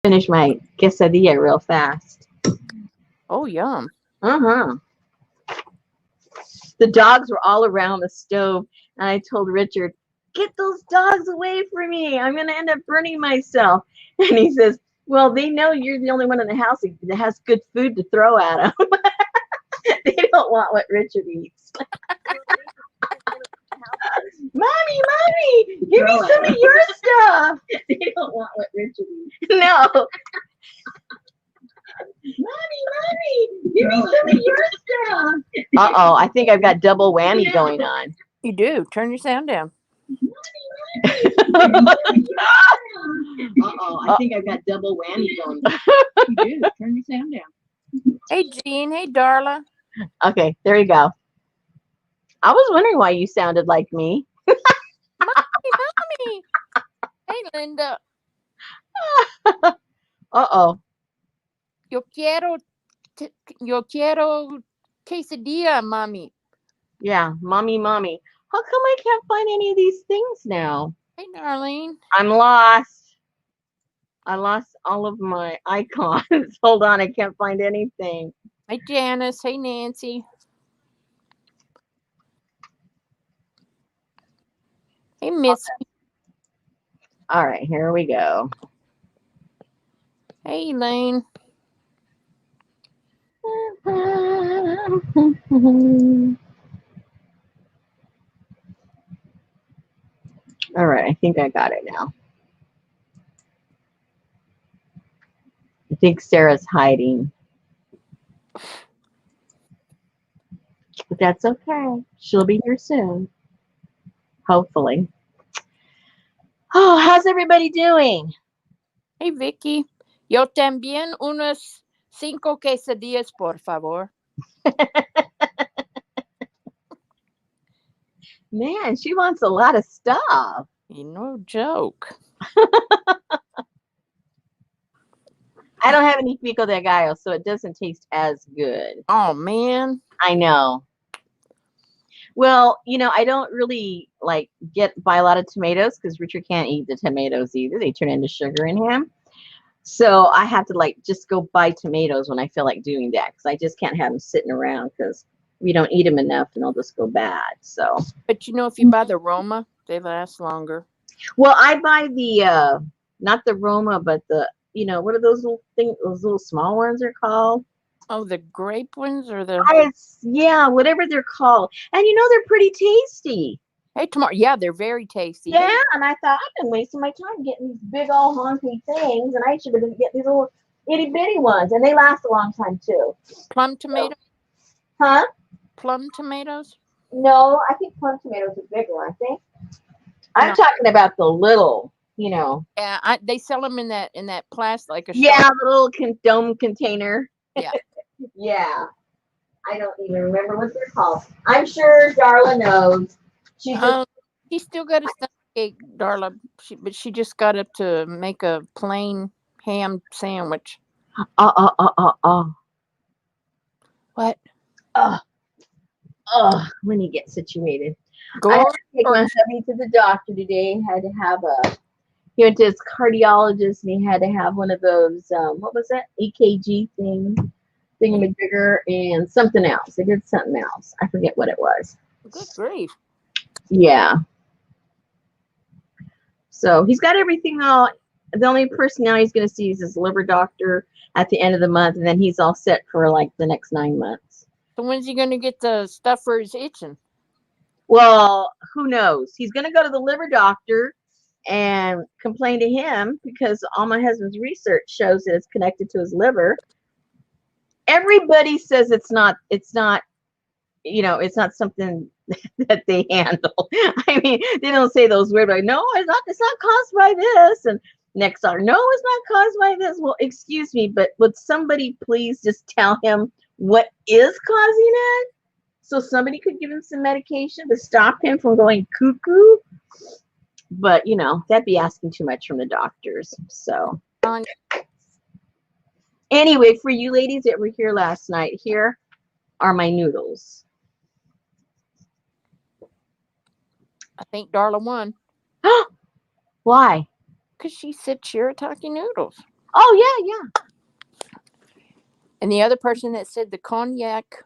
Finish my quesadilla real fast. Oh, yum. Uh-huh. The dogs were all around the stove, and I told Richard, "Get those dogs away from me. I'm going to end up burning myself." And he says, "Well, they know you're the only one in the house that has good food to throw at them." They don't want what Richard eats. Mommy, give me some of your stuff. They don't want what Richard eats. No. Mommy, give me some of your stuff. Uh-oh, I think I've got double whammy going on. You do. Turn your sound down. Uh-oh, I think I've got double whammy going on. You do. Turn your sound down. Hey, Jean. Hey, Darla. Okay, there you go. I was wondering why you sounded like me. Mommy. Hey, Linda. Uh-oh. Yo quiero quesadilla, mommy. Yeah, mommy. How come I can't find any of these things now? Hey, Darlene. I'm lost. I lost all of my icons. Hold on, I can't find anything. Hey, Janice. Hey, Nancy. Hey, Missy. All right, here we go. Hey, Elaine. All right, I think I got it now. I think Sarah's hiding. But that's okay. She'll be here soon. Hopefully. Oh, how's everybody doing? Hey, Vicky. Yo también unas 5 quesadillas, por favor. Man, she wants a lot of stuff. No joke. I don't have any pico de gallo, so it doesn't taste as good. Oh, man. I know. Well, I don't really buy a lot of tomatoes because Richard can't eat the tomatoes either. They turn into sugar in him. So I have to just go buy tomatoes when I feel like doing that because I just can't have them sitting around because we don't eat them enough and they'll just go bad. So. But if you buy the Roma, they last longer. Well, I buy the not the Roma, but the what are those little things? Those little small ones are called. Oh, the grape ones or the? Yeah, whatever they're called, and they're pretty tasty. Hey, tomorrow, yeah, they're very tasty. Yeah, and I thought I've been wasting my time getting these big old honky things, and I should have been getting these little itty bitty ones, and they last a long time too. Plum tomatoes? Huh? Plum tomatoes? No, I think plum tomatoes are bigger, aren't they? I'm talking about the little, Yeah, they sell them in that plastic, like a the little dome container. Yeah. Yeah. I don't even remember what they're called. I'm sure Darla knows. She still got a stomach ache, Darla. But she just got up to make a plain ham sandwich. What? When you get situated. Go I had to take my hubby to the doctor today. Had to have he went to his cardiologist and he had to have one of those, what was that? EKG thingamajigger and something else. They did something else. I forget what it was. Good grief. Yeah. So he's got everything all. The only person now he's going to see is his liver doctor at the end of the month, and then he's all set for the next 9 months. So when's he going to get the stuff for his itching? Well, who knows? He's going to go to the liver doctor and complain to him because all my husband's research shows that it's connected to his liver. Everybody says it's not something that they handle. I mean, they don't say those words like, no, it's not caused by this. And next are, no, it's not caused by this. Well, excuse me, but would somebody please just tell him what is causing it? So somebody could give him some medication to stop him from going cuckoo. But, that'd be asking too much from the doctors. So anyway, for you ladies that were here last night, here are my noodles. I think Darla won. Why? Because she said shirataki noodles. Oh yeah, yeah. And the other person that said the cognac,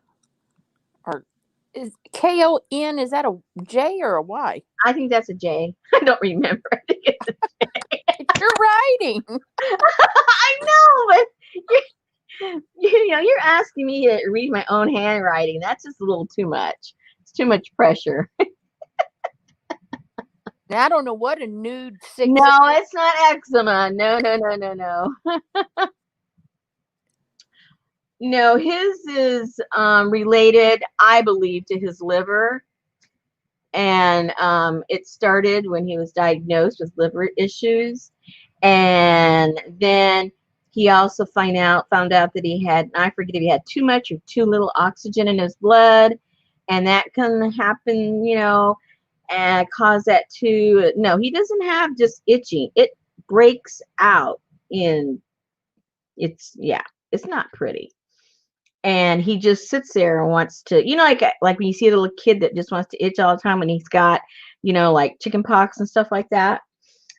or is KON, is that a J or a Y? I think that's a J. I don't remember. I think it's It's your writing. I know, but you're asking me to read my own handwriting. That's just a little too much. It's too much pressure. Now, I don't know what a nude six. No, it's not eczema. No, no, no, no, no. No, his is related, I believe, to his liver. And it started when he was diagnosed with liver issues. And then he also found out that he had, I forget if he had too much or too little oxygen in his blood. And that can happen, and cause that to, no, he doesn't have just itching. It breaks out in, yeah, it's not pretty. And he just sits there and wants to, like when you see a little kid that just wants to itch all the time when he's got, like chicken pox and stuff like that.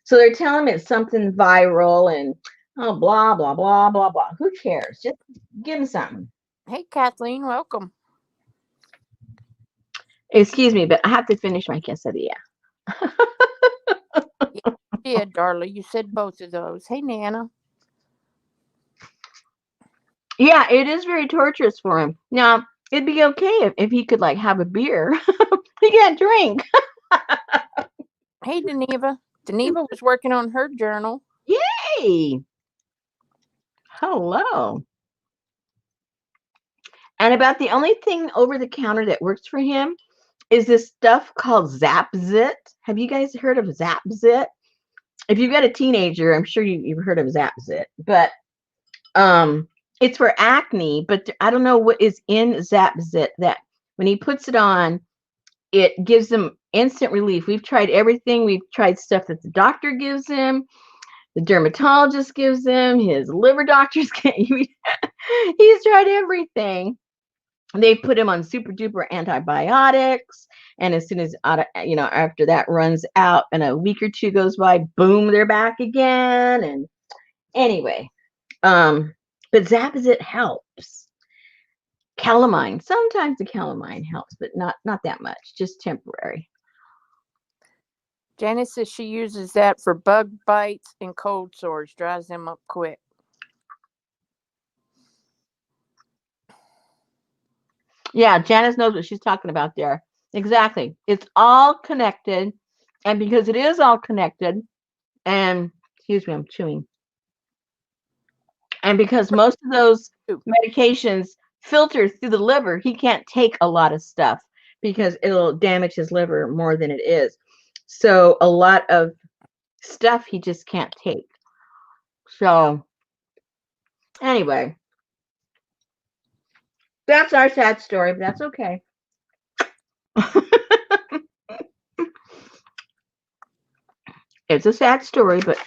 So they're telling him it's something viral and oh blah blah blah blah blah. Who cares? Just give him something. Hey, Kathleen, welcome. Excuse me, but I have to finish my quesadilla. Yeah, Darla, you said both of those. Hey, Nana. Yeah, it is very torturous for him. Now, it'd be okay if he could like have a beer. He can't drink. Hey, Deneva. Deneva was working on her journal. Yay! Hello. And about the only thing over the counter that works for him is this stuff called Zap-Zit. Have you guys heard of Zap-Zit? If you've got a teenager, I'm sure you've heard of Zap-Zit. But it's for acne, but I don't know what is in Zap-Zit that when he puts it on, it gives him instant relief. We've tried everything. We've tried stuff that the doctor gives him, the dermatologist gives him, his liver doctors get. He's tried everything. They put him on super duper antibiotics, and as soon as after that runs out and a week or two goes by, boom, they're back again. And anyway, but Zap-Zit helps. Calamine, sometimes the calamine helps, but not that much, just temporary. Janice says she uses that for bug bites and cold sores, dries them up quick. Yeah, Janice knows what she's talking about there. Exactly. It's all connected. And because it is all connected, and excuse me, I'm chewing. And because most of those medications filter through the liver, he can't take a lot of stuff because it'll damage his liver more than it is. So a lot of stuff he just can't take. So anyway, that's our sad story, but that's okay. It's a sad story, but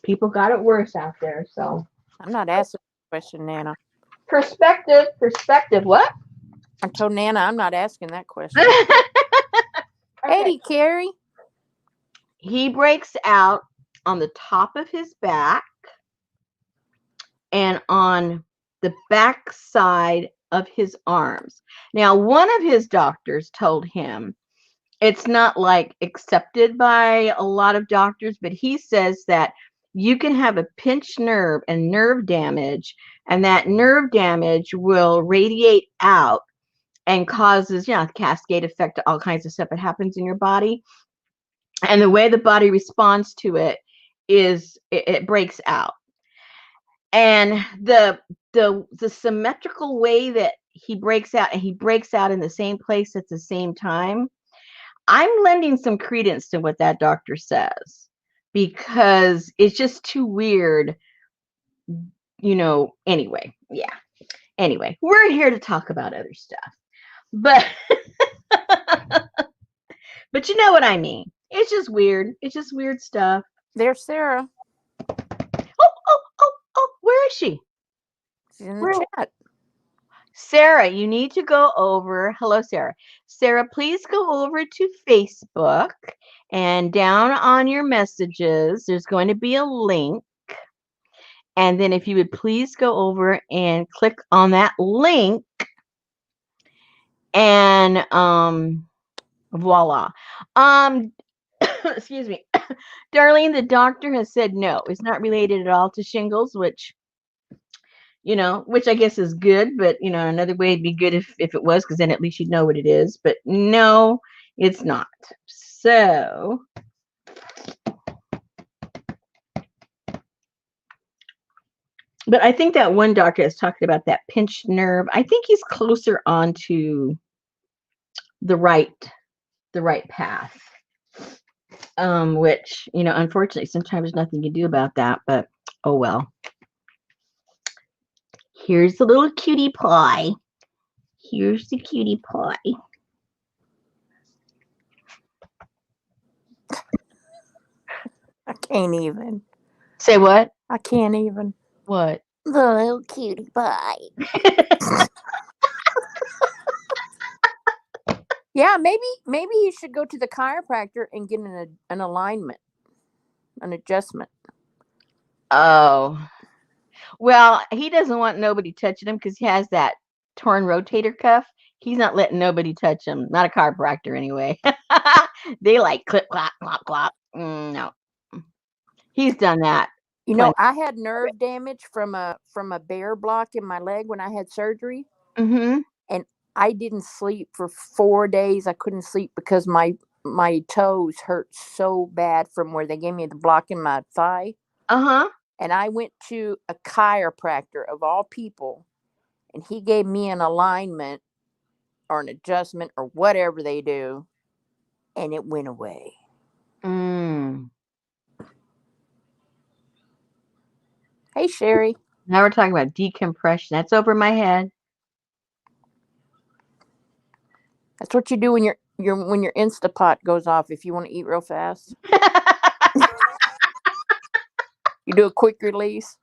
people got it worse out there. So I'm not asking that question, Nana. Perspective. What? I told Nana I'm not asking that question. Eddie, Carrie. He breaks out on the top of his back and on the back side of his arms. Now, one of his doctors told him it's not like accepted by a lot of doctors, but he says that you can have a pinched nerve and nerve damage, and that nerve damage will radiate out and causes, cascade effect to all kinds of stuff that happens in your body. And the way the body responds to it is it breaks out. And the symmetrical way that he breaks out, and he breaks out in the same place at the same time, I'm lending some credence to what that doctor says because it's just too weird, anyway. Yeah. Anyway, we're here to talk about other stuff. But but you know what I mean. It's just weird. It's just weird stuff. There's Sarah. Oh, where is she? She's in the chat. Sarah, you need to go over. Hello, Sarah. Sarah, please go over to Facebook, and down on your messages, there's going to be a link. And then if you would please go over and click on that link and voila. Excuse me. Darlene, the doctor has said no. It's not related at all to shingles, which which I guess is good, but another way it'd be good if it was, because then at least you'd know what it is. But no, it's not. So but I think that one doctor is talking about that pinched nerve. I think he's closer onto the right path. Which, unfortunately sometimes nothing you can do about that, but oh well. Here's the little cutie pie. Here's the cutie pie. I can't even. Say what? I can't even. What? The little cutie pie. Yeah, maybe you should go to the chiropractor and get an alignment, an adjustment. Oh. Well, he doesn't want nobody touching him because he has that torn rotator cuff. He's not letting nobody touch him. Not a chiropractor anyway. They like clip, clop, clop, clop. No. He's done that. I had nerve damage from a bear block in my leg when I had surgery. Mm-hmm. And I didn't sleep for 4 days. I couldn't sleep because my toes hurt so bad from where they gave me the block in my thigh. Uh-huh. And I went to a chiropractor of all people, and he gave me an alignment or an adjustment or whatever they do, and it went away. Mm. Hey, Sherry. Now we're talking about decompression. That's over my head. That's what you do when your Instapot goes off if you want to eat real fast. You do a quick release.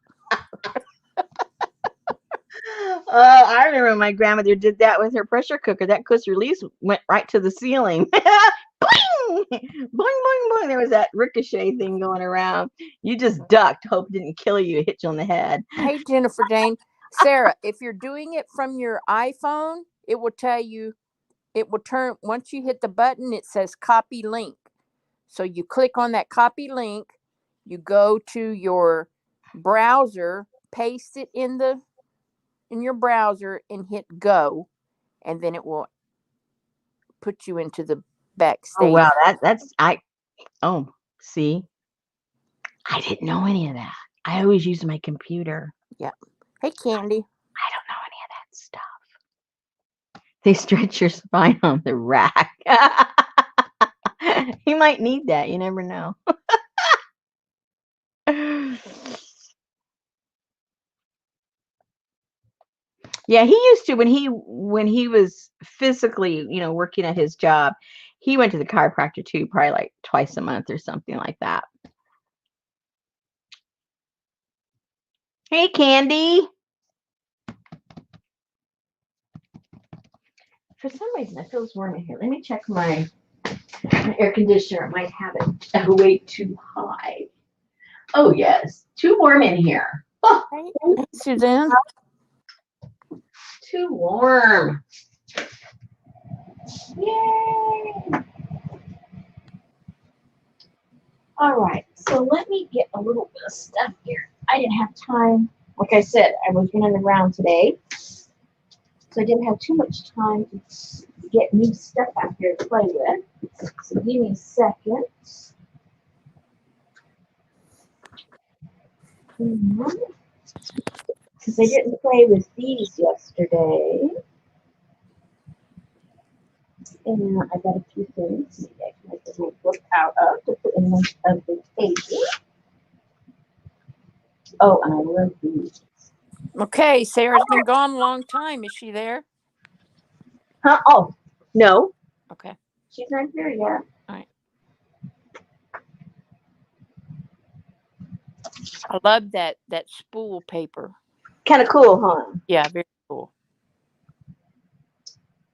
I remember when my grandmother did that with her pressure cooker. That quick release went right to the ceiling. Boing! Boing, boing, boing. There was that ricochet thing going around. You just ducked, hope it didn't kill you, hit you on the head. Hey, Jennifer Jane. Sarah, if you're doing it from your iPhone, it will tell you, it will turn, once you hit the button, it says copy link. So you click on that copy link, you go to your browser, paste it in your browser and hit go, and then it will put you into the Oh backstage. wow, oh, see. I didn't know any of that. I always use my computer. Yeah. Hey, Candy. I don't know any of that stuff. They stretch your spine on the rack. You might need that. You never know. Yeah, he used to when he was physically, working at his job, he went to the chiropractor too, probably like twice a month or something like that. Hey, Candy. For some reason, it feels warm in here. Let me check my air conditioner. It might have it way too high. Oh, yes. Too warm in here. Oh, Hey, Suzanne. too warm. Yay. All right. So let me get a little bit of stuff here. I didn't have time. Like I said, I was running around today. So I didn't have too much time to get new stuff out here to play with. So give me a second. Because I didn't play with these yesterday. And I got a few things I can get my book out of to put in one of the pages. Oh, and I love these. Okay, Sarah's been gone a long time. Is she there? Huh? Oh, no. Okay. She's not here yet. All right. I love that spool paper. Kind of cool, huh? Yeah, very cool.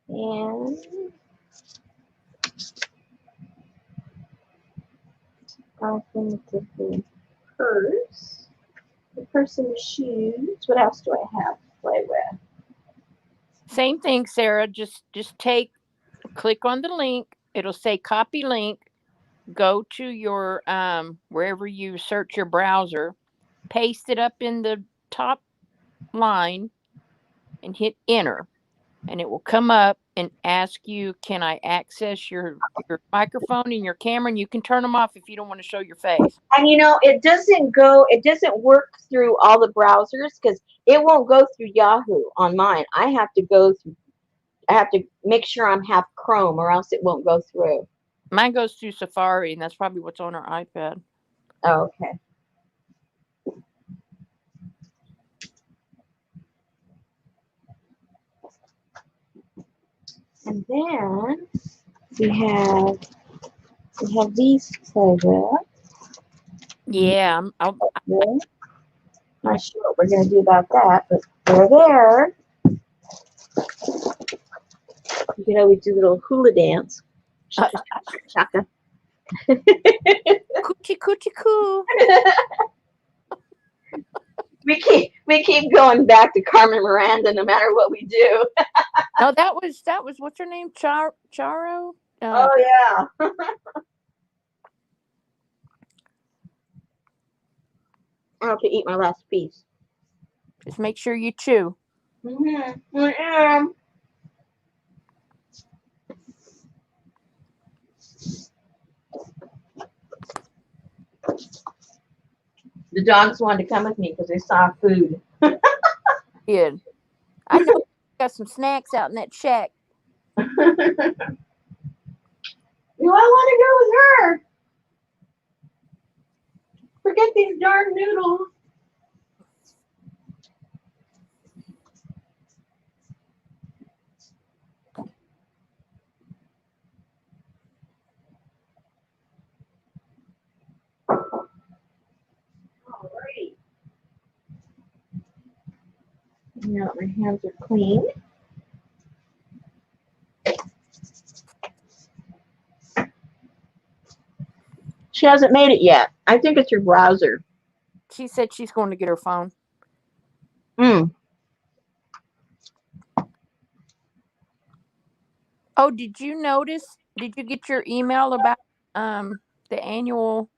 And I'll send it to the purse. The person's shoes. What else do I have to play with? Same thing, Sarah. Just click on the link. It'll say copy link. Go to your wherever you search your browser, paste it up in the top line and hit enter, and it will come up and ask you, can I access your microphone and your camera? And you can turn them off if you don't want to show your face. And it doesn't work through all the browsers because it won't go through Yahoo on mine. I have to make sure I have Chrome or else it won't go through. Mine goes through Safari, and that's probably what's on our iPad. Oh, okay. And then we have these to play with. Yeah, Not sure what we're going to do about that, but they're there. You can always do a little hula dance. Shaka, shaka, shaka. Coochie coochie coo. We keep going back to Carmen Miranda no matter what we do. No, that was what's her name? Charo. Oh yeah. I have to eat my last piece. Just make sure you chew. Mm-hmm. I am. The dogs wanted to come with me because they saw food. Good. I know you got some snacks out in that shack. Do I want to go with her? Forget these darn noodles. Alrighty. Now my hands are clean. She hasn't made it yet. I think it's your browser. She said she's going to get her phone. Oh, did you notice? Did you get your email about the annual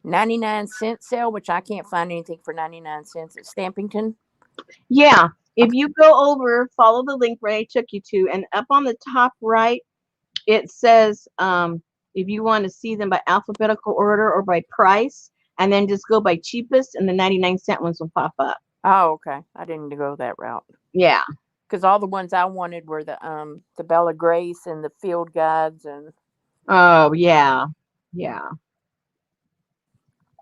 99-cent sale, which I can't find anything for 99 cents at Stampington? Yeah. If you go over, follow the link Ray took you to, and up on the top right, it says if you want to see them by alphabetical order or by price, and then just go by cheapest, and the 99-cent ones will pop up. Oh, okay. I didn't go that route. Yeah. Because all the ones I wanted were the Bella Grace and the Field Guides and. Oh yeah, yeah.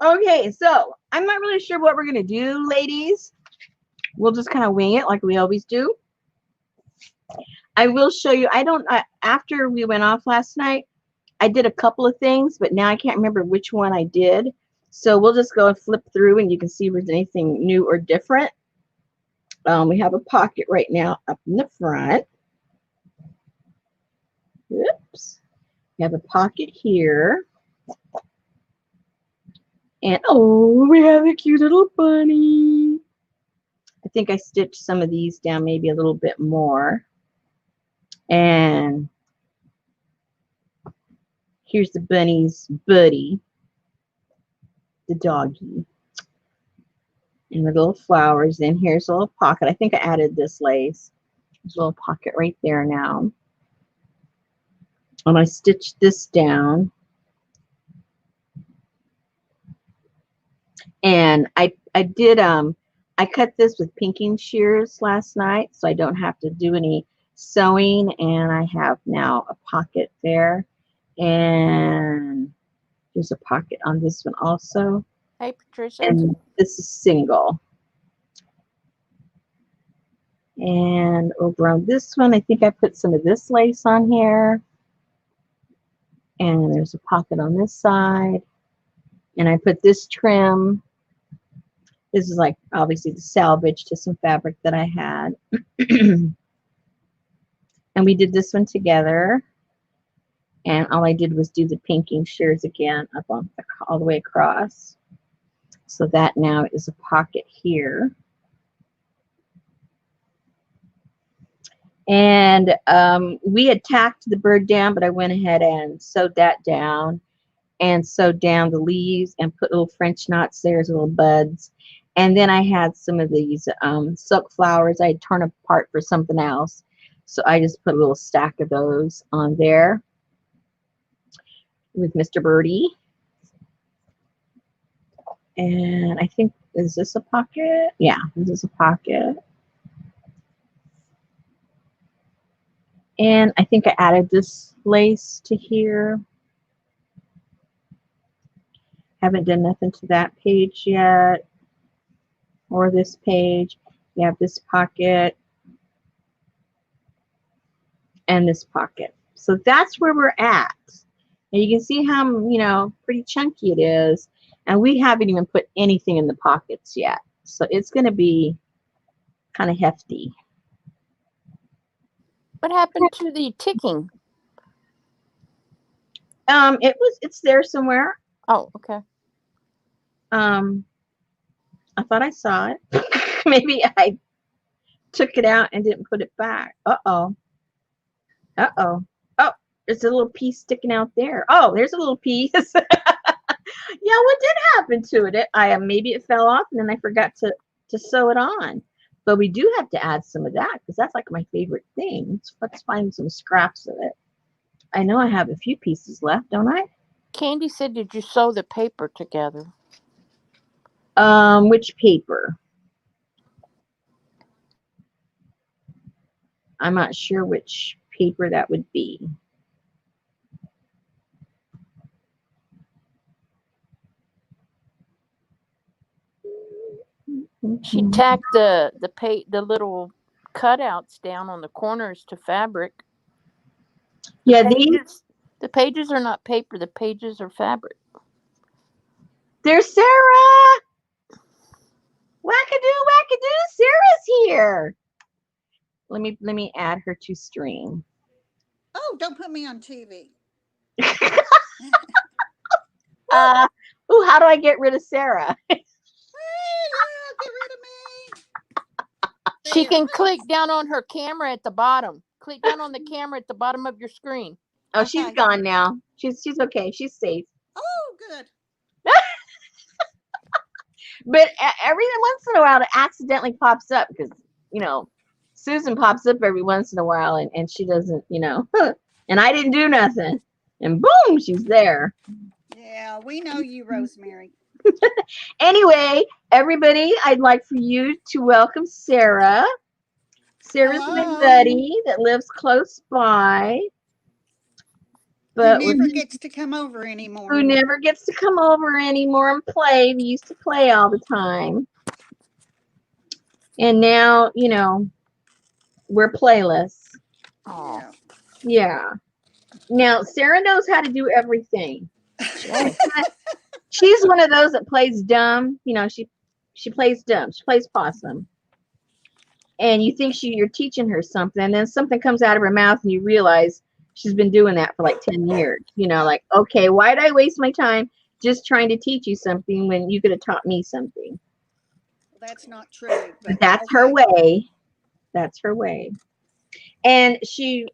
Okay, so I'm not really sure what we're gonna do, ladies. We'll just kind of wing it like we always do. I will show you. After we went off last night, I did a couple of things, but now I can't remember which one I did. So we'll just go and flip through, and you can see if there's anything new or different. We have a pocket right now up in the front. Oops. We have a pocket here. And oh, we have a cute little bunny. I think I stitched some of these down maybe a little bit more. And here's the bunny's buddy, the doggy. And the little flowers. Then here's a little pocket. I think I added this lace. There's a little pocket right there now. And I stitched this down. And I cut this with pinking shears last night, so I don't have to do any sewing. And I have now a pocket there. And there's a pocket on this one also. Hey, Patricia. And this is single. And over on this one, I think I put some of this lace on here. And there's a pocket on this side. And I put this trim. This is like obviously the salvage to some fabric that I had. And we did this one together. And all I did was do the pinking shears again up on all the way across. So that now is a pocket here. And we had tacked the bird down, but I went ahead and sewed that down and sewed down the leaves and put little French knots there as little buds. And then I had some of these silk flowers I had torn apart for something else. So I just put a little stack of those on there with Mr. Birdie. And I think, is this a pocket? Yeah, this is a pocket. And I think I added this lace to here. Haven't done nothing to that page yet. Or this page. You have this pocket and this pocket. So that's where we're at. And you can see how, pretty chunky it is. And we haven't even put anything in the pockets yet. So it's going to be kind of hefty. What happened to the ticking? It's there somewhere. Oh, okay. I thought I saw it. Maybe I took it out and didn't put it back. Uh-oh. Uh-oh. Oh, there's a little piece sticking out there. Oh, there's a little piece. Yeah, what did happen to it? Maybe it fell off and then I forgot to sew it on. But we do have to add some of that because that's like my favorite thing. Let's find some scraps of it. I know I have a few pieces left, don't I? Candy said, did you sew the paper together? Which paper? I'm not sure which paper that would be. She tacked the little cutouts down on the corners to fabric. Yeah, the pages are not paper. The pages are fabric. There's Sarah. Wackadoo, wackadoo. Sarah's here. Let me add her to stream. Oh, don't put me on TV. How do I get rid of Sarah? Hey, yeah, get rid of me. She can click down on her camera at the bottom. Click down on the camera at the bottom of your screen. Oh, okay. She's gone now. She's okay. She's safe. Oh, good. But every once in a while, it accidentally pops up because, Susan pops up every once in a while and she doesn't, and I didn't do nothing. And boom, she's there. Yeah, we know you, Rosemary. Anyway, everybody, I'd like for you to welcome Sarah. Sarah's my buddy that lives close by. But who never gets to come over anymore. Who never gets to come over anymore and play. We used to play all the time. And now, we're playless. Oh. Yeah. Now, Sarah knows how to do everything. She's one of those that plays dumb. She plays dumb. She plays possum. And you think you're teaching her something, and then something comes out of her mouth and you realize she's been doing that for like 10 years. Like, okay, why did I waste my time just trying to teach you something when you could have taught me something? Well, that's not true. But that's her way. That's her way. And she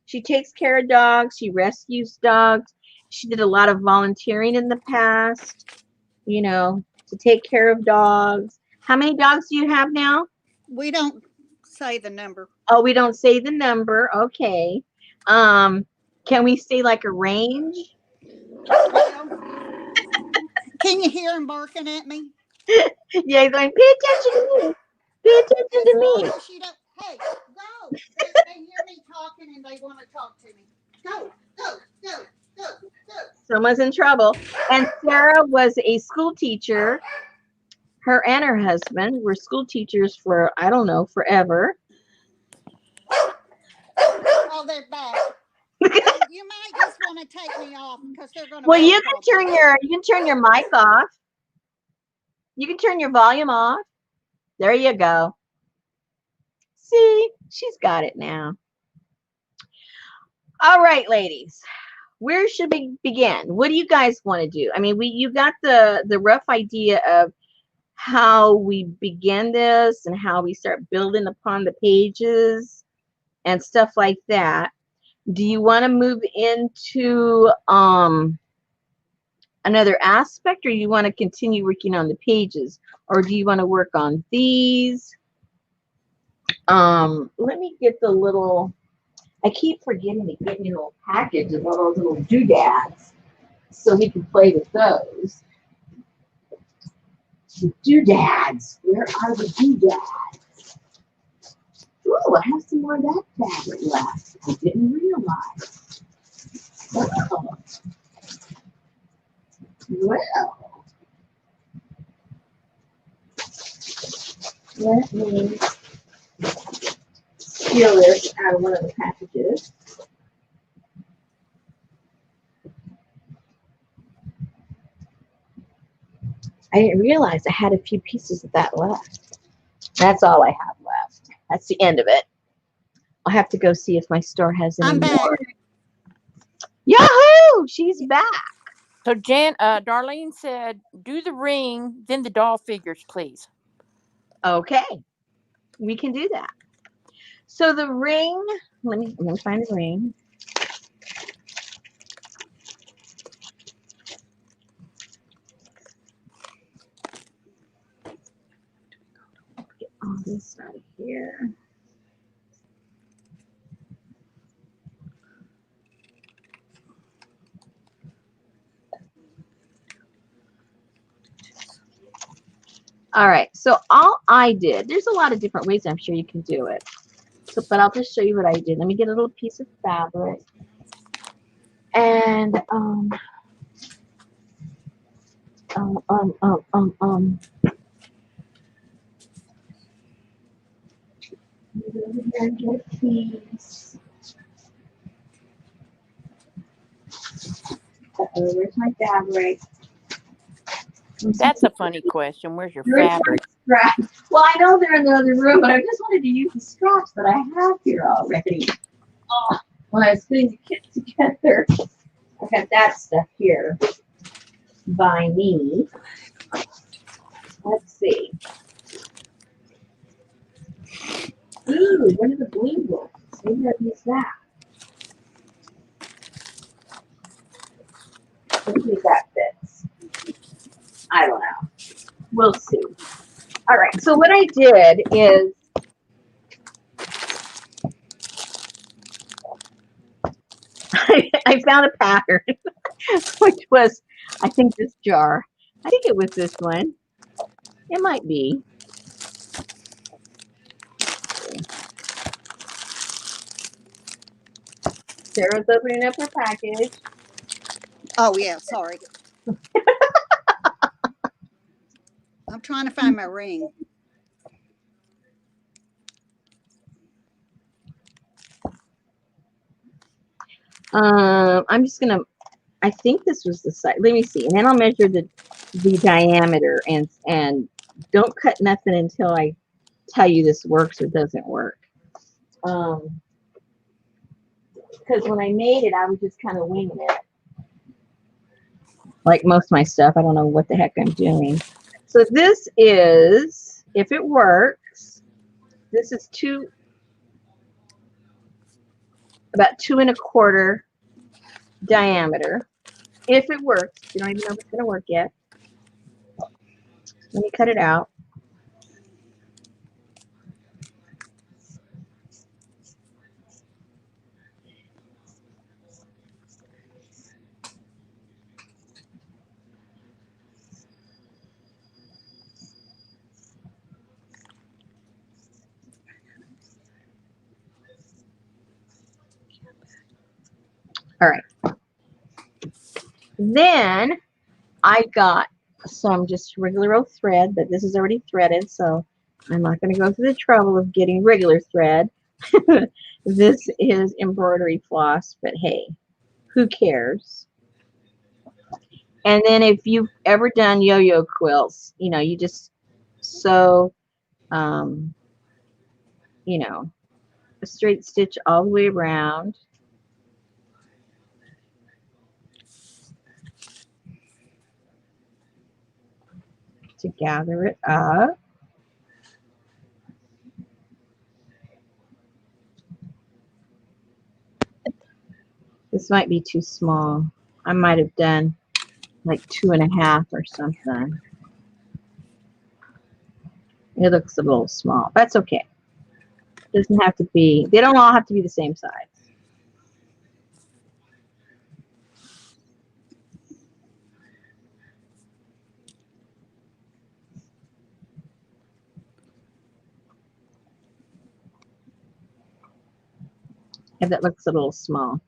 takes care of dogs. She rescues dogs. She did a lot of volunteering in the past, to take care of dogs. How many dogs do you have now? We don't say the number. Oh, we don't say the number. Okay. Can we say like a range? Well, can you hear him barking at me? Yeah, he's going, pay attention to me. Pay attention to me. Hey, go. They hear me talking and they want to talk to me. Go, go, go, go, go. Someone's in trouble. And Sarah was a school teacher. Her and her husband were school teachers for, I don't know, forever. Oh, they're back. You might just want to take me off because they're going to. Well, you can turn your mic off. You can turn your volume off. There you go. See, she's got it now. All right, ladies. where should we begin? What do you guys want to do? I mean, you got the rough idea of how we begin this and how we start building upon the pages and stuff like that. Do you want to move into another aspect, or you want to continue working on the pages, or do you want to work on these? Let me get the little, I keep forgetting to get me a little package of all those little doodads so we can play with those. The doodads. Where are the doodads? Ooh, I have some more of that fabric left. I didn't realize. Oh. Well, let me steal this out of one of the packages. I didn't realize I had a few pieces of that left. That's all I have left. That's the end of it. I'll have to go see if my store has any I'm back. more. Yahoo! She's back. So Darlene said, do the ring, then the doll figures, please. Okay, we can do that. So the ring, let me find the ring. Get all this out of here. All right, so all I did, there's a lot of different ways I'm sure you can do it. So, but I'll just show you what I did. Let me get a little piece of fabric. And piece. Where's my fabric? That's a funny question. Where's your fabric? Well, I know they're in the other room, but I just wanted to use the scraps that I have here already. Oh, when I was putting the kit together, I got that stuff here by me. Let's see. Ooh, one of the blue books. Maybe I'll use that. Let's see if that fits. I don't know. We'll see. All right, so what I did is I found a pattern, which was, I think, this jar. I think it was this one. It might be. Sarah's opening up her package. Oh, yeah, sorry. I'm trying to find my ring. I'm just gonna, I think this was the size. Let me see, and then I'll measure the diameter, and don't cut nothing until I tell you this works or doesn't work. Because when I made it, I was just kind of winging it. Like most of my stuff, I don't know what the heck I'm doing. So this is, if it works, this is about 2 1/4 diameter. If it works, you don't even know if it's gonna work yet. Let me cut it out. All right. Then I got some just regular old thread, but this is already threaded, so I'm not going to go through the trouble of getting regular thread. This is embroidery floss, but hey, who cares? And then if you've ever done yo-yo quilts, you know, you just sew, you know, a straight stitch all the way around. to gather it up. This might be too small. I might have done like 2.5 or something. It looks a little small. That's okay. Doesn't have to be, they don't all have to be the same size. And that looks a little small.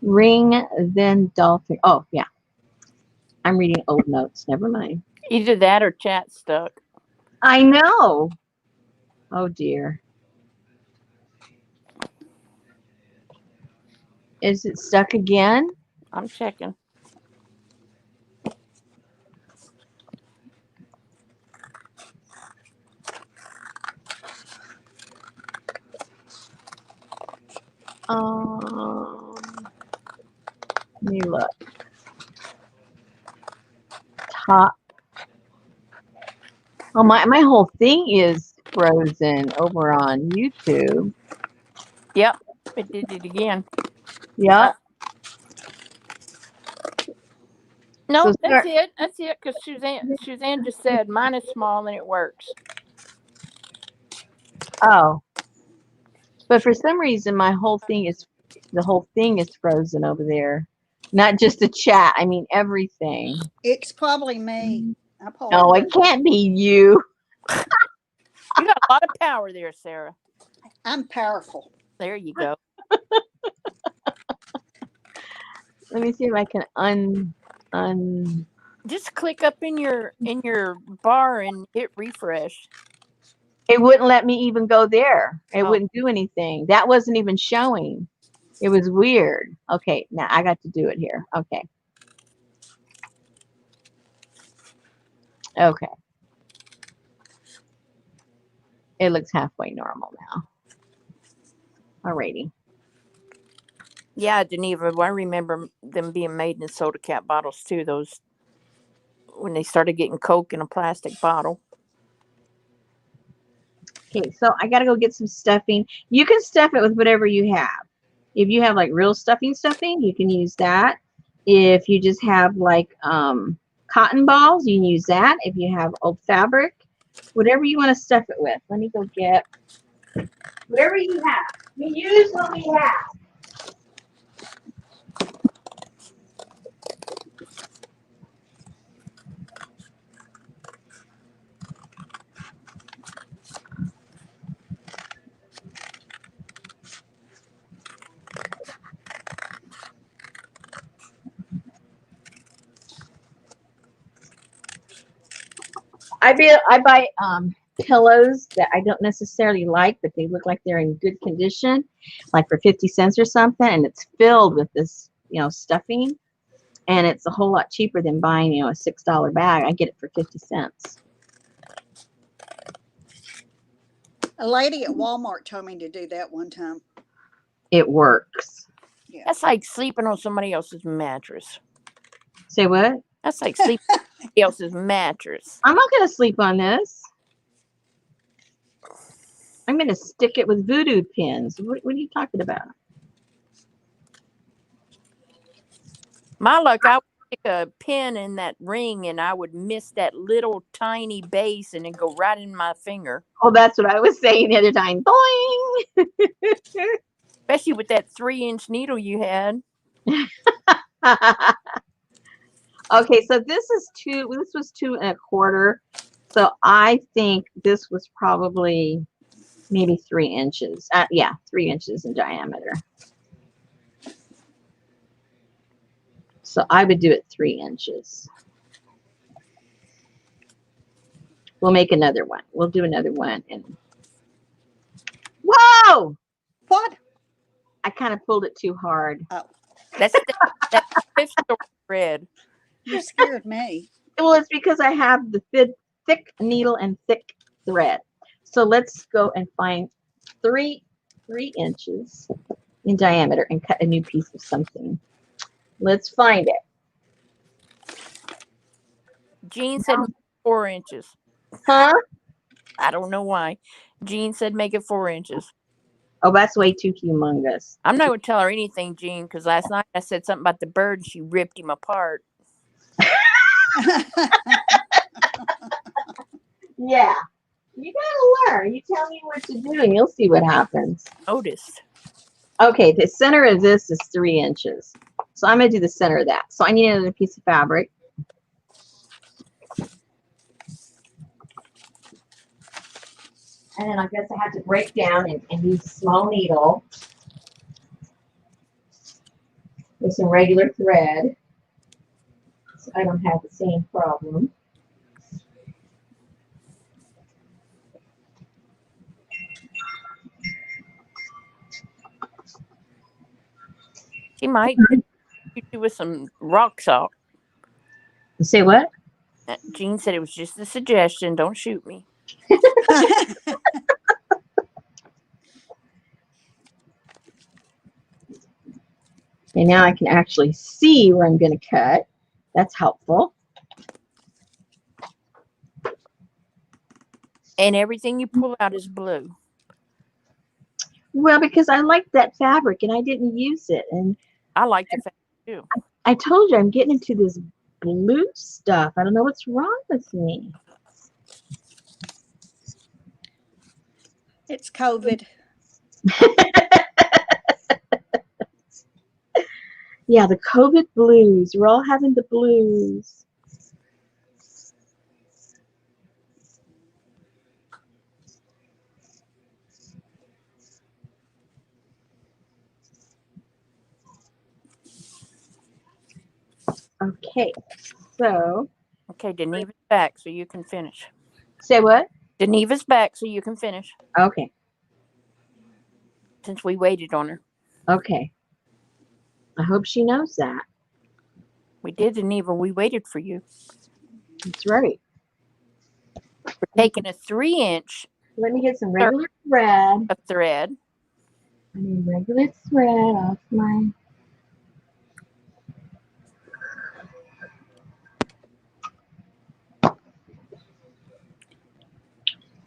Ring, then dolphin. Oh, yeah. I'm reading old notes. Never mind. Either that or chat stuck. I know. Oh, dear. Is it stuck again? I'm checking. Let me look. Top. Oh, my whole thing is frozen over on YouTube. Yep, it did it again. Yep. No, So that's start. it. That's it. Because Suzanne just said mine is small and it works. Oh. But for some reason, the whole thing is frozen over there. Not just the chat. I mean, everything. It's probably me. I No, it apologize. can't be you. You got a lot of power there, Sarah. I'm powerful. There you go. Let me see if I can un. Just click up in your bar and hit refresh. It wouldn't let me even go there. It Oh. wouldn't do anything. That wasn't even showing. It was weird. Okay, now I got to do it here. Okay. Okay. It looks halfway normal now. Alrighty. Yeah, Geneva. I remember them being made in soda cap bottles too. Those when they started getting Coke in a plastic bottle. Okay, so I gotta go get some stuffing. You can stuff it with whatever you have. If you have like real stuffing, you can use that. If you just have like cotton balls, you can use that. If you have old fabric, whatever you want to stuff it with. Let me go get whatever you have. We use what we have. I buy pillows that I don't necessarily like, but they look like they're in good condition, like for 50 cents or something, and it's filled with this, stuffing, and it's a whole lot cheaper than buying, a $6 bag. I get it for 50 cents. A lady at Walmart told me to do that one time. It works. Yeah. That's like sleeping on somebody else's mattress. Say what? That's like sleeping on somebody else's mattress. I'm not going to sleep on this. I'm going to stick it with voodoo pins. What are you talking about? My luck, I would stick a pin in that ring and I would miss that little tiny base and it go right in my finger. Oh, that's what I was saying the other time. Boing! Especially with that 3-inch needle you had. Okay, so this was 2.25. So I think this was probably maybe 3 inches. Yeah, 3 inches in diameter. So I would do it 3 inches. We'll make another one. We'll do another one. And whoa! What? I kind of pulled it too hard. Oh, That's fifth story thread. you scared me. Well, it's because I have the thick needle and thick thread. So let's go and find three inches in diameter and cut a new piece of something. Let's find it. Jean said 4 inches. Huh? I don't know why. Jean said make it 4 inches. Oh, that's way too humongous. I'm not going to tell her anything, Jean, because last night I said something about the bird and she ripped him apart. Yeah. You gotta learn. You tell me what to do and you'll see what happens. Noticed. Okay, the center of this is 3 inches. So I'm gonna do the center of that. So I need another piece of fabric. And then I guess I have to break down and use a small needle with some regular thread so I don't have the same problem. She might shoot you with some rock salt. You say what? Jean said it was just a suggestion. Don't shoot me. Okay, now I can actually see where I'm going to cut. That's helpful. And everything you pull out is blue. Well, because I like that fabric and I didn't use it. And I like the fabric too. I told you I'm getting into this blue stuff. I don't know what's wrong with me. It's COVID. Yeah, the COVID blues. We're all having the blues. Okay, so. Okay, Deneva's back so you can finish. Say what? Deneva's back so you can finish. Okay. Since we waited on her. Okay. I hope she knows that. We did, Deneva. We waited for you. That's right. We're taking a 3-inch Let me get some regular thread. of thread. I need regular thread off my.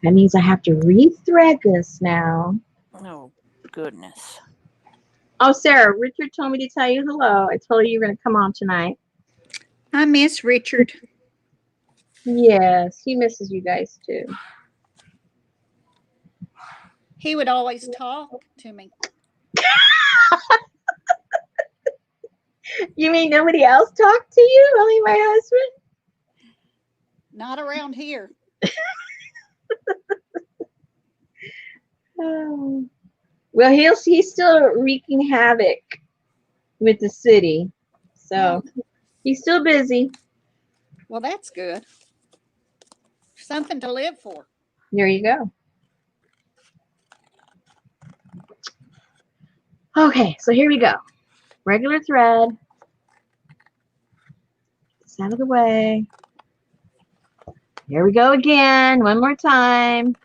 That means I have to rethread this now. Oh, goodness. Oh, Sarah, Richard told me to tell you hello. I told you were going to come on tonight. I miss Richard. Yes, he misses you guys too. He would always talk to me. You mean nobody else talked to you? Only my husband? Not around here. Oh. Well, he's still wreaking havoc with the city. So he's still busy. Well, that's good. Something to live for. There you go. Okay, so here we go. Regular thread. It's out of the way. Here we go again. One more time.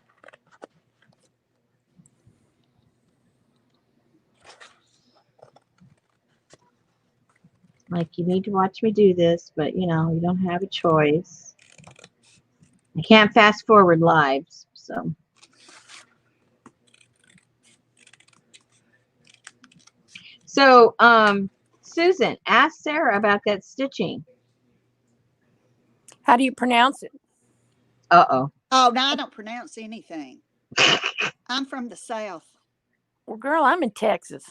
Like, you need to watch me do this, but you know, you don't have a choice. I can't fast forward lives, so. So, Susan, ask Sarah about that stitching. How do you pronounce it? Uh-oh. Oh, no, I don't pronounce anything. I'm from the South. Well, girl, I'm in Texas.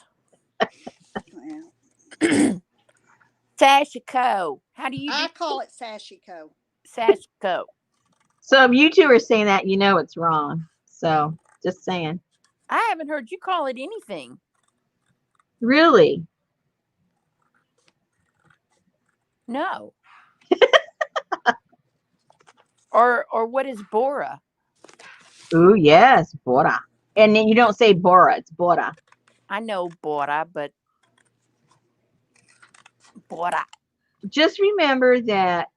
Well, Sashiko. How do you I do call it sashiko. Sashiko? So if you two are saying that, you know it's wrong. So, just saying. I haven't heard you call it anything. Really? No. Or what is Bora? Ooh, yes, Bora. And then you don't say Bora, it's Bora. I know Bora, but Bora. Just remember that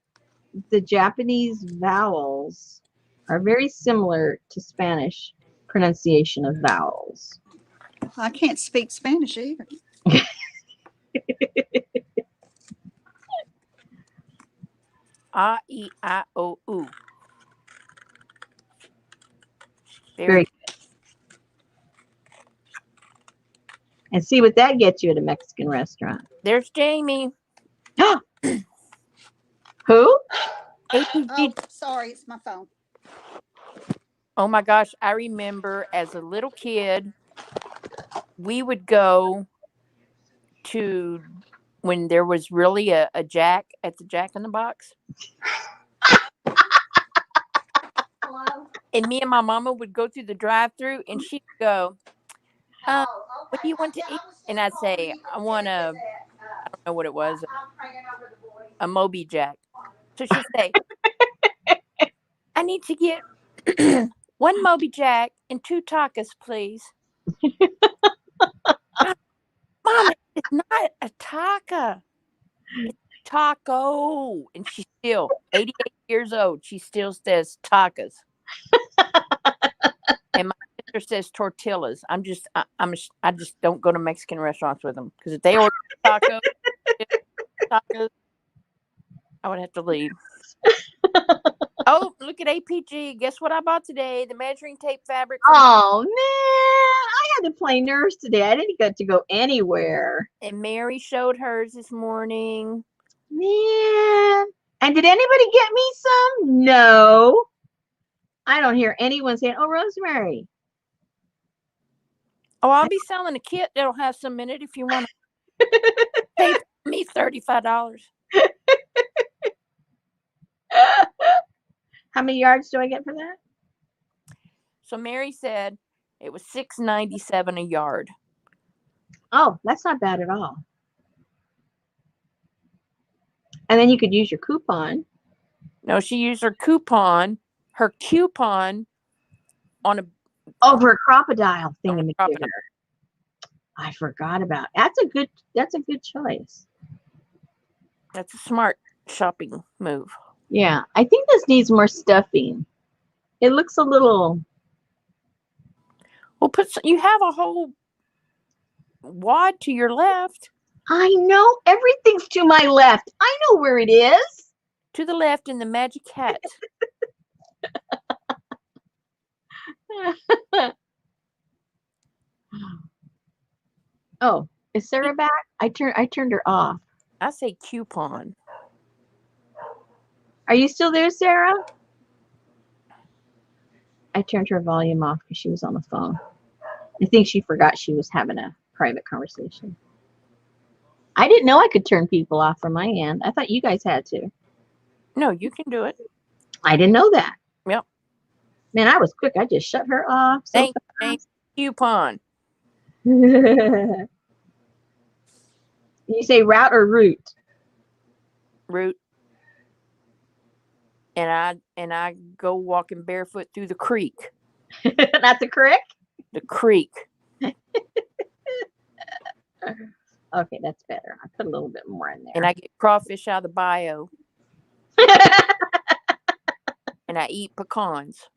the Japanese vowels are very similar to Spanish pronunciation of vowels. I can't speak Spanish either. A, E, I, O, U. Very good. And see what that gets you at a Mexican restaurant. There's Jamie. Who? APG. Oh, sorry, it's my phone. Oh my gosh, I remember as a little kid, we would go to when there was really a Jack at the Jack in the Box. Hello? And me and my mama would go through the drive-through, and she'd go, Oh, what okay. do you want to Yeah, eat? I was And just I'd calling say, you to I want check a, that, I don't know what it was, I'm praying over the boys. a Moby Jack. So she'd say, I need to get one Moby Jack and 2 tacos, please. Mom, it's not a taco. It's a taco. And she's still 88 years old. She still says tacos. And my sister says tortillas. I just don't go to Mexican restaurants with them, because if they order tacos, I would have to leave. Oh, look at APG. Guess what I bought today? The measuring tape fabric. Oh, man. I had to play nurse today. I didn't get to go anywhere. And Mary showed hers this morning. Man. And did anybody get me some? No. I don't hear anyone saying, oh, Rosemary. Oh, I'll be selling a kit that'll have some in it if you want to pay me $35. How many yards do I get for that? So Mary said it was $6.97 a yard. Oh, that's not bad at all. And then you could use your coupon. No, she used her coupon on a Over a crocodile on a thingamajigger. crocodile. I forgot about. That's a good choice. That's a smart shopping move. Yeah, I think this needs more stuffing. It looks a little. Well, you have a whole wad to your left. I know everything's to my left. I know where it is. To the left in the magic hat. Oh, is Sarah back? I turned her off. I say coupon. Are you still there, Sarah? I turned her volume off because she was on the phone. I think she forgot she was having a private conversation. I didn't know I could turn people off from my end. I thought you guys had to. No, you can do it. I didn't know that. Yep. Man, I was quick. I just shut her off. So Thank coupon. you say route or route? Route. And I go walking barefoot through the creek. That's a crick? The creek. Okay, that's better. I put a little bit more in there. And I get crawfish out of the bio. And I eat pecans.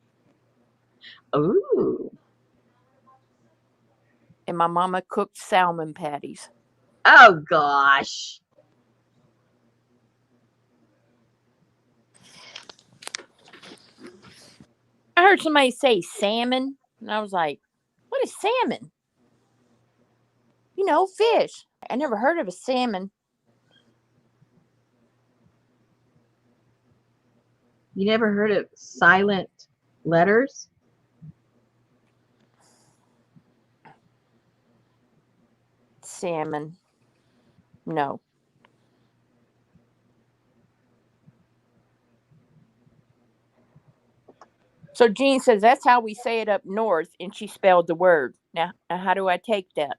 Ooh. And my mama cooked salmon patties. Oh, gosh. I heard somebody say salmon. And I was like, what is salmon? You know, fish. I never heard of a salmon. You never heard of silent letters? Salmon. No. So Jean says that's how we say it up north, and she spelled the word. Now how do I take that?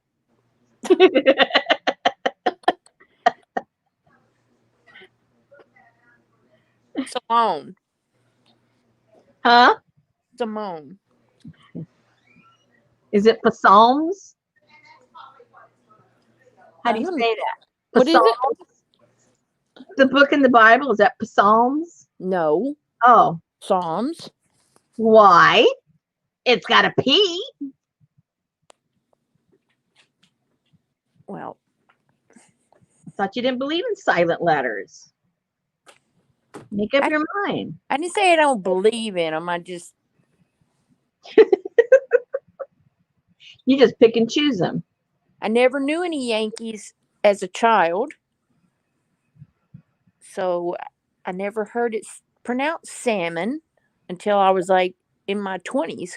Salon. Huh? Simone. Is it psalms? How do you Um, say that? what is it? Psalms? The book in the Bible, is that psalms? No. Oh, Psalms. why? It's got a P. Well, Thought you didn't believe in silent letters. Make up I, your mind. I didn't say I don't believe in them. You just pick and choose them. I never knew any Yankees as a child. So I never heard it pronounced salmon until I was like in my 20s.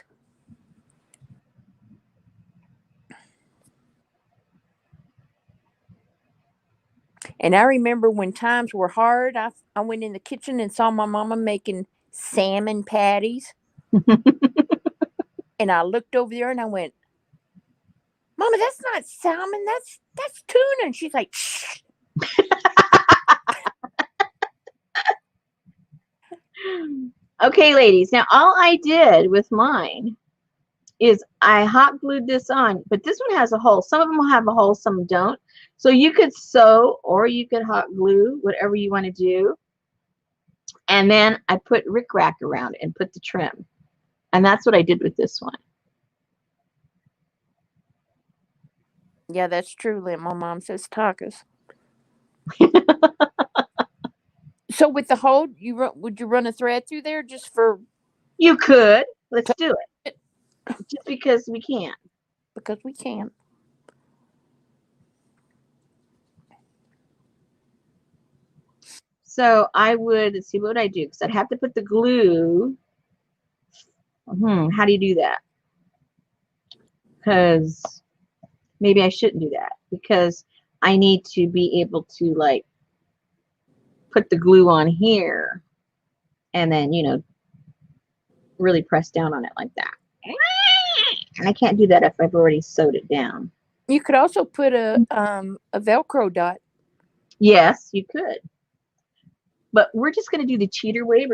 And I remember when times were hard, I went in the kitchen and saw my mama making salmon patties. And I looked over there and I went, Mama, that's not salmon. That's tuna. And she's like, shh. Okay, ladies. Now, all I did with mine is I hot glued this on, but this one has a hole. Some of them will have a hole, some don't. So you could sew or you could hot glue, whatever you want to do. And then I put rickrack around it and put the trim. And that's what I did with this one. Yeah, that's true, Lynn. My mom says tacos. So with the hole, would you run a thread through there just for? You could. Let's do it. Just because we can. Because we can. So I would, let's see, what would I do? Because I'd have to put the glue. How do you do that? Because maybe I shouldn't do that. Because I need to be able to, like, put the glue on here. And then, really press down on it like that. And I can't do that if I've already sewed it down. You could also put a Velcro dot. Yes, you could. But we're just going to do the cheater way.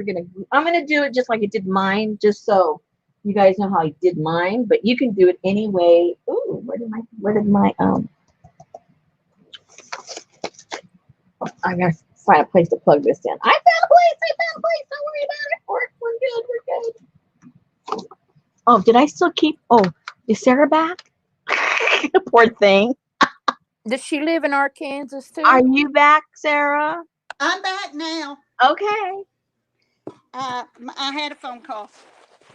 I'm going to do it just like I did mine, just so you guys know how I did mine. But you can do it any way. Ooh, where did my I got to find a place to plug this in. I found a place. Don't worry about it. We're good. Oh, did I still keep? Oh, is Sarah back? Poor thing. Does she live in Arkansas too? Are you back, Sarah? I'm back now. Okay. I had a phone call.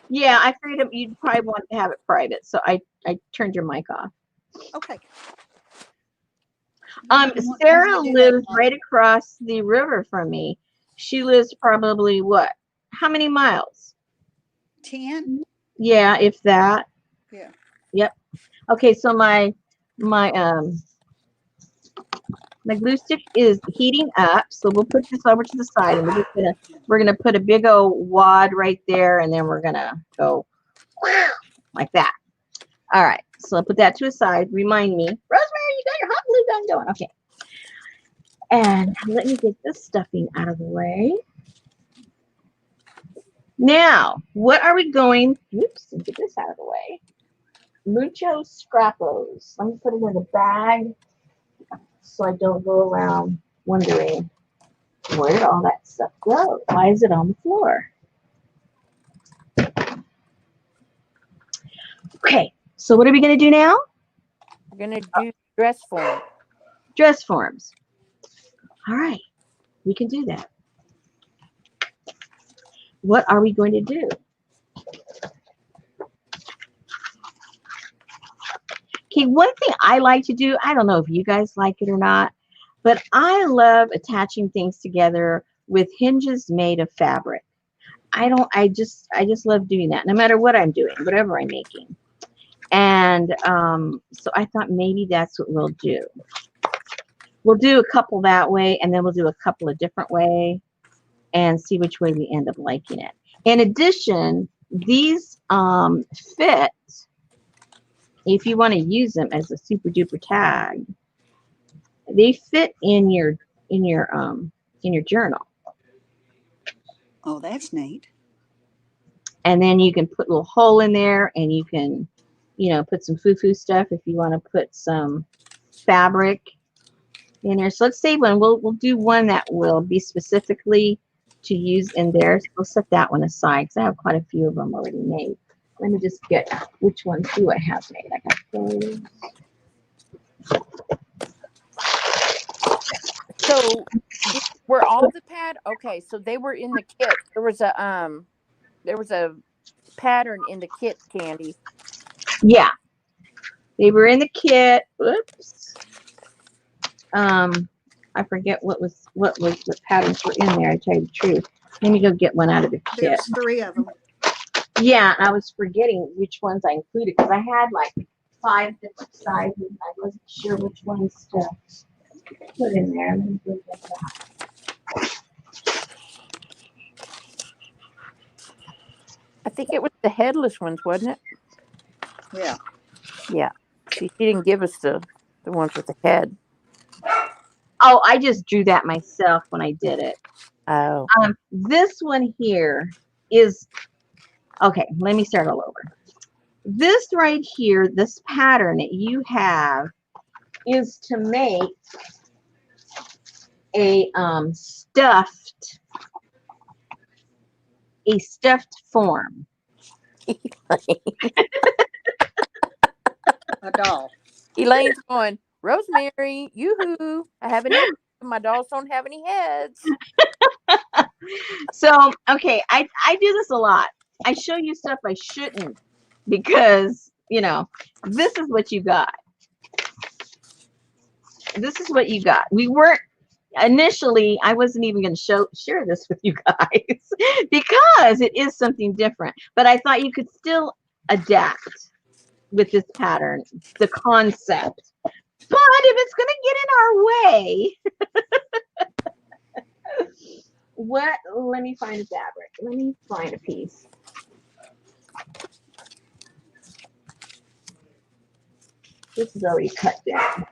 Yeah, I figured you'd probably want to have it private, so I turned your mic off. Okay. Sarah lives right across the river from me. She lives probably what? How many miles? 10. Yeah, if that. Yeah. Yep. Okay, so my glue stick is heating up, so we'll put this over to the side, and we're gonna put a big old wad right there, and then we're gonna go like that. All right, so I'll put that to a side. Remind me, Rosemary, you got your hot glue gun going. Okay. And let me get this stuffing out of the way. Now, what are we going? Oops, and get this out of the way. Mucho Scrappos. Let me put it in the bag so I don't go around wondering where did all that stuff go? Why is it on the floor? Okay, so what are we going to do now? We're going to do dress form. Dress forms. All right, we can do that. What are we going to do? Okay, one thing I like to do, I don't know if you guys like it or not, but I love attaching things together with hinges made of fabric. I just love doing that, no matter what I'm doing, whatever I'm making. And so I thought maybe that's what we'll do. We'll do a couple that way, and then we'll do a couple a different way and see which way we end up liking it. In addition, these fit if you want to use them as a super duper tag. They fit in your journal. Oh, that's neat. And then you can put a little hole in there, and you can, put some foo-foo stuff if you want to put some fabric in there. So let's save one. We'll do one that will be specifically to use in there. So we'll set that one aside because I have quite a few of them already made. Let me just get, which ones do I have made? I got those. So were all the okay, so they were in the kit. There was a pattern in the kit, Candy. Yeah. They were in the kit. Whoops. I forget what the patterns were in there, I tell you the truth. Let me go get one out of the kit. There's 3 of them. Yeah, I was forgetting which ones I included because I had like 5 different sizes. I wasn't sure which ones to put in there. Let me go get that. I think it was the headless ones, wasn't it? Yeah. Yeah. She didn't give us the ones with the head. Oh, I just drew that myself when I did it. Oh. This one here is, okay, let me start all over. This right here, this pattern that you have is to make a stuffed form. A doll. Elaine's going, Rosemary, yoo-hoo. I have an issue. My dolls don't have any heads. So, okay, I do this a lot. I show you stuff I shouldn't because, this is what you got. This is what you got. We weren't, initially, I wasn't even going to share this with you guys because it is something different. But I thought you could still adapt with this pattern, the concept. But if it's going to get in our way, let me find a fabric. Let me find a piece. This is already cut down.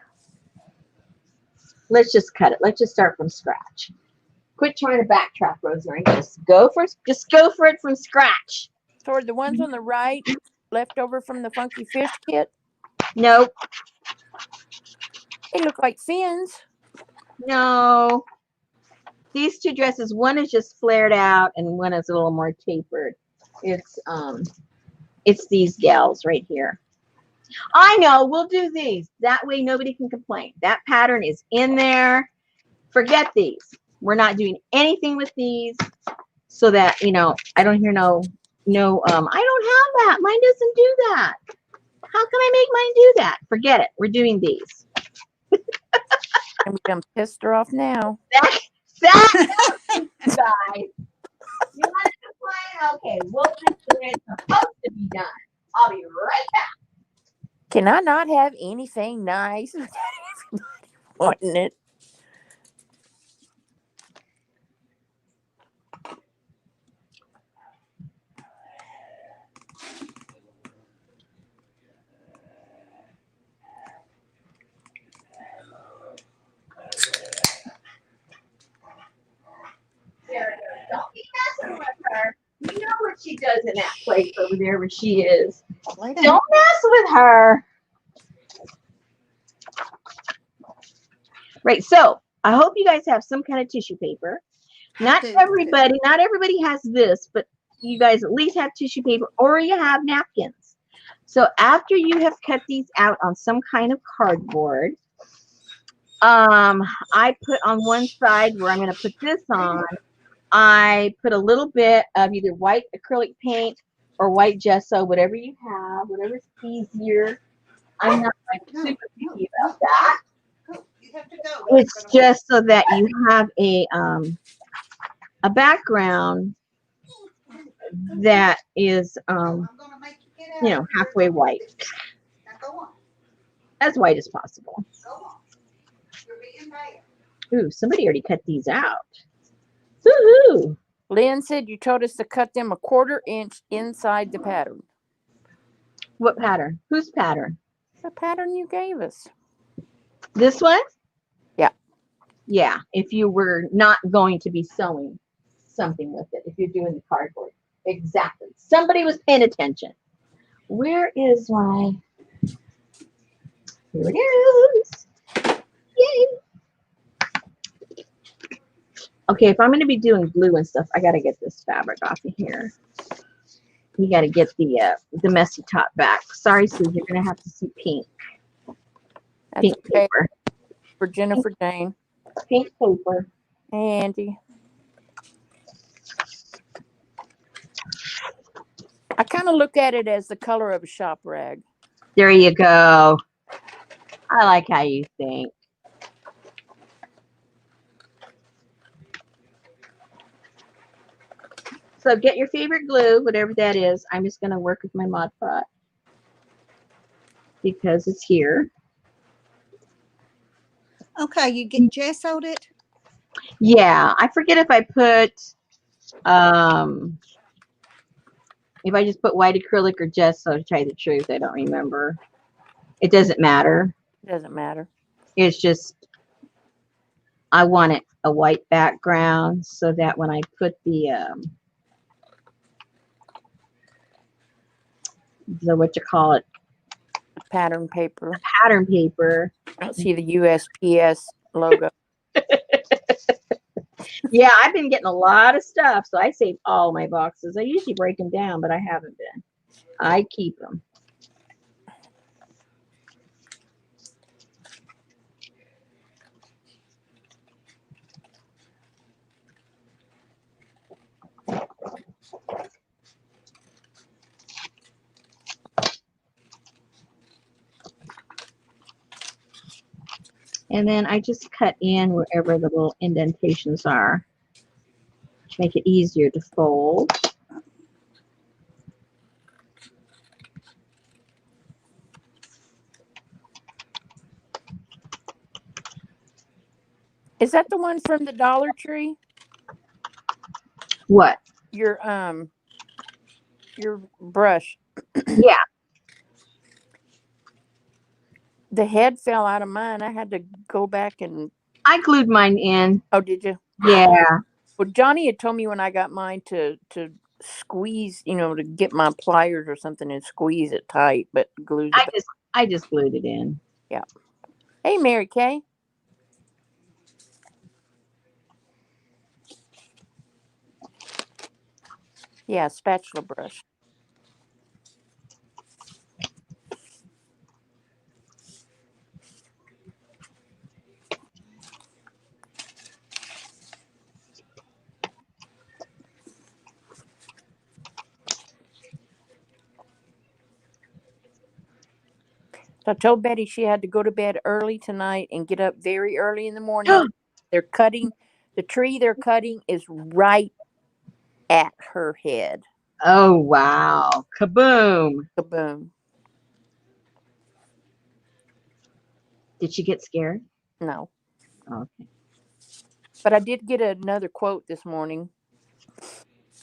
Let's just cut it. Let's just start from scratch. Quit trying to backtrack, Rosemary. Just go for it from scratch. So are the ones on the right left over from the Funky Fish kit? Nope. They look like fins. No. These 2 dresses, one is just flared out and one is a little more tapered. It's these gals right here. I know, we'll do these. That way nobody can complain. That pattern is in there. Forget these. We're not doing anything with these so that, I don't hear no, I don't have that. Mine doesn't do that. How can I make mine do that? Forget it. We're doing these. I'm going to piss her off now. That guys. You want to complain? Okay, we'll just do it. It's supposed to be done. I'll be right back. Can I not have anything nice? Everybody wanting it. Don't be messing with her. You know what she does in that place over there where she is. Don't mess with her. Right, so I hope you guys have some kind of tissue paper. Not everybody has this, but you guys at least have tissue paper or you have napkins. So after you have cut these out on some kind of cardboard, I put on one side where I'm going to put this on, I put a little bit of either white acrylic paint or white gesso, whatever you have, whatever's easier. I'm not like super picky about that. You have to go. It's just so that you have a background that is halfway white. Now go on. As white as possible. Go on. You're being bad. Ooh, somebody already cut these out. Woohoo! Lynn said you told us to cut them 1/4 inch inside the pattern. What pattern? Whose pattern? The pattern you gave us. This one? Yeah. Yeah, if you were not going to be sewing something with it, if you're doing the cardboard. Exactly. Somebody was paying attention. Where is my? Here it is. Yay. Okay, if I'm going to be doing glue and stuff, I got to get this fabric off of here. You got to get the messy top back. Sorry, Sue, you're going to have to see pink. That's Pink okay. paper. For Jennifer Jane. Pink paper. Hey, Andy. I kind of look at it as the color of a shop rag. There you go. I like how you think. So get your favorite glue, whatever that is. I'm just going to work with my Mod Podge because it's here. Okay, you get gessoed it? Yeah, I forget if I put, if I just put white acrylic or gesso, to tell you the truth. I don't remember. It doesn't matter. It doesn't matter. It's just, I want it a white background so that when I put the what you call it, Pattern paper. pattern paper. I don't see the USPS logo. Yeah, I've been getting a lot of stuff, so I save all my boxes. I usually break them down, but I haven't been. I keep them. And then I just cut in wherever the little indentations are to make it easier to fold. Is that the one from the Dollar Tree? What? Your brush. Yeah. The head fell out of mine. I had to go back and. I glued mine in. Oh, did you? Yeah. Well, Johnny had told me when I got mine to squeeze, to get my pliers or something and squeeze it tight, but glued it. I just glued it in. Yeah. Hey, Mary Kay. Yeah, spatula brush. So I told Betty she had to go to bed early tonight and get up very early in the morning. They're cutting, the tree they're cutting is right at her head. Oh, wow. Kaboom. Kaboom. Did she get scared? No. Okay. But I did get another quote this morning.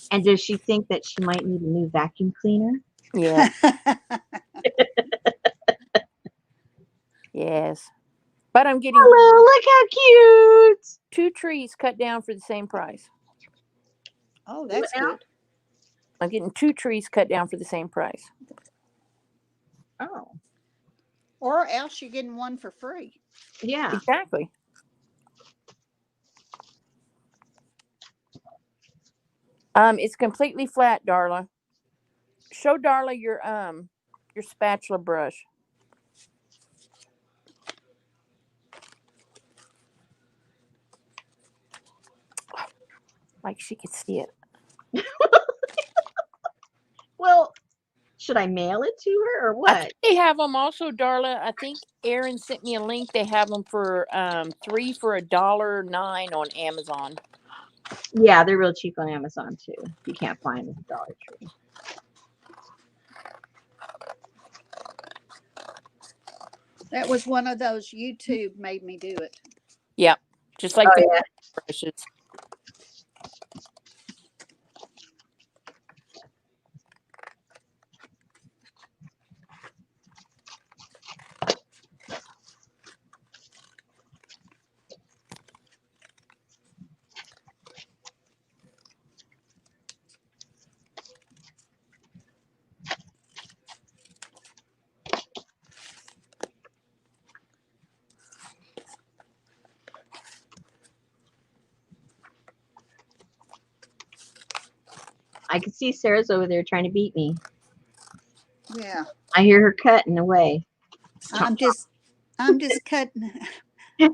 And does she think that she might need a new vacuum cleaner? Yeah. Yes. But I'm getting Hello, look how cute. 2 trees cut down for the same price. Oh, that's What now? good. I'm getting 2 trees cut down for the same price. Oh. Or else you're getting one for free. Yeah. Exactly. It's completely flat, Darla. Show Darla your spatula brush. Like she could see it. Well, should I mail it to her or I what? think they have them also, Darla. I think Erin sent me a link. They have them for 3 for $1.09 on Amazon. Yeah, they're real cheap on Amazon too. You can't find them at the Dollar Tree. That was one of those YouTube made me do it. Yep. Just like Oh, the yeah. brushes. I can see Sarah's over there trying to beat me. Yeah. I hear her cutting away. I'm just cutting.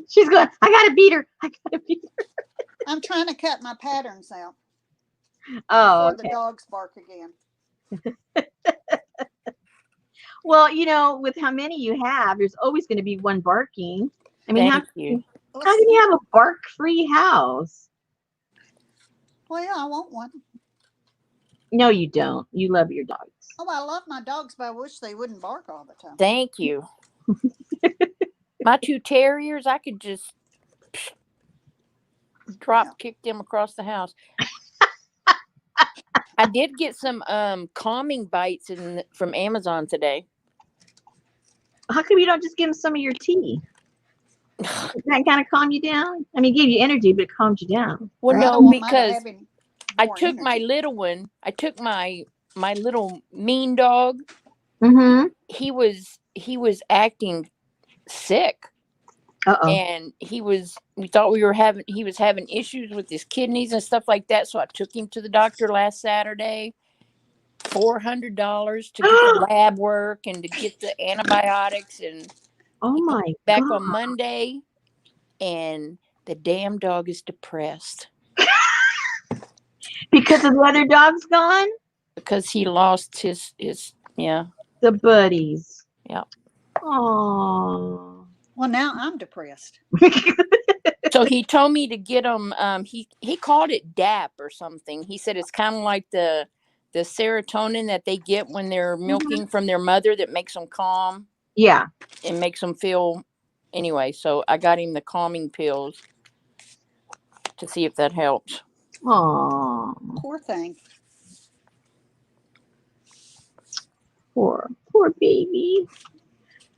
She's going, I gotta beat her. I gotta beat her. I'm trying to cut my patterns out Oh, before the okay. dogs bark again. Well, with how many you have, there's always going to be one barking. I mean, Thank you. how can you have a bark-free house? Well, I want one. No, you don't. You love your dogs. Oh, I love my dogs, but I wish they wouldn't bark all the time. Thank you. My 2 terriers, I could just kick them across the house. I did get some calming bites from Amazon today. How come you don't just give them some of your tea? Does that kind of calm you down? I mean, it gave you energy, but it calmed you down. Well, I no, don't want mine to because have any I more took my energy. little one. I took my little mean dog. Mm-hmm. He was acting sick, Uh-oh. and we thought he was having issues with his kidneys and stuff like that. So I took him to the doctor last Saturday. $400 to get the lab work and to get the antibiotics, and Oh he my back God. on Monday, and the damn dog is depressed Because of the other dogs gone? because he lost his The buddies. Yeah. Oh. Well, now I'm depressed. So he told me to get him. He called it DAP or something. He said it's kind of like the serotonin that they get when they're milking from their mother that makes them calm. Yeah. And makes them feel. Anyway, so I got him the calming pills to see if that helps. Oh. Poor thing. Poor baby.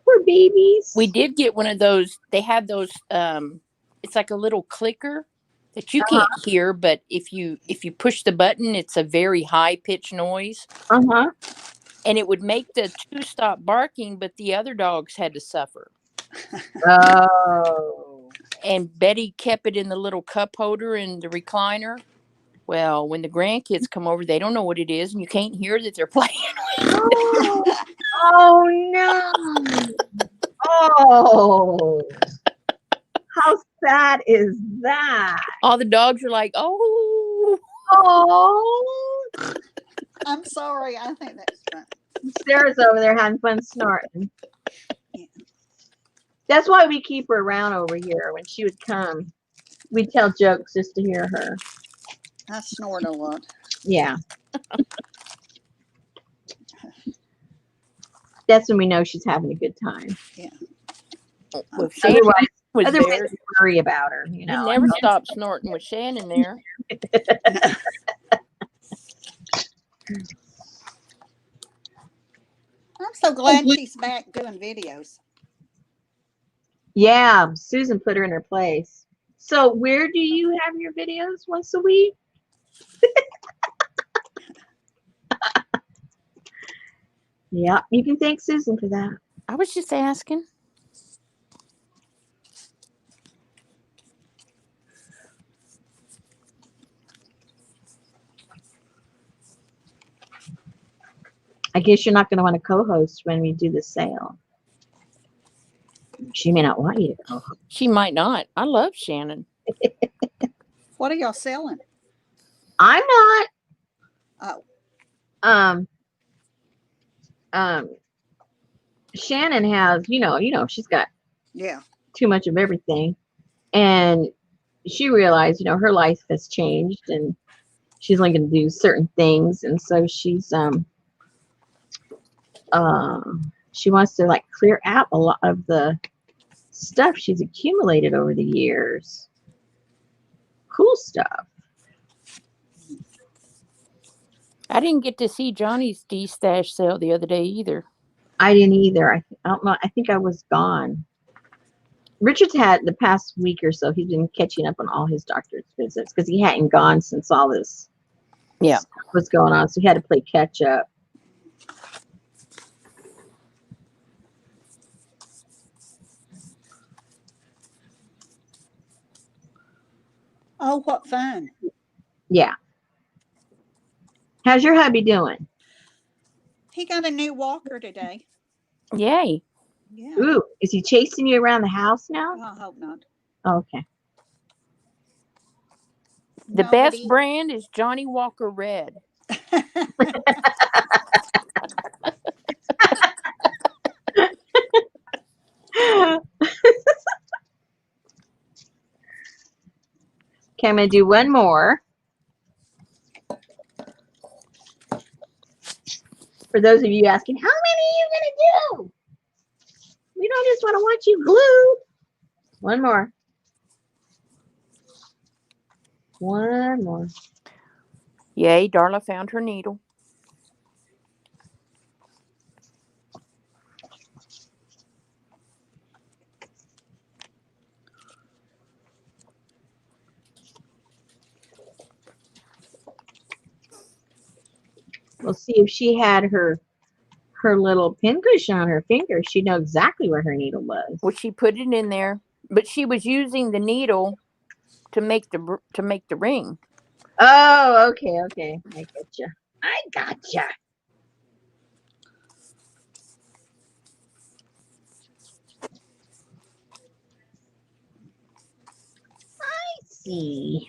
Poor babies. We did get one of those. They have those. It's like a little clicker that you can't hear, but if you push the button, it's a very high pitched noise. Uh-huh. And it would make the 2 stop barking, but the other dogs had to suffer. Oh. And Betty kept it in the little cup holder in the recliner. Well, when the grandkids come over, they don't know what it is, and you can't hear that they're playing. Oh no. Oh. How sad is that? All the dogs are like, oh. Oh. I'm sorry. I think that's fun. Sarah's over there having fun snorting. Yeah. That's why we keep her around over here. When she would come, we'd tell jokes just to hear her. I snort a lot. Yeah. That's when we know she's having a good time. Yeah. Well, Shannon was Otherwise there. we worry about her. You never stop snorting with Shannon there. I'm so glad she's back doing videos. Yeah, Susan put her in her place. So where do you have your videos? Once a week? Yeah, you can thank Susan for that. I was just asking. I guess you're not going to want to co-host when we do the sale. She may not want you to co-host. She might not. I love Shannon. What are y'all selling? I'm not. Oh. Shannon has, she's got too much of everything. And she realized, her life has changed and she's only going to do certain things. And so she's, she wants to like clear out a lot of the stuff she's accumulated over the years. Cool stuff. I didn't get to see Johnny's D-stash sale the other day either. I didn't either. I don't know. I think I was gone. Richard's had the past week or so, he's been catching up on all his doctor's visits because he hadn't gone since all this stuff was going on. So he had to play catch up. Oh, what fun. Yeah. How's your hubby doing? He got a new walker today. Yay. Yeah. Ooh, is he chasing you around the house now? I hope not. Oh, okay. The No, but best he, brand is Johnny Walker Red. Okay, I'm gonna do one more. For those of you asking, how many are you gonna do? We don't just want to watch you glue. One more. One more. Yay, Darla found her needle. We'll see if she had her little pincushion on her finger. She'd know exactly where her needle was. Well, she put it in there, but she was using the needle to make the ring. Oh, okay, okay. I getcha. I gotcha. I see.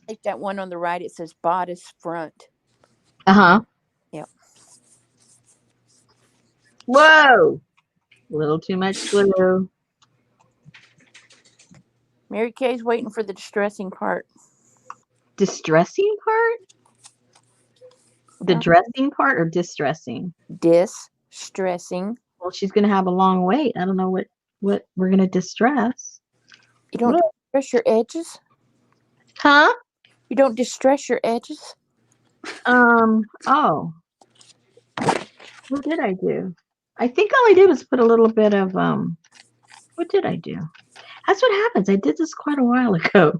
Like that one on the right, it says bodice front. Uh-huh. Yep. Whoa. A little too much glue. Mary Kay's waiting for the distressing part. Distressing part? The Yeah. dressing part or distressing? Distressing. Well, she's gonna have a long wait. I don't know what we're gonna distress. You don't What? distress your edges? Huh? You don't distress your edges? Oh. What did I do? I think all I did was put a little bit of what did I do? That's what happens. I did this quite a while ago.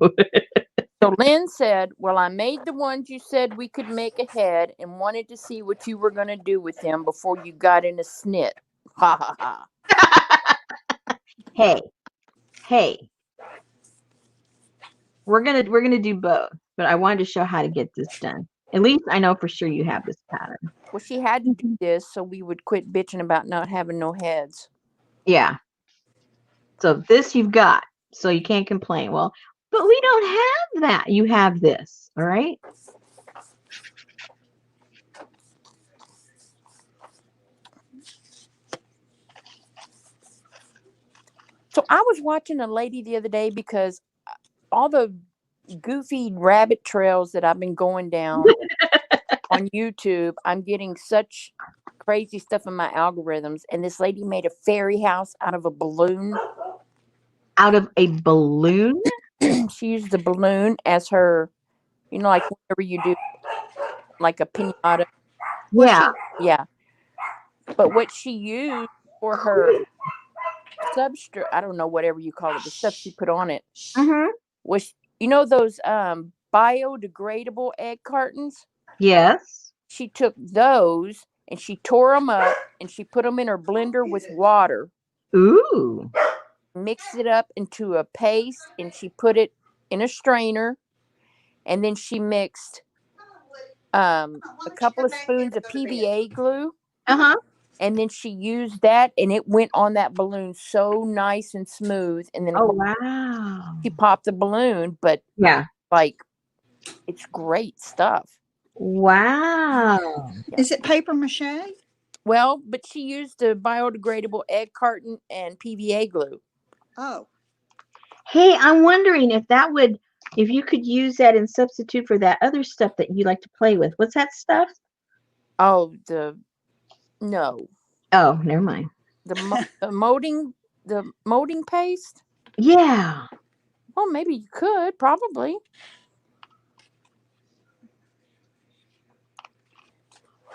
So Lynn said, well, I made the ones you said we could make ahead and wanted to see what you were going to do with them before you got in a snit. Ha ha ha. Hey. We're gonna do both, but I wanted to show how to get this done. At least I know for sure you have this pattern. Well, she had to do this so we would quit bitching about not having no heads. Yeah. So this you've got, so you can't complain. Well, but we don't have that. You have this, all right? So I was watching a lady the other day because all the goofy rabbit trails that I've been going down on YouTube, I'm getting such crazy stuff in my algorithms. And this lady made a fairy house out of a balloon. Out of a balloon? She used the balloon as her, like whenever you do like a pinata. Yeah. Yeah. But what she used for her substrate, I don't know, whatever you call it, the stuff she put on it, Mm-hmm. was, those biodegradable egg cartons? Yes. She took those and she tore them up and she put them in her blender with water, Ooh. mixed it up into a paste, and she put it in a strainer. And then she mixed a couple of spoons of PVA glue. Uh-huh. And then she used that, and it went on that balloon so nice and smooth. And then, of Oh, course, wow. she popped the balloon, but Yeah. like, it's great stuff. Wow. Is it paper mache? Well, but she used the biodegradable egg carton and PVA glue. Oh, Hey, I'm wondering if you could use that and substitute for that other stuff that you like to play with. What's that stuff? Oh, no. Oh, never mind. The molding paste. Yeah. Well, maybe you could, probably.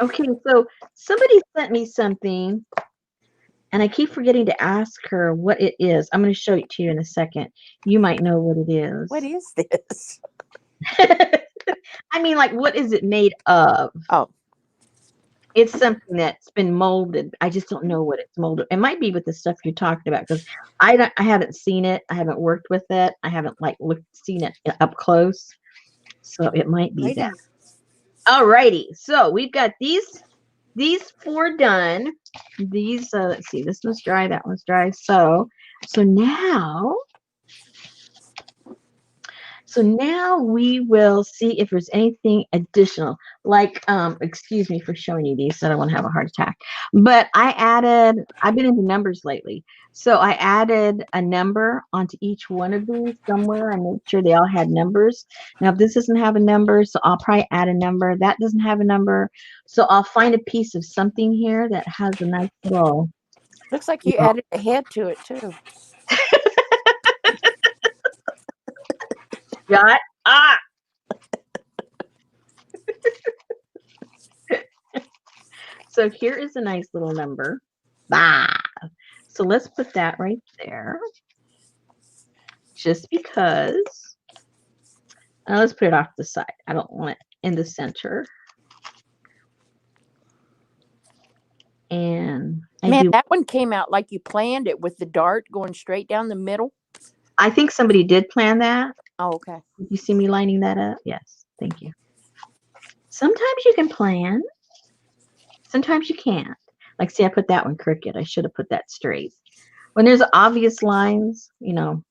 Okay, so somebody sent me something, And I keep forgetting to ask her what it is. I'm going to show it to you in a second. You might know what it is. What is this? I mean, like, what is it made of? Oh, It's something that's been molded. I just don't know what it's molded. It might be with the stuff you're talking about because I haven't seen it. I haven't worked with it. I haven't like seen it up close. So it might be that. Alrighty. So we've got these 4 done. These let's see. This one's dry. That one's dry. So now we will see if there's anything additional. Like, excuse me for showing you these, so I don't want to have a heart attack. But I've been into numbers lately. So I added a number onto each one of these somewhere. I made sure they all had numbers. Now, if this doesn't have a number, so I'll probably add a number. That doesn't have a number. So I'll find a piece of something here that has a nice little. looks like you added a head to it too. Got So here is a nice little number. So let's put that right there. Just because. Now let's put it off the side. I don't want it in the center. And Man, that one came out like you planned it with the dart going straight down the middle. I think somebody did plan that. Oh, okay. Did you see me lining that up? Yes. Thank you. Sometimes you can plan. Sometimes you can't. Like, see, I put that one crooked. I should have put that straight. When there's obvious lines, maybe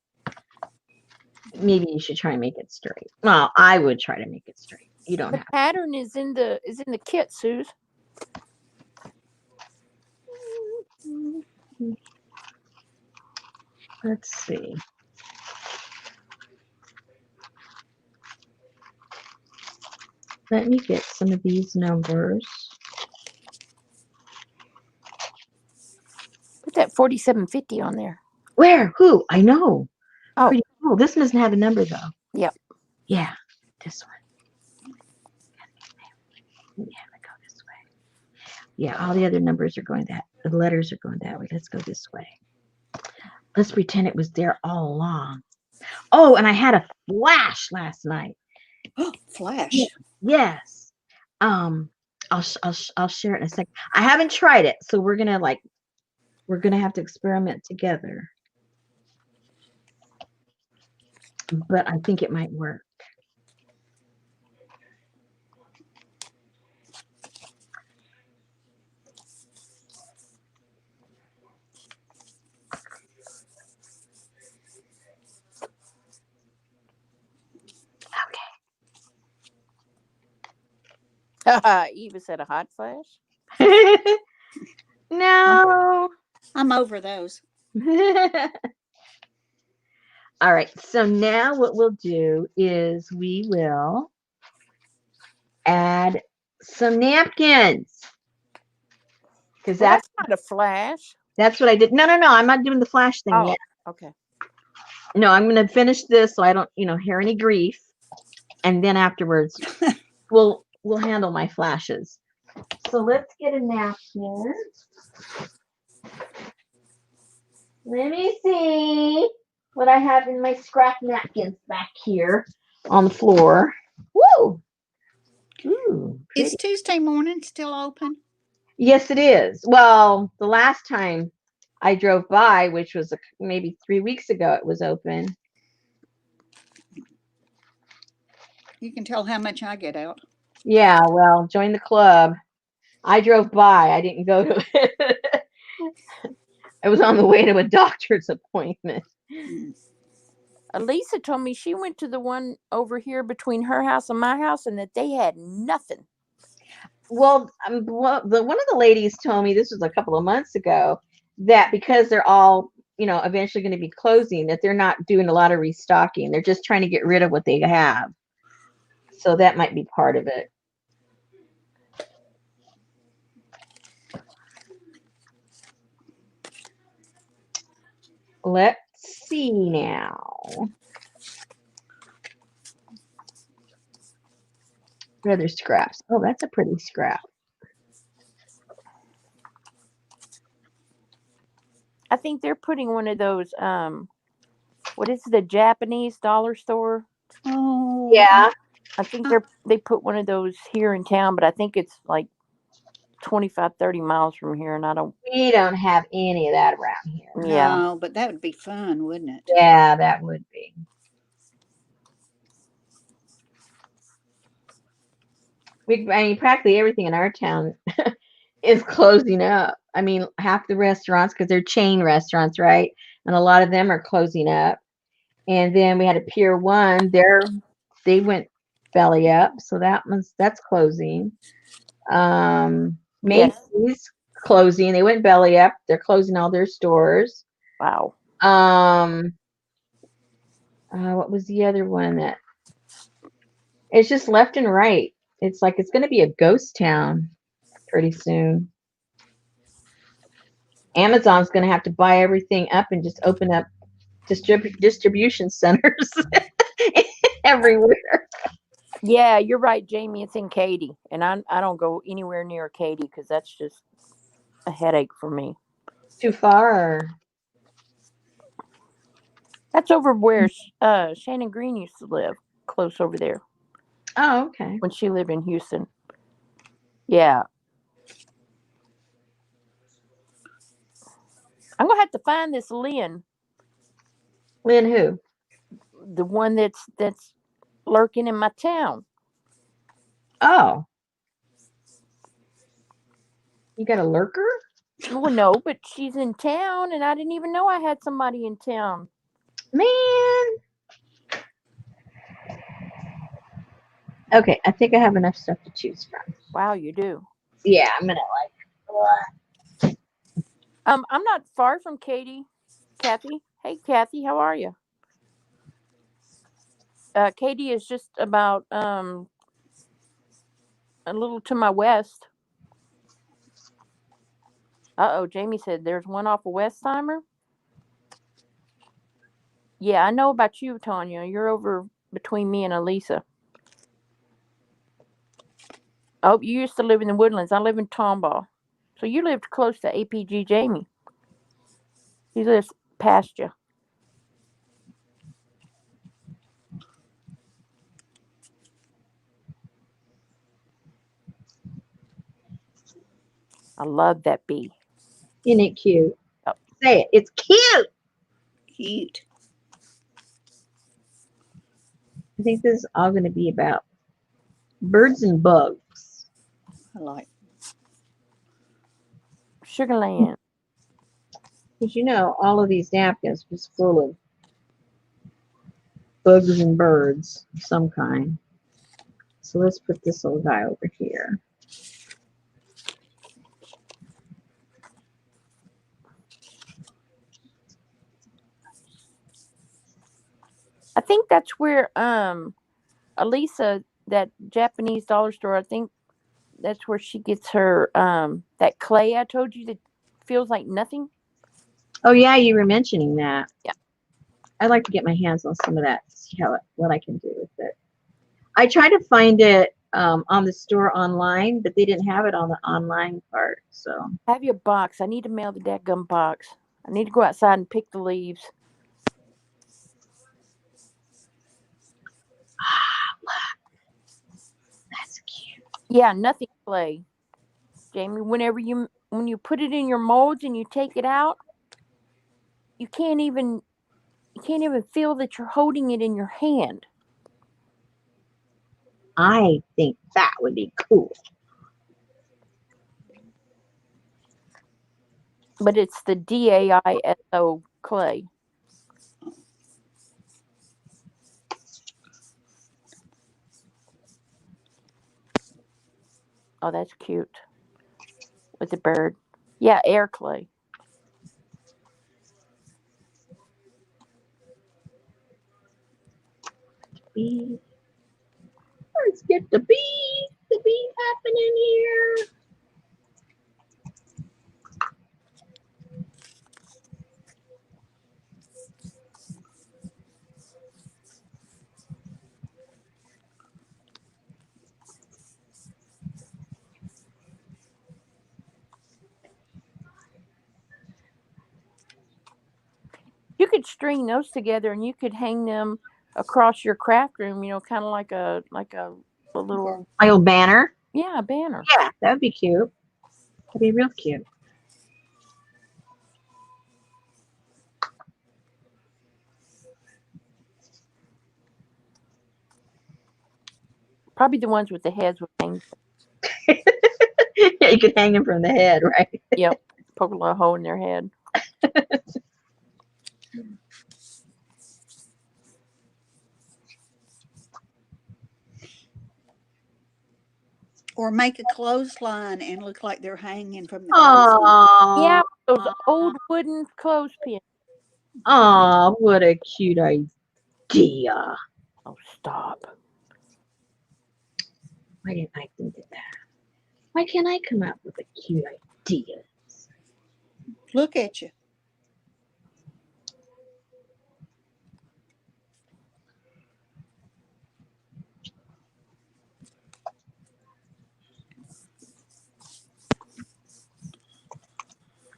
you should try and make it straight. Well, I would try to make it straight. You don't The have pattern is in the kit, Suze. to. Let's see. Let me get some of these numbers. Put that 4750 on there. Where? Who? I know. Oh. Pretty cool. This doesn't have a number though. Yep. Yeah. This one. Yeah, go this way. Yeah, all the other numbers are going that. The letters are going that way. Let's go this way. Let's pretend it was there all along. Oh, and I had a flash last night. Flash. Yes. I'll share it in a second. I haven't tried it, so we're gonna have to experiment together. But I think it might work. Eva said a hot flash. No. I'm over those. All right. So now what we'll do is we will add some napkins. Because that's not a flash. That's what I did. No. I'm not doing the flash thing yet. Okay. No, I'm going to finish this so I don't, hear any grief. And then afterwards, we'll handle my flashes. So let's get a napkin. Let me see what I have in my scrap napkins back here on the floor. Woo! Ooh, is Tuesday morning still open? Yes, it is. Well, the last time I drove by, which was maybe 3 weeks ago, it was open. You can tell how much I get out. Yeah, well, join the club. I drove by. I didn't go to it. I was on the way to a doctor's appointment. Elisa told me she went to the one over here between her house and my house and that they had nothing. Well, one of the ladies told me, this was a couple of months ago, that because they're all, eventually going to be closing, that they're not doing a lot of restocking. They're just trying to get rid of what they have. So that might be part of it. Let's see now. What other scraps? Oh, that's a pretty scrap. I think they're putting one of those. What is the Japanese dollar store? Oh. Yeah. I think they put one of those here in town, but I think it's like 25, 30 miles from here, and I don't. We don't have any of that around here. Yeah. No, but that would be fun, wouldn't it? Yeah, that would be. I mean, practically everything in our town is closing up. I mean, half the restaurants, because they're chain restaurants, right? And a lot of them are closing up. And then we had a Pier One. They went belly up, so that's closing. Yes. Macy's closing. They went belly up. They're closing all their stores. Wow. What was the other one that? It's just left and right. It's like it's going to be a ghost town pretty soon. Amazon's going to have to buy everything up and just open up distribution centers everywhere. Yeah, you're right, Jamie. It's in Katy, and I don't go anywhere near Katy because that's just a headache for me. Too far. That's over where Shannon Green used to live, close over there Oh, okay. when she lived in Houston. Yeah, I'm gonna have to find this Lynn, Lynn, who? the one that's lurking in my town. Oh, you got a lurker? Well, no, but she's in town, and I didn't even know I had somebody in town. Man. Okay, I think I have enough stuff to choose from. Wow, you do. Yeah, I'm gonna I'm not far from Katy. Kathy, hey Kathy, how are you? Katy is just about a little to my west. Oh, Jamie said there's one off of Westheimer. Yeah, I know about you, Tanya. You're over between me and Elisa. Oh, you used to live in the Woodlands. I live in Tomball. So you lived close to APG Jamie. He lives past you. I love that bee. Isn't it cute? Oh, Say it. It's cute. Cute. I think this is all going to be about birds and bugs. I like. Sugarland. Because you know, all of these napkins are just full of bugs and birds of some kind. So let's put this little guy over here. I think that's where Elisa, that Japanese dollar store, I think that's where she gets her that clay I told you that feels like nothing. Oh yeah, you were mentioning that. Yeah. I'd like to get my hands on some of that, see what I can do with it. I tried to find it on the store online, but they didn't have it on the online part. So Have your box. I need to mail the dadgum box. I need to go outside and pick the leaves. that's cute. Yeah, nothing clay. Jamie, when you put it in your molds and you take it out, you can't even feel that you're holding it in your hand. I think that would be cool. But it's the DAISO clay. Oh, that's cute. With the bird. Yeah, air clay. Bee. Let's get the bee happening here. You could string those together and you could hang them across your craft room, kind of like a little My old banner. banner. Yeah, that would be cute. That'd be real cute. Probably the ones with the heads would hang. Yeah, you could hang them from the head, right? Yep. Poke a little hole in their head. Or make a clothesline and look like they're hanging from the clothesline. Yeah, Oh, those old wooden clothespins. oh, what a cute idea. Oh, stop. Why didn't I think of that? Why can't I come up with a cute idea? Look at you.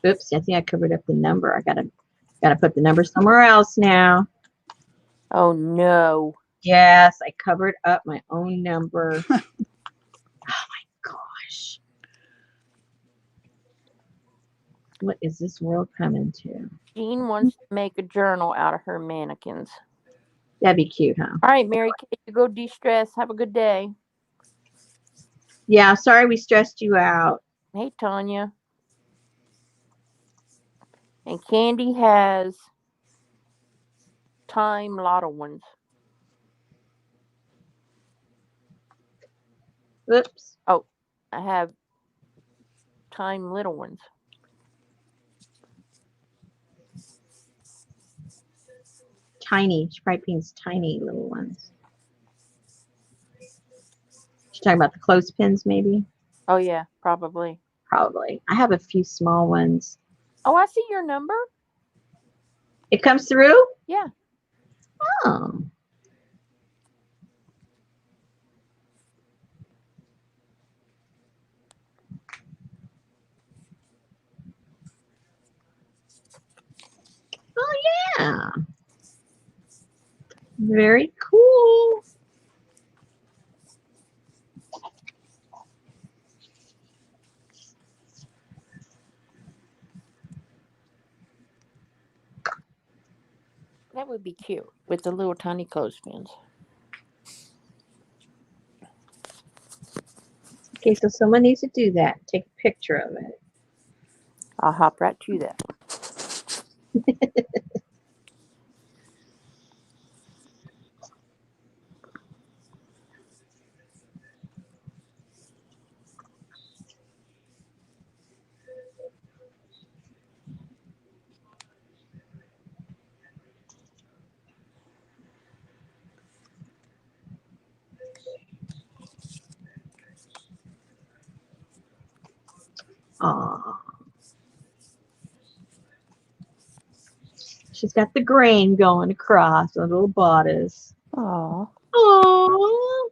Oops, I think I covered up the number. I gotta put the number somewhere else now. Oh no. Yes, I covered up my own number. Oh my gosh. What is this world coming to? Jean wants to make a journal out of her mannequins. That'd be cute, huh? All right, Mary Kay, you go de-stress. Have a good day. Yeah, sorry we stressed you out. Hey, Tanya. And Candy has time little ones. Oops. Oh, I have time little ones. Tiny. She probably means tiny little ones. She's talking about the clothespins, maybe? Oh yeah, probably. Probably. I have a few small ones. Oh, I see your number. It comes through? Yeah. Oh. Oh, yeah. Very cool. That would be cute with the little tiny clothespins. Okay, so someone needs to do that. Take a picture of it. I'll hop right to that. Aw. She's got the grain going across a little bodice. Oh, Oh.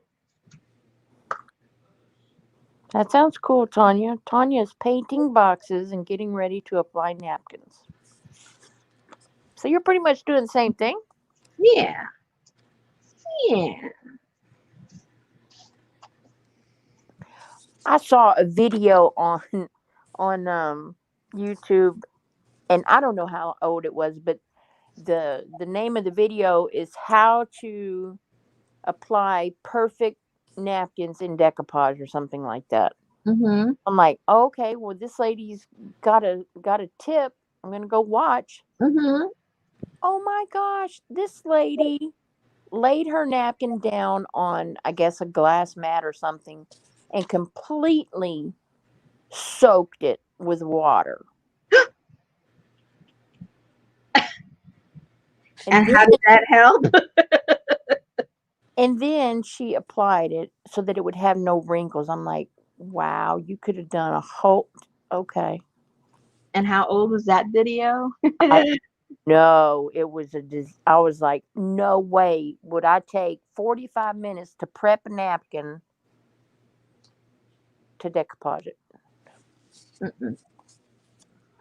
that sounds cool, Tanya. Tanya's painting boxes and getting ready to apply napkins. So you're pretty much doing the same thing. Yeah. Yeah. I saw a video on YouTube, and I don't know how old it was, but the name of the video is how to apply perfect napkins in decoupage or something like that. Mm-hmm. I'm like, okay, well, this lady's got a tip. I'm gonna go watch. Mm-hmm. Oh my gosh, this lady laid her napkin down on, I guess, a glass mat or something, and completely soaked it with water. And then, how did that help? and then she applied it so that it would have no wrinkles. I'm like, wow, you could have done a whole. Okay. And how old was that video? I No, it was I was like, no way would I take 45 minutes to prep a napkin to decoupage it. Mm-mm.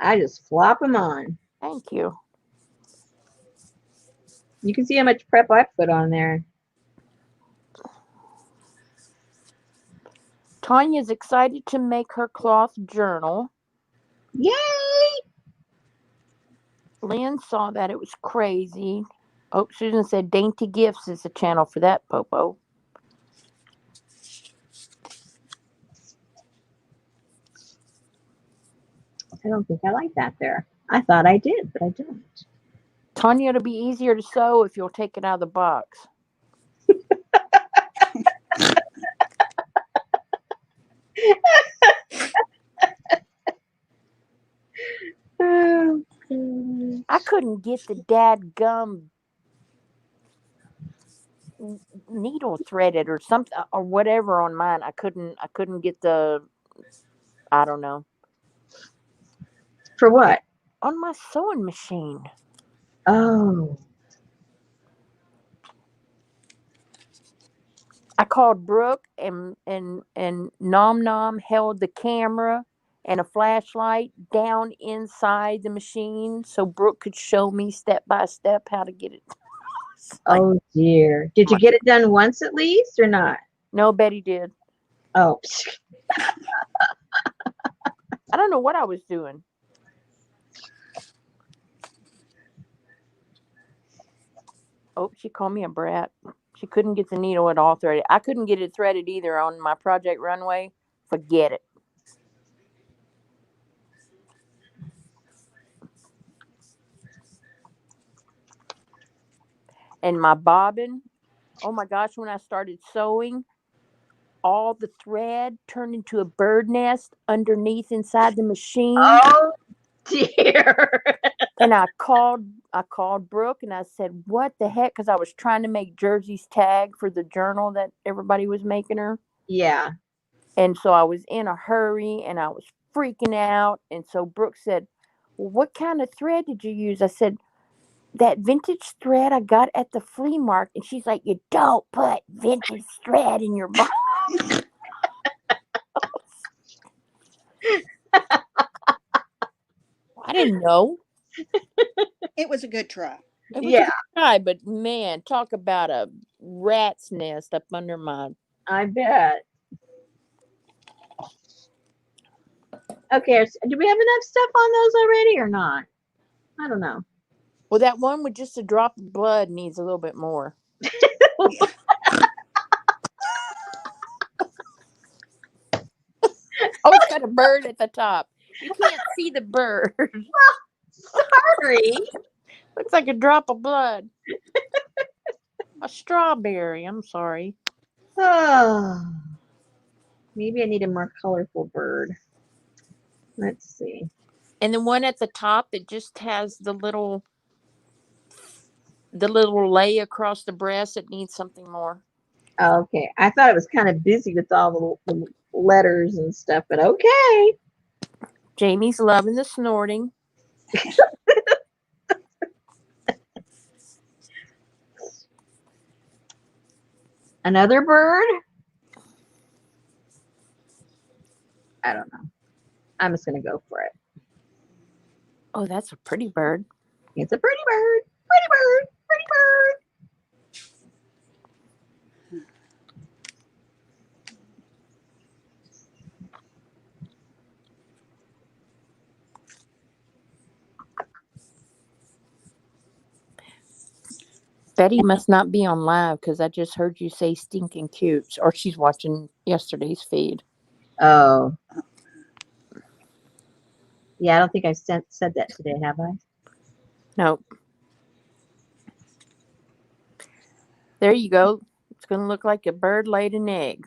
I just flop them on. Thank you. You can see how much prep I put on there. Tanya's excited to make her cloth journal. Yay! Lynn saw that. It was crazy. Oh, Susan said Dainty Gifts is the channel for that, Popo. I don't think I like that there. I thought I did, but I don't. Tanya, it'll be easier to sew if you'll take it out of the box. Oh, I couldn't get the dadgum needle threaded or something or whatever on mine. I couldn't get the, I don't know, for what? on my sewing machine. Oh. I called Brooke and Nom Nom held the camera and a flashlight down inside the machine so Brooke could show me step by step how to get it. Oh dear. Did you get it done once at least or not? No, Betty did. Oh. I don't know what I was doing. Oh, she called me a brat. She couldn't get the needle at all threaded. I couldn't get it threaded either on my Project Runway. Forget it. And my bobbin, oh my gosh, when I started sewing, all the thread turned into a bird nest underneath inside the machine. Oh dear. And I called Brooke and I said, "What the heck?" Because I was trying to make Jersey's tag for the journal that everybody was making her. Yeah. And so I was in a hurry and I was freaking out. And so Brooke said, "Well, what kind of thread did you use?" I said, "That vintage thread I got at the flea market." And she's like, "You don't put vintage thread in your box." I didn't know. It was a good try. It was a Yeah, good try, but man, talk about a rat's nest up under my. I bet. Okay, do we have enough stuff on those already or not? I don't know. Well, that one with just a drop of blood needs a little bit more. Yeah. Oh, it's got a bird at the top. You can't see the bird. Sorry. Looks like a drop of blood. A strawberry. I'm sorry. Oh, maybe I need a more colorful bird. Let's see. And the one at the top that just has the little lay across the breast, it needs something more. Okay, I thought it was kind of busy with all the letters and stuff, but okay. Jamie's loving the snorting. Another bird? I don't know. I'm just going to go for it. Oh, that's a pretty bird. It's a pretty bird. Pretty bird. Pretty bird. Betty must not be on live because I just heard you say stinking cute. Or she's watching yesterday's feed. Oh. Yeah, I don't think I said that today, have I? Nope. There you go. It's going to look like a bird laid an egg.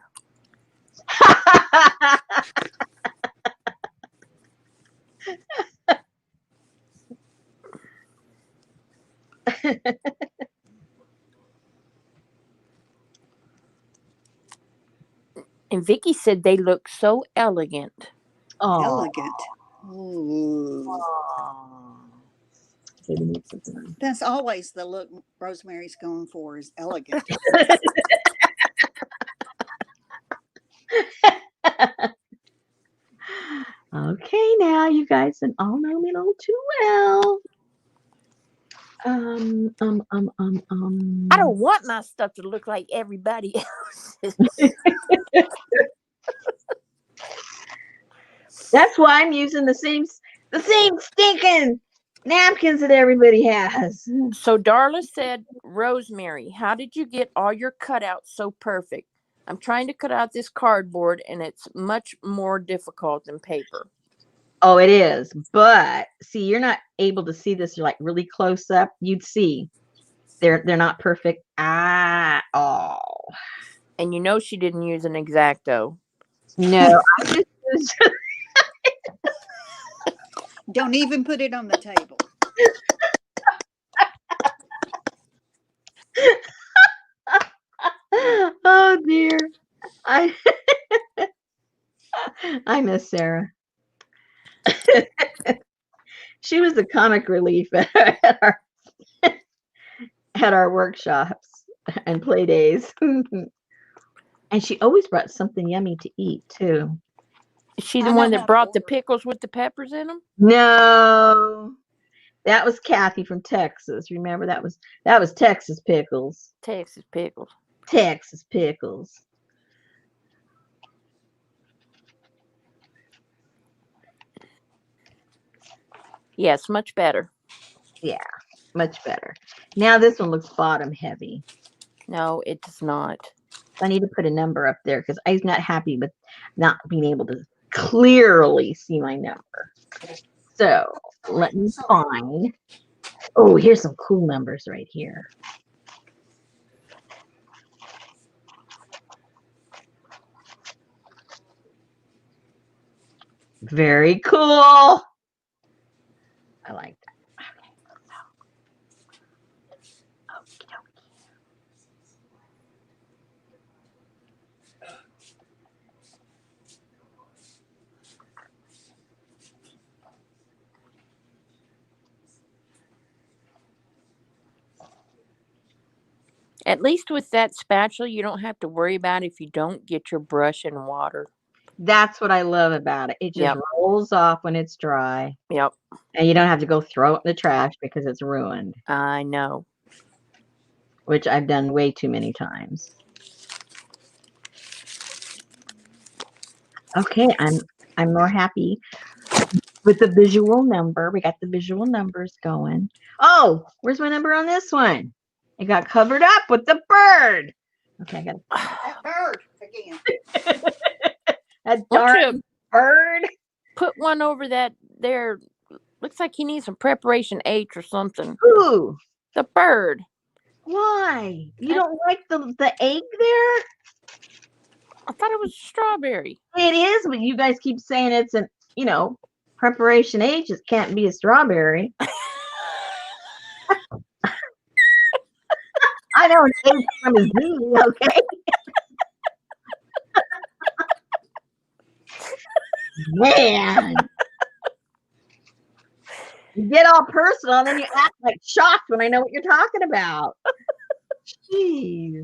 And Vicky said they look so elegant. Oh. Elegant. Ooh. Okay, we need something on. That's always the look Rosemary's going for is elegant. Okay, now you guys all know me a little too well. I don't want my stuff to look like everybody else's. That's why I'm using the same stinking napkins that everybody has. So Darla said, Rosemary, how did you get all your cutouts so perfect? I'm trying to cut out this cardboard and it's much more difficult than paper. Oh, it is. But see, you're not able to see this like really close up. You'd see they're not perfect at all. And you know she didn't use an X-Acto. No, I just used Don't even put it on the table. oh dear. I I miss Sarah. She was the comic relief at our workshops and play days. And she always brought something yummy to eat too. Is she I the know one how that to brought the order. pickles with the peppers in them? No, that was Kathy from Texas. Remember that was Texas pickles. Texas pickles. Texas pickles. Yes, much better. Yeah, much better. Now this one looks bottom heavy. No, it does not. I need to put a number up there because I'm not happy with not being able to clearly see my number. So let me find. Oh, here's some cool numbers right here. Very cool. I like that. Okay. At least with that spatula, you don't have to worry about if you don't get your brush in water. That's what I love about it. It just Yep. rolls off when it's dry. Yep. And you don't have to go throw it in the trash because it's ruined, I know. which I've done way too many times. Okay, I'm more happy with the visual number. We got the visual numbers going. Oh, where's my number on this one? It got covered up with the bird. Okay, I got That bird again. that Why don't darn you bird. put one over that there? Looks like he needs some preparation H or something. Ooh, The bird. why? You don't like the egg there? I thought it was strawberry. It is, but you guys keep saying it's an, preparation H. It can't be a strawberry. I know an H from a Z, okay? Man. You get all personal and then you act like shocked when I know what you're talking about. Jeez.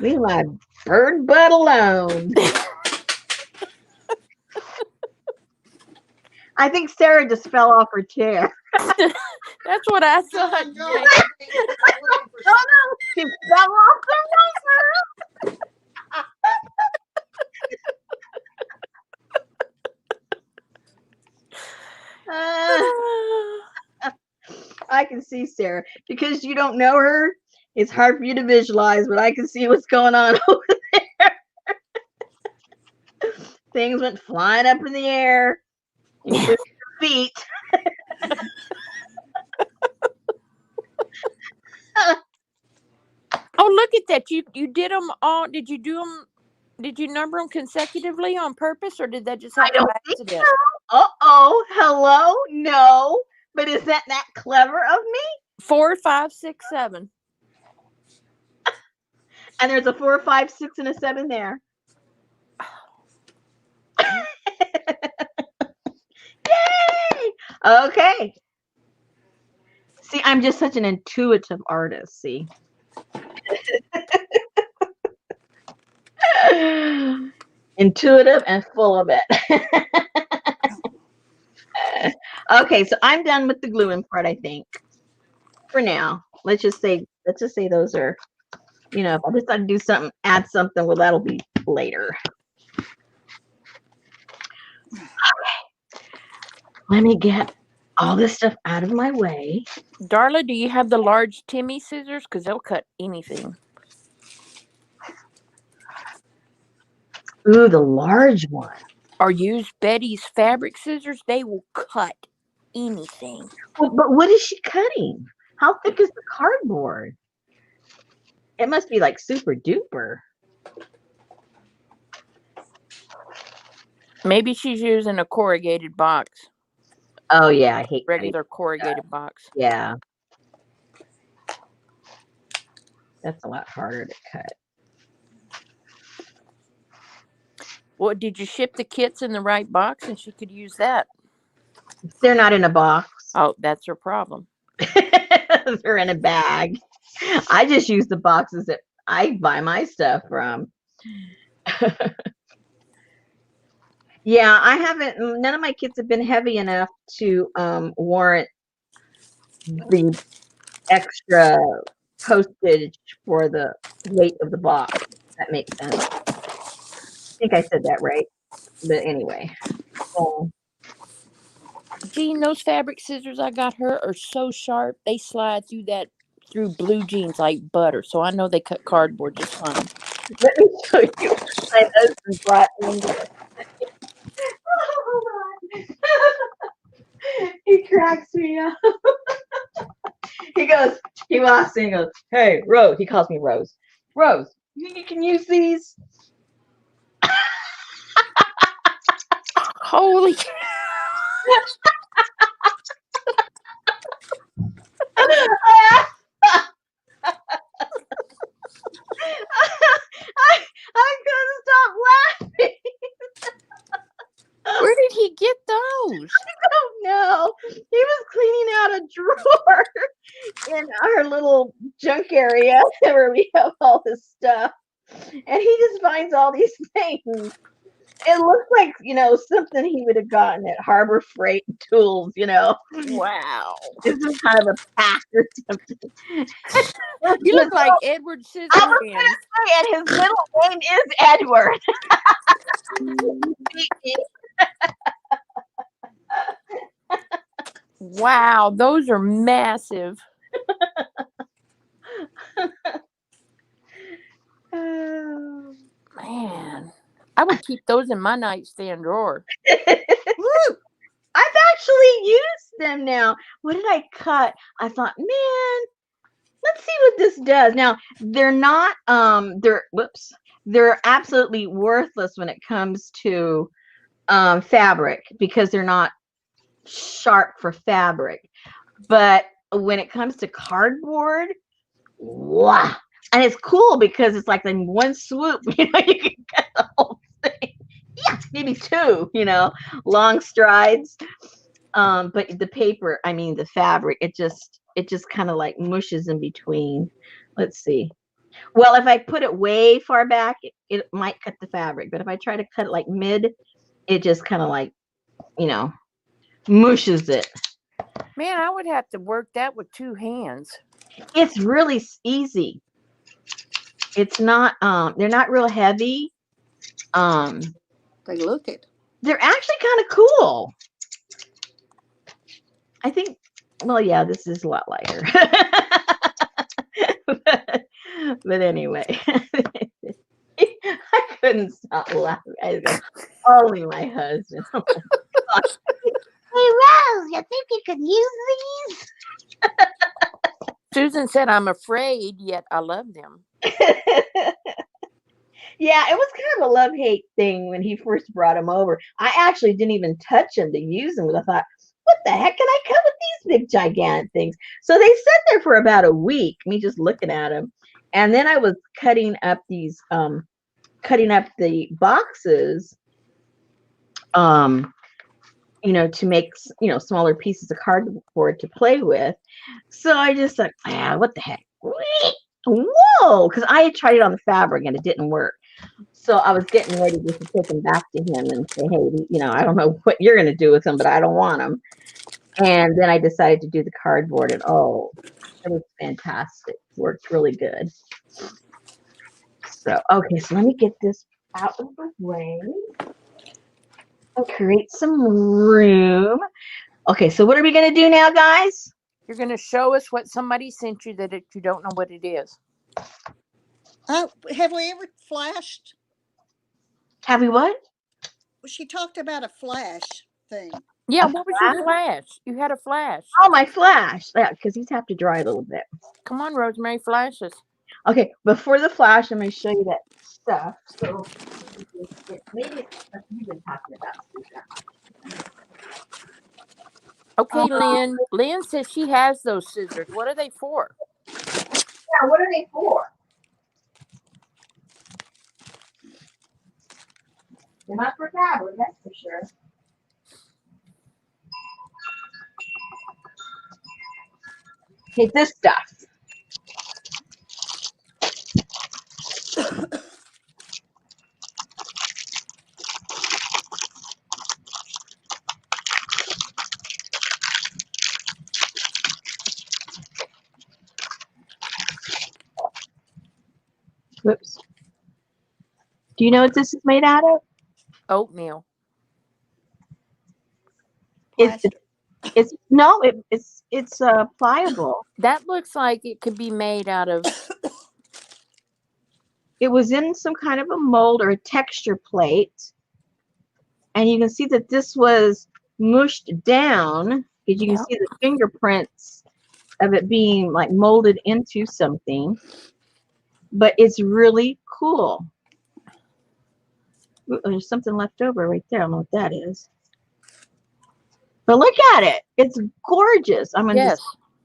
Leave my bird butt alone. I think Sarah just fell off her chair. That's what I thought. No, Jane. Oh no, she fell off the roller. I can see Sarah because you don't know her. It's hard for you to visualize, but I can see what's going on over there. Things went flying up in the air, including your feet. Oh, look at that! You did them all. Did you do them? Did you number them consecutively on purpose, or did that just I happen don't by think accident? so. Uh-oh, hello, no. But is that clever of me? 4, 5, 6, 7. And there's a 4, 5, 6, and a 7 there. Yay! Okay. See, I'm just such an intuitive artist, see? Intuitive and full of it. Okay, so I'm done with the gluing part, I think. For now. Let's just say those are, if I decide to do something, add something, well, that'll be later. Let me get all this stuff out of my way. Darla, do you have the large Timmy scissors? Because they'll cut anything. Ooh, the large one. Or use Betty's fabric scissors. They will cut anything. Well, but what is she cutting? How thick is the cardboard? It must be like super duper. Maybe she's using a corrugated box. Oh yeah, I hate cutting. Regular corrugated box. Yeah. That's a lot harder to cut. Well, did you ship the kits in the right box and she could use that? They're not in a box. Oh, that's her problem. They're in a bag. I just use the boxes that I buy my stuff from. Yeah, I haven't, none of my kits have been heavy enough to warrant the extra postage for the weight of the box. If that makes sense. I think I said that right. But anyway. Jean, those fabric scissors I got her are so sharp. They slide through blue jeans like butter. So I know they cut cardboard just fine. Let me show you. My husband brought in there. He cracks me up. He walks in and goes, "Hey, Rose." He calls me Rose. Rose, you think you can use these? Holy cow. I couldn't stop laughing. Where did he get those? I don't know. He was cleaning out a drawer in our little junk area where we have all this stuff. And he just finds all these things. It looks like, something he would have gotten at Harbor Freight Tools, Wow. This is kind of a pack or something. You look like Edward I was gonna Scissorhands. say, and his middle name is Edward. Wow, those are massive. Man, I would keep those in my nightstand drawer. I've actually used them now. What did I cut? I thought, man, let's see what this does. Now, they're not, they're absolutely worthless when it comes to fabric because they're not sharp for fabric. But when it comes to cardboard, wow. And it's cool because it's like in one swoop, you can cut the whole thing. Yeah, maybe two, long strides. But the paper, the fabric, it just kind of like mushes in between. Let's see. Well, if I put it way far back, it might cut the fabric. But if I try to cut it like mid, it just kind of like, mushes it. Man, I would have to work that with two hands. It's really easy. It's not, they're not real heavy. They look it. They're actually kind of cool. I think, well, yeah, this is a lot lighter. but anyway, I couldn't stop laughing. I was only my husband. Oh my gosh. Hey, Rose, you think you could use these? Susan said, I'm afraid, yet I love them. Yeah, it was kind of a love-hate thing when he first brought them over. I actually didn't even touch them to use them because I thought, what the heck can I cut with these big, gigantic things? So they sat there for about a week, me just looking at them. And then I was cutting up these, cutting up the boxes, to make, smaller pieces of cardboard to play with. So I just thought, what the heck? Whoa, because I had tried it on the fabric and it didn't work. So I was getting ready just to take them back to him and say, hey, I don't know what you're going to do with them, but I don't want them. And then I decided to do the cardboard, and oh, it was fantastic. Worked really good. So, okay, so let me get this out of the way and create some room. Okay, so what are we going to do now, guys? You're going to show us what somebody sent you that you don't know what it is. Have we ever flashed? Have we what? She talked about a flash thing. Yeah, A what was your flash? flash? You had a flash. Oh, my flash. Yeah, because these have to dry a little bit. Come on, Rosemary, flashes. Okay, before the flash, I'm going to show you that stuff. So maybe it's stuff you've been talking about. Okay, Lynn. Lynn says she has those scissors. What are they for? Yeah, what are they for? They're not for fabric, that's for sure. Okay, this stuff. Whoops. Do you know what this is made out of? Oatmeal. It's no, it's pliable. That looks like it could be made out of. It was in some kind of a mold or a texture plate, and you can see that this was mushed down because you can see the fingerprints of it being like molded into something. But it's really cool. Ooh, there's something left over right there. I don't know what that is. But look at it. It's gorgeous. I'm gonna Yes,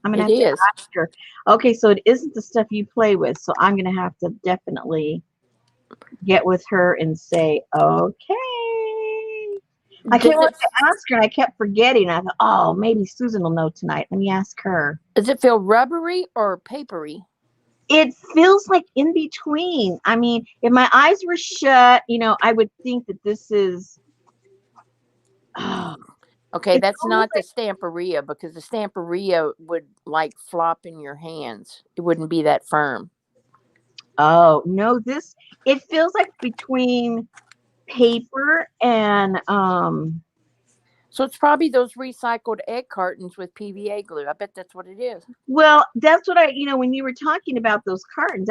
have it to is. ask her. Okay, so it isn't the stuff you play with. So I'm gonna have to definitely get with her and say, okay. I can't wait to ask her, and I kept forgetting. I thought, oh, maybe Susan will know tonight. Let me ask her. Does it feel rubbery or papery? It feels like in between. I mean, if my eyes were shut, I would think that this is. Oh, Okay, it's that's not almost the Stamperia, because the Stamperia would like flop in your hands. It wouldn't be that firm. oh no, it feels like between paper and So it's probably those recycled egg cartons with PVA glue. I bet that's what it is. well, that's what when you were talking about those cartons,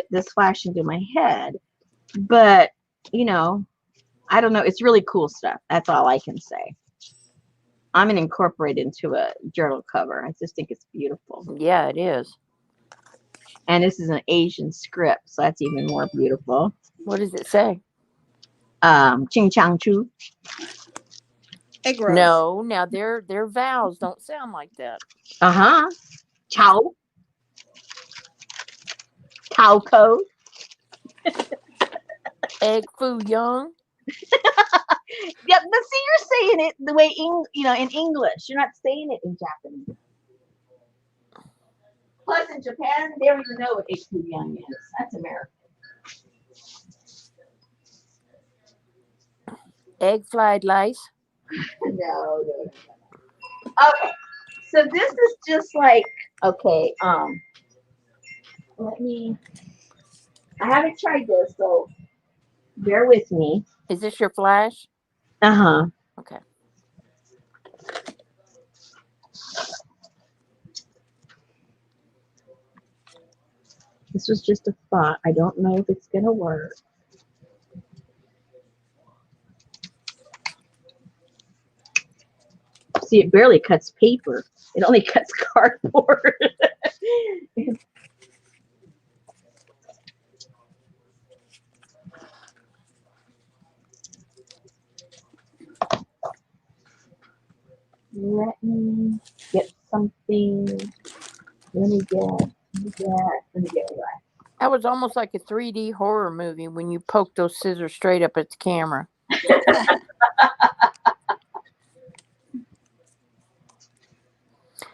this flashed into my head. But I don't know, it's really cool stuff. That's all I can say. I'm gonna incorporate it into a journal cover. I just think it's beautiful. Yeah, it is. And this is an Asian script, so that's even more beautiful. What does it say? Ching Chang Chu. Egg roll. No, now their vowels don't sound like that. Chao. Tao Ko. Egg foo young. Yeah, but see, you're saying it the way in English. You're not saying it in Japanese. Plus, in Japan, they don't even know what egg foo young is. That's American. Egg fried lice. No. Okay, so this is just like okay. I haven't tried this, so bear with me. Is this your flash? Okay. This was just a thought. I don't know if it's gonna work. See, it barely cuts paper. It only cuts cardboard. Let me get something. Let me get right. That was almost like a 3D horror movie when you poked those scissors straight up at the camera.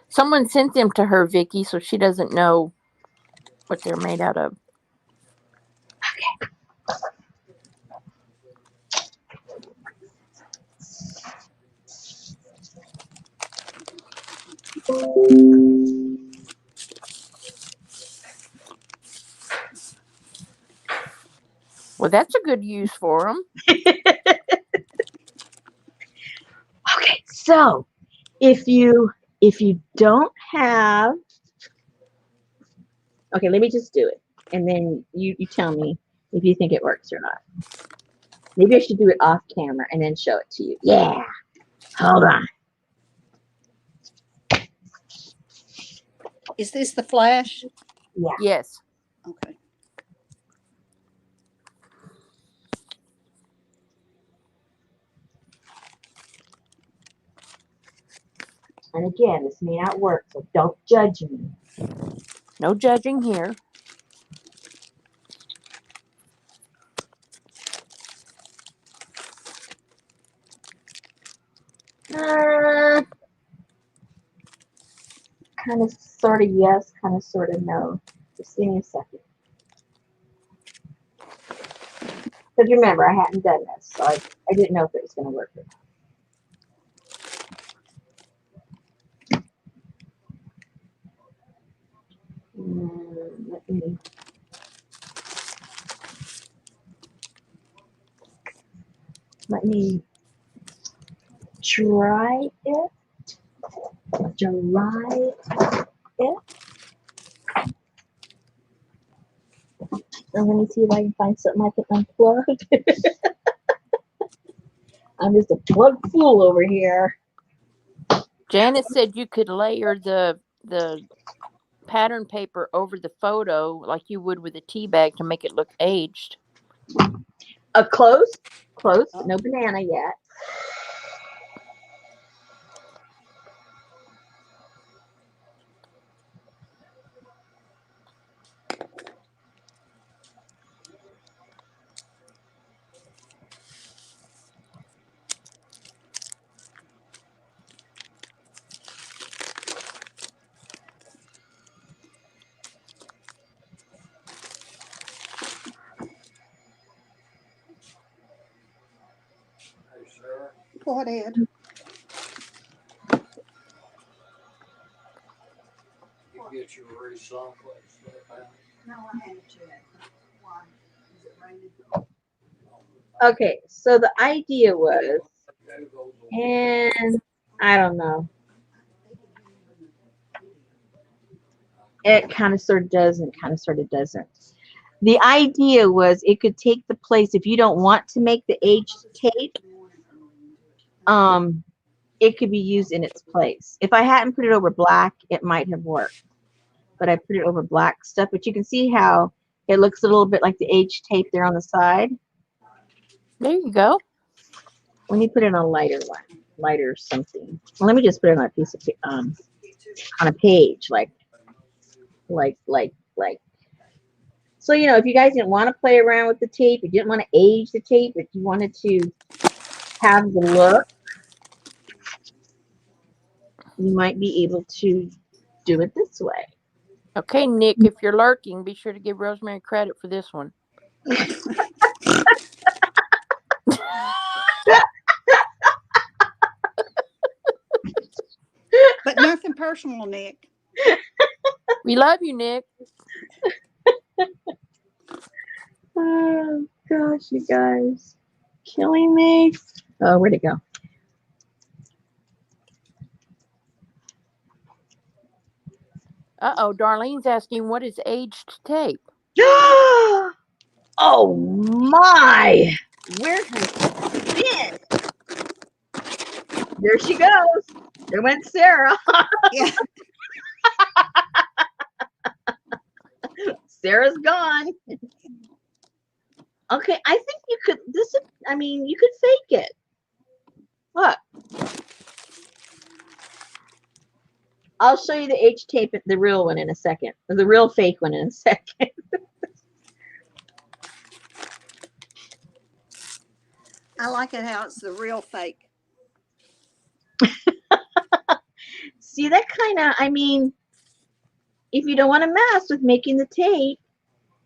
Someone sent them to her, Vicky, so she doesn't know what they're made out of. Okay. Well, that's a good use for them. Okay, so if you don't have, okay, let me just do it, and then you tell me if you think it works or not. Maybe I should do it off camera and then show it to you. Yeah, hold on. Is this the flash? Yeah. Yes. Okay. And again, this may not work, so don't judge me. No judging here. Kind of, sort of yes, kind of, sort of no. Just give me a second. Because remember, I hadn't done this, so I didn't know if it was going to work or not. Let me try it. Try it. And let me see if I can find something I can unplug. I'm just a plug fool over here. Janice said you could layer the pattern paper over the photo like you would with a tea bag to make it look aged. Close, but no banana yet. Go ahead. You get your recycling stuff out. No, I haven't yet. Why? Is it raining? Okay, so the idea was, and I don't know, it kind of sort of does and kind of sort of doesn't. The idea was it could take the place, if you don't want to make the aged tape, it could be used in its place. If I hadn't put it over black, it might have worked. But I put it over black stuff. But you can see how it looks a little bit like the aged tape there on the side. There you go. Let me put it on a lighter one, lighter something. Well, let me just put it on a piece of on a page, like. So if you guys didn't want to play around with the tape, you didn't want to age the tape, if you wanted to have the look, you might be able to do it this way. Okay, Nick, if you're lurking, be sure to give Rosemary credit for this one. But nothing personal, Nick. We love you, Nick. Oh gosh, you guys, killing me. Oh, where'd it go? Uh-oh, Darlene's asking, what is aged tape? Oh my! Where has it been? There she goes. There went Sarah. Yeah. Sarah's gone. Okay, I think you could. You could fake it. Look. I'll show you the H tape, the real one in a second. Or the real fake one in a second. I like it how it's the real fake. See, that kind of, if you don't want to mess with making the tape,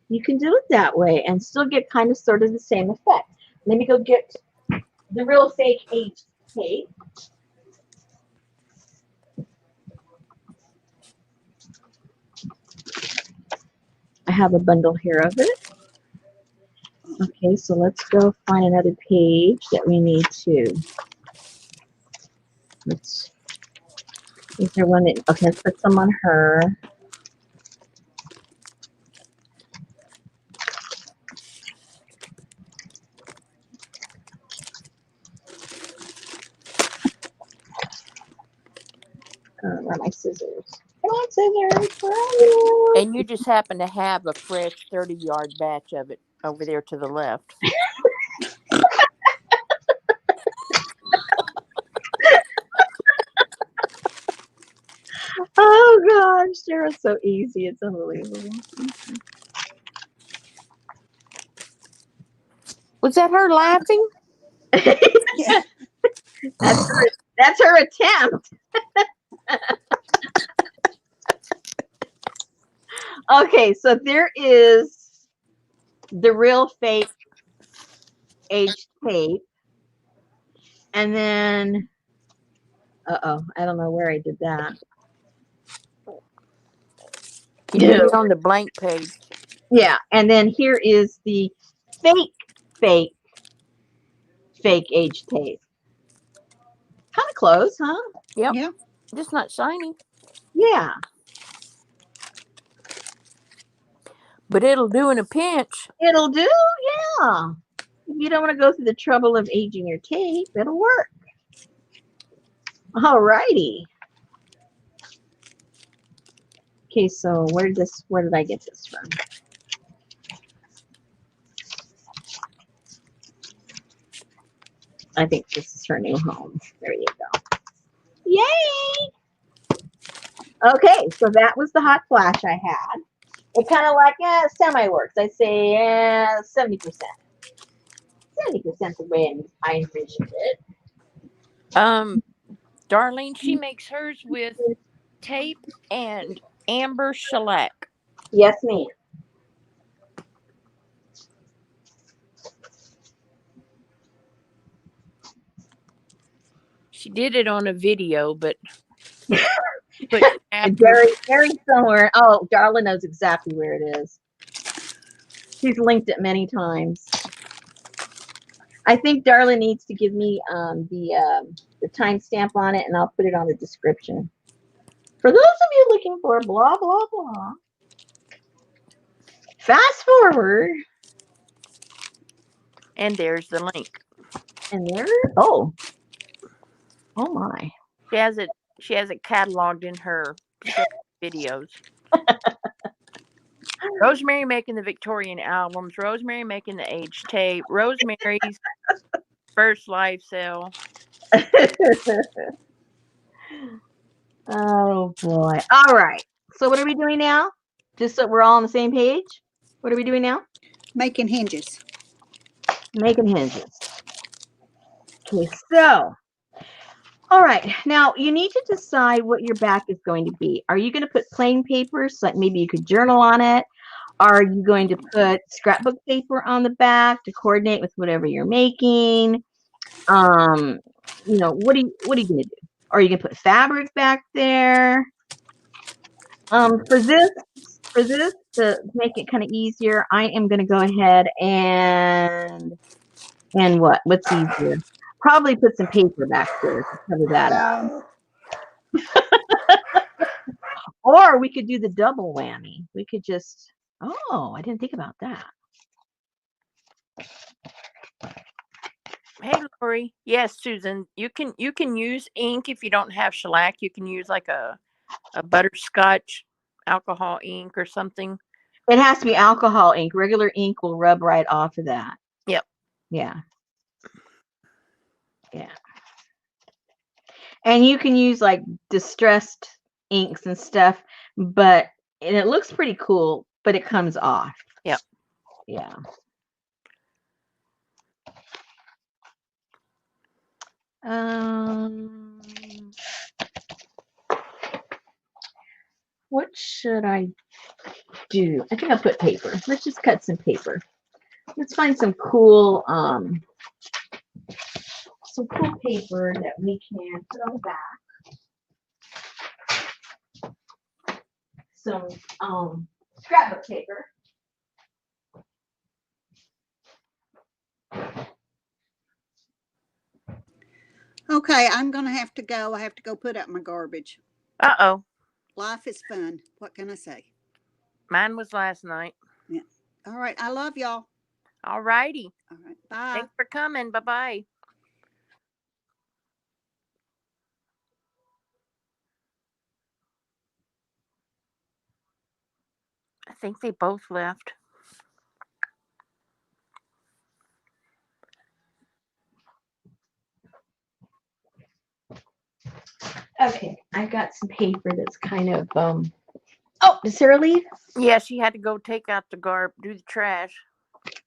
you can do it that way and still get kind of sort of the same effect. Let me go get the real fake H tape. I have a bundle here of it. Okay, so let's go find another page that we need to. Is there one that, okay, let's put some on her. Where are my scissors? Come on, scissors. Where are you? And you just happen to have a fresh 30-yard batch of it over there to the left. Oh gosh, Sarah's so easy. It's unbelievable. Was that her laughing? That's her attempt. Okay, so there is the real fake aged tape. And then, uh-oh, I don't know where I did that. You did it on the blank page. Yeah, and then here is the fake aged tape. Kind of close, huh? Yep. Yeah. Just not shiny. Yeah. But it'll do in a pinch. It'll do, yeah. If you don't want to go through the trouble of aging your tape, it'll work. All righty. Okay, so where did I get this from? I think this is her new home. There you go. Yay! Okay, so that was the hot flash I had. It kind of like semi works. I say 70%. 70% the way I envisioned it. Darlene, she makes hers with tape and amber shellac. Yes, ma'am. She did it on a video, but Very, very similar. Oh, Darla knows exactly where it is. She's linked it many times. I think Darla needs to give me the timestamp on it, and I'll put it on the description. For those of you looking for blah, blah, blah, fast forward. And there's the link. And there, oh my. She has it cataloged in her videos. Rosemary making the Victorian albums, Rosemary making the age tape, Rosemary's first live sale. Oh boy. All right. So what are we doing now? Just so we're all on the same page. What are we doing now? Making hinges. Making hinges. Okay, so all right, now you need to decide what your back is going to be. Are you going to put plain paper, so like maybe you could journal on it? Are you going to put scrapbook paper on the back to coordinate with whatever you're making? You know, what are you going to do? Are you going to put fabric back there? For this to make it kind of easier, I am going to go ahead and what's easier? Probably put some paper back there to cover that up. Or we could do the double whammy. We could just, oh, I didn't think about that. Hey, Lori. Yes, Susan. You can use ink if you don't have shellac. You can use like a butterscotch alcohol ink or something. It has to be alcohol ink. Regular ink will rub right off of that. Yep. Yeah. Yeah. And you can use like distressed inks and stuff, and it looks pretty cool, but it comes off. Yep. Yeah. What should I do? I think I'll put paper. Let's just cut some paper. Let's find some cool paper that we can put on the back. Some scrapbook paper. Okay, I'm going to have to go. I have to go put out my garbage. Uh-oh. Life is fun. What can I say? Mine was last night. Yeah. All right. I love y'all. All righty. All right. Bye. Thanks for coming. Bye-bye. I think they both left. Okay, I got some paper that's kind of Oh, did Sarah leave? Yeah, she had to go take out the do the trash.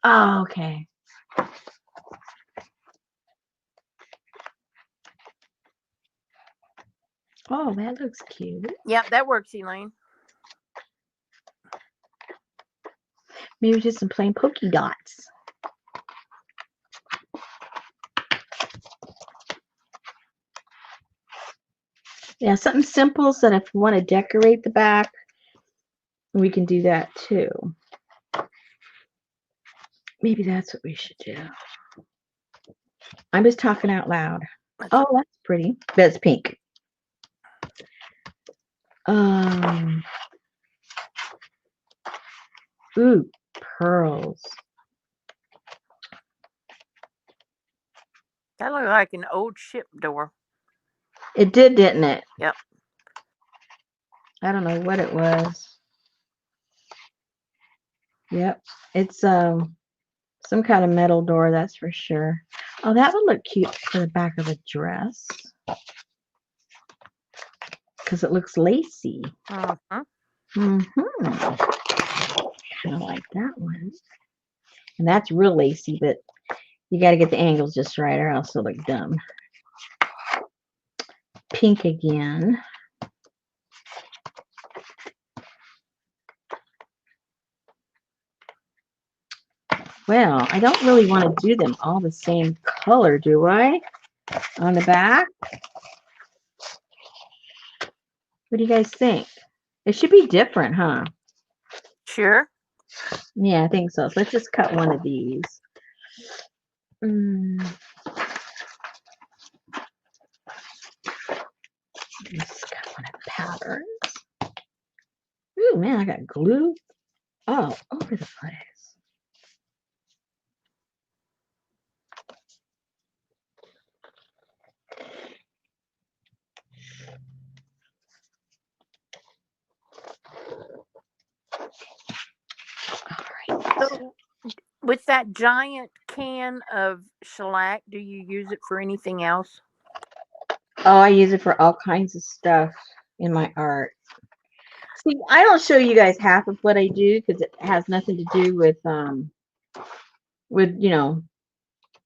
Oh, okay. Oh, that looks cute. Yep, that works, Elaine. Maybe just some plain polka dots. Yeah, something simple so that if we want to decorate the back, we can do that too. Maybe that's what we should do. I'm just talking out loud. Oh, that's pretty. That's pink. Ooh, pearls. That looked like an old ship door. It did, didn't it? Yep. I don't know what it was. Yep. It's some kind of metal door, that's for sure. Oh, that would look cute for the back of a dress. Because it looks lacy. Mm-hmm. Mm-hmm. Kind of like that one. And that's real lacy, but you got to get the angles just right or else it'll look dumb. Pink again. Well, I don't really want to do them all the same color, do I? On the back? What do you guys think? It should be different, huh? Sure. Yeah, I think so. So let's just cut one of these. Let's cut one of the patterns. Ooh, man, I got glue all over the place. All right. So, with that giant can of shellac, do you use it for anything else? Oh, I use it for all kinds of stuff in my art. See, I don't show you guys half of what I do because it has nothing to do with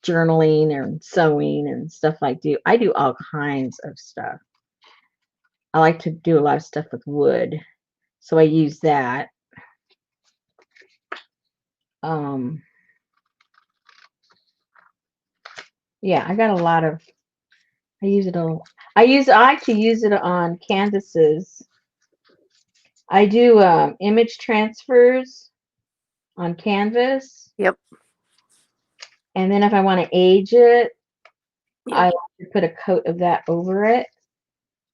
journaling or sewing and stuff like that. I do all kinds of stuff. I like to do a lot of stuff with wood, so I use that. Yeah, I got a lot of. I use it on. I actually use it on canvases. I do image transfers on canvas. Yep. And then if I want to age it, Yep. I like to put a coat of that over it.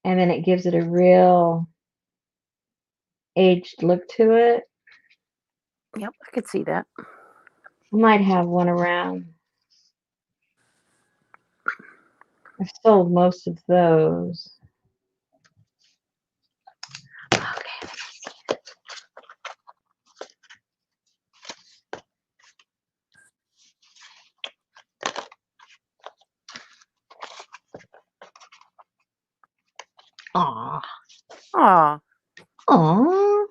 And then it gives it a real aged look to it. Yep, I could see that. I might have one around. I've sold most of those. Okay. Aw. Aw. Aw.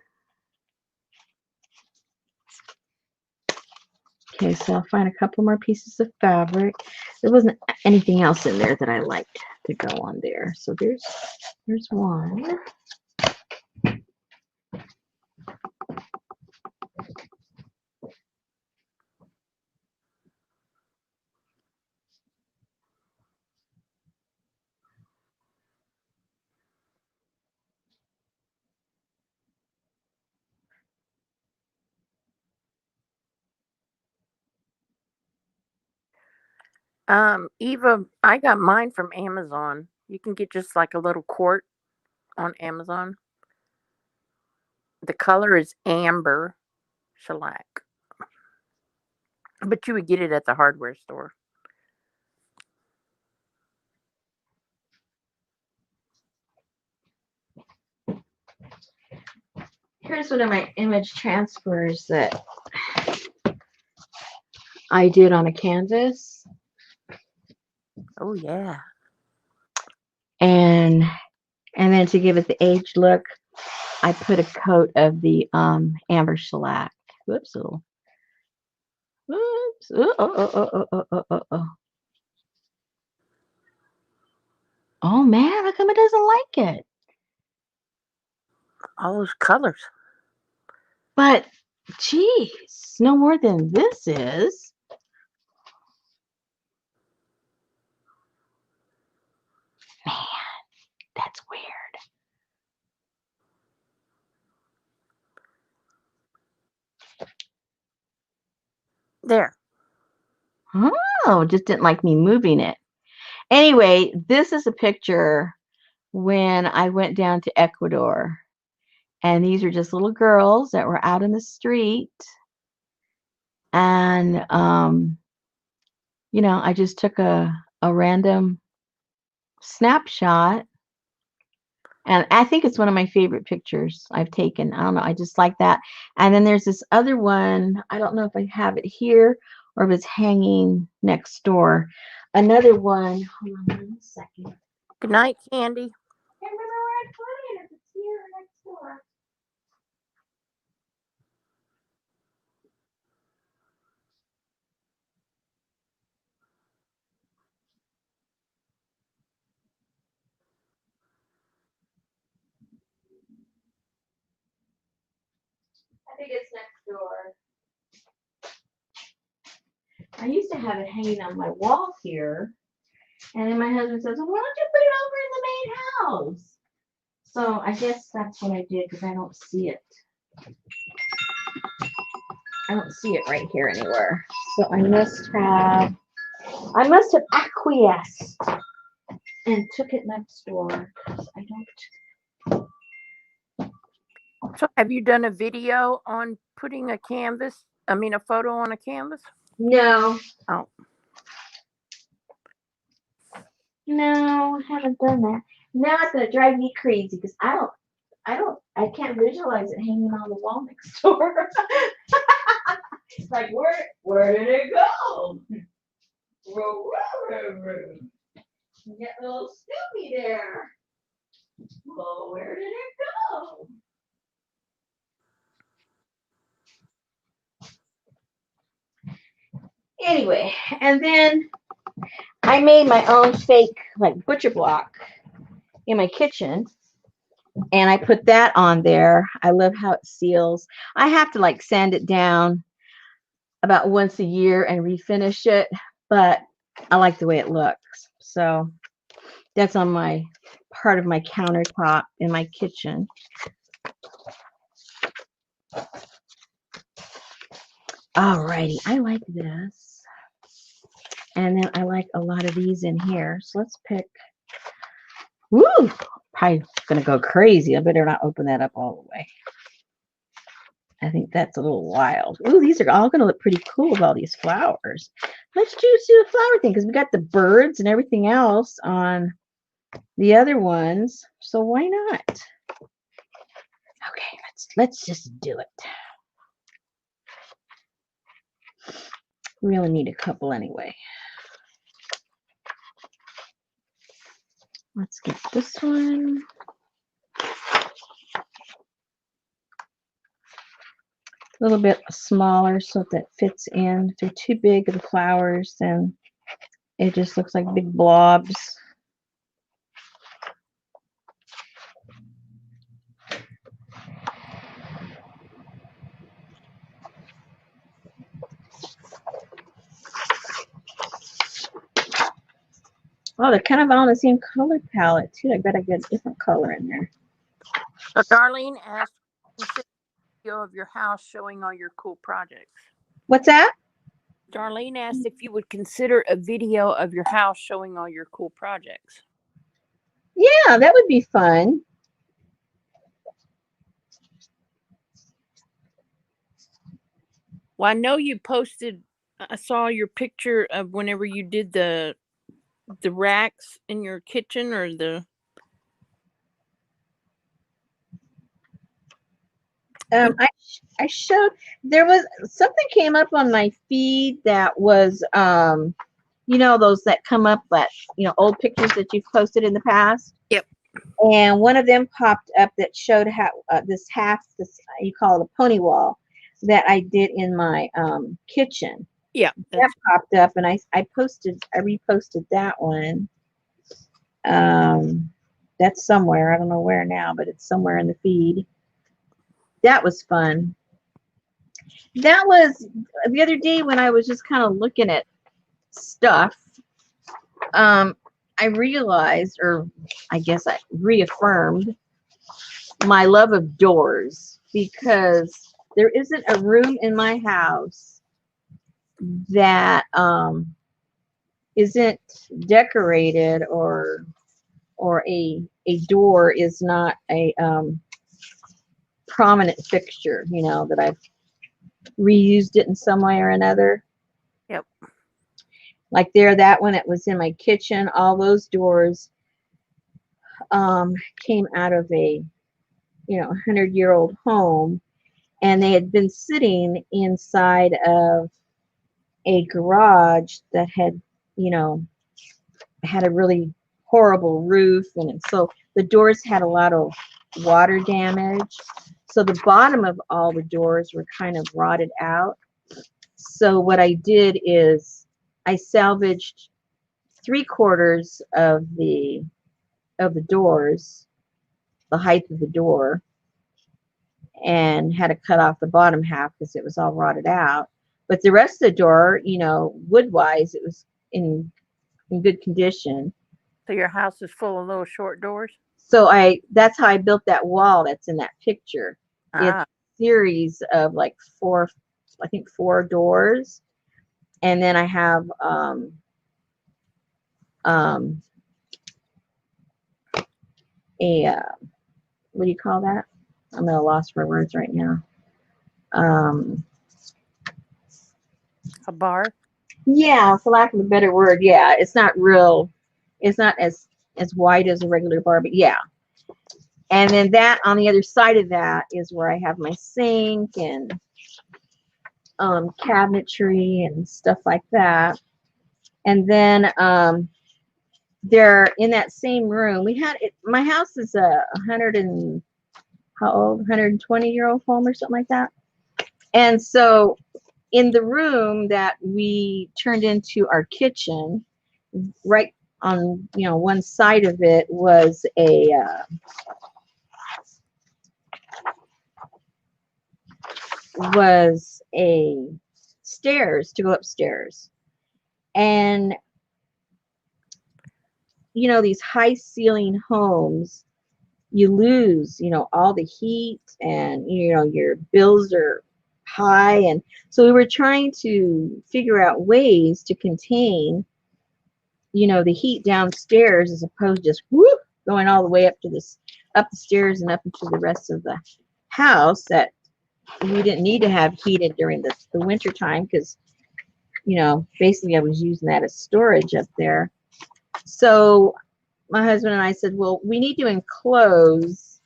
Okay, so I'll find a couple more pieces of fabric. There wasn't anything else in there that I liked to go on there. So there's one. Eva, I got mine from Amazon. You can get just like a little quart on Amazon. The color is amber shellac, but you would get it at the hardware store. Here's one of my image transfers that I did on a canvas. Oh yeah. And then to give it the aged look, I put a coat of the amber shellac. Whoops. Whoops. Oh. Oh man, how come it doesn't like it? All those colors. But geez, no more than this is. Man, that's weird. There. Oh, just didn't like me moving it. Anyway, this is a picture when I went down to Ecuador. And these are just little girls that were out in the street. And, I just took a random snapshot. And I think it's one of my favorite pictures I've taken. I don't know. I just like that. And then there's this other one. I don't know if I have it here or if it's hanging next door. Another one. Hold on 1 second. Good night, Candy. I can't remember where I put it. If it's here or next door. I think it's next door. I used to have it hanging on my wall here. And then my husband says, well, why don't you put it over in the main house? So I guess that's what I did because I don't see it. I don't see it right here anywhere. So I must have acquiesced and took it next door. I don't. So have you done a video on putting a photo on a canvas? No. Oh. No, I haven't done that. Now it's gonna drive me crazy because I can't visualize it hanging on the wall next door. It's like where did it go? Get a little Snoopy there. Well, where did it go? Anyway, and then I made my own fake like butcher block in my kitchen. And I put that on there. I love how it seals. I have to like sand it down about once a year and refinish it, but I like the way it looks. So that's on my part of my countertop in my kitchen. Alrighty, I like this. And then I like a lot of these in here. So let's pick. Woo! Probably gonna go crazy. I better not open that up all the way. I think that's a little wild. Ooh, these are all gonna look pretty cool with all these flowers. Let's just do a flower thing because we got the birds and everything else on the other ones. So why not? Okay, let's just do it. We only need a couple anyway. Let's get this one. A little bit smaller so that fits in. If they're too big of the flowers, then it just looks like big blobs. Oh, they're kind of all the same color palette too. I bet I get a different color in there. So Darlene asked a video of your house showing all your cool projects. What's that? Darlene asked if you would consider a video of your house showing all your cool projects. Yeah, that would be fun. Well, I know you posted. I saw your picture of whenever you did the racks in your kitchen, or the. I showed, there was something came up on my feed that was you know, those that come up, but you know, old pictures that you've posted in the past. Yep. And one of them popped up that showed how this you call it a pony wall that I did in my kitchen. Yeah. That popped up, and I reposted that one. That's somewhere, I don't know where now, but it's somewhere in the feed. That was fun. That was the other day when I was just kind of looking at stuff. I realized, or I guess I reaffirmed my love of doors, because there isn't a room in my house that isn't decorated, or a door is not a prominent fixture, you know, that I've reused it in some way or another. Yep. Like that one, it was in my kitchen. All those doors came out of a 100-year-old home, and they had been sitting inside of a garage that had a really horrible roof, and so the doors had a lot of water damage. So the bottom of all the doors were kind of rotted out. So what I did is I salvaged 3/4 of the doors, the height of the door, and had to cut off the bottom half because it was all rotted out. But the rest of the door, wood-wise, it was in good condition. So your house is full of little short doors? So that's how I built that wall that's in that picture. It's a series of like four doors. And then I have a what do you call that? I'm at a loss for words right now. A bar? Yeah, for lack of a better word, yeah. It's not as wide as a regular bar, but yeah. And then that on the other side of that is where I have my sink and cabinetry and stuff like that. And then there in that same room, we had it. My house is a 120-year-old home or something like that. And so in the room that we turned into our kitchen, right on one side of it was a stairs to go upstairs. And these high ceiling homes, you lose all the heat, and your bills are high. And so we were trying to figure out ways to contain the heat downstairs, as opposed to just going all the way up the stairs and up into the rest of the house, that we didn't need to have heated during the winter time, because basically I was using that as storage up there. So my husband and I said, well, we need to enclose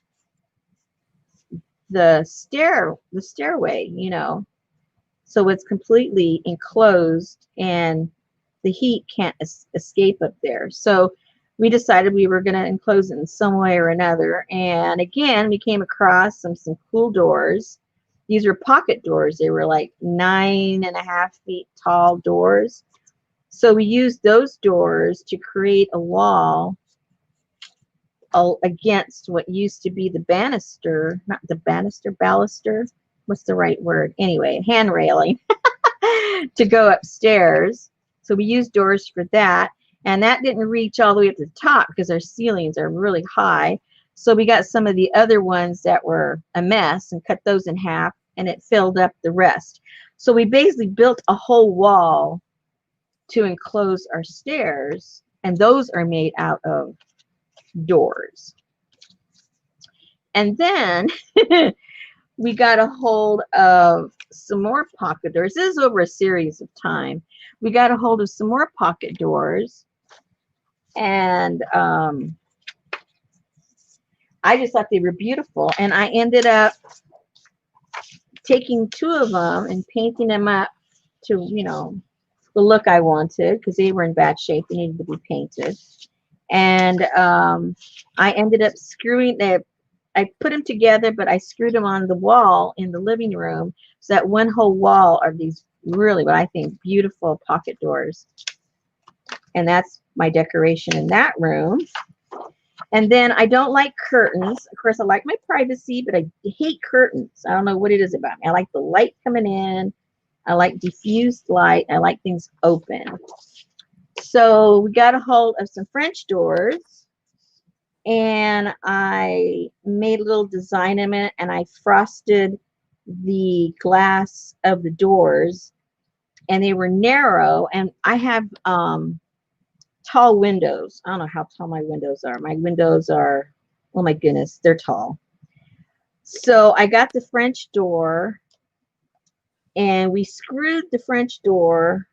the stairway, so it's completely enclosed and the heat can't escape up there. So we decided we were going to enclose it in some way or another. And again, we came across some cool doors. These were pocket doors. They were like 9.5 feet tall doors. So we used those doors to create a wall against what used to be the banister, not the baluster. What's the right word? Anyway, hand railing to go upstairs. So we used doors for that. And that didn't reach all the way up to the top because our ceilings are really high. So we got some of the other ones that were a mess and cut those in half, and it filled up the rest. So we basically built a whole wall to enclose our stairs, and those are made out of doors. And then we got a hold of some more pocket doors. This is over a series of time. We got a hold of some more pocket doors, and I just thought they were beautiful. And I ended up taking 2 of them and painting them up to, you know, the look I wanted, because they were in bad shape. They needed to be painted. And I ended up screwing them. I put them together, but I screwed them on the wall in the living room. So that one whole wall are these really, what I think, beautiful pocket doors. And that's my decoration in that room. And then I don't like curtains. Of course, I like my privacy, but I hate curtains. I don't know what it is about me. I like the light coming in. I like diffused light. I like things open. So we got a hold of some French doors, and I made a little design in it, and I frosted the glass of the doors, and they were narrow, and I have tall windows. I don't know how tall my windows are. My windows are, oh my goodness, they're tall. So I got the French door, and we screwed the French door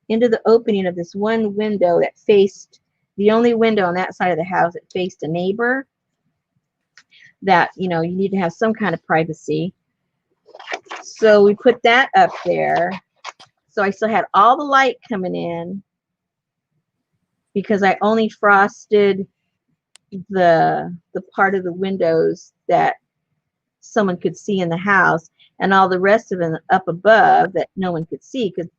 into the opening of this one window that faced, the only window on that side of the house that faced a neighbor, that, you know, you need to have some kind of privacy. So we put that up there. So I still had all the light coming in, because I only frosted the part of the windows that someone could see in the house, and all the rest of them up above that no one could see, because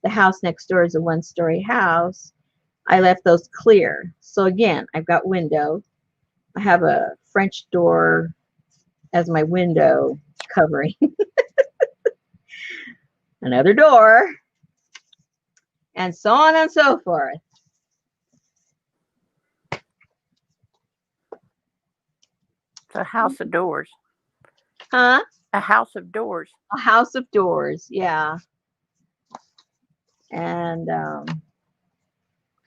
the house next door is a 1-story house. I left those clear. So again, I've got window. I have a French door as my window covering. Another door, and so on and so forth. It's a house of doors. Huh? A house of doors. A house of doors, yeah. And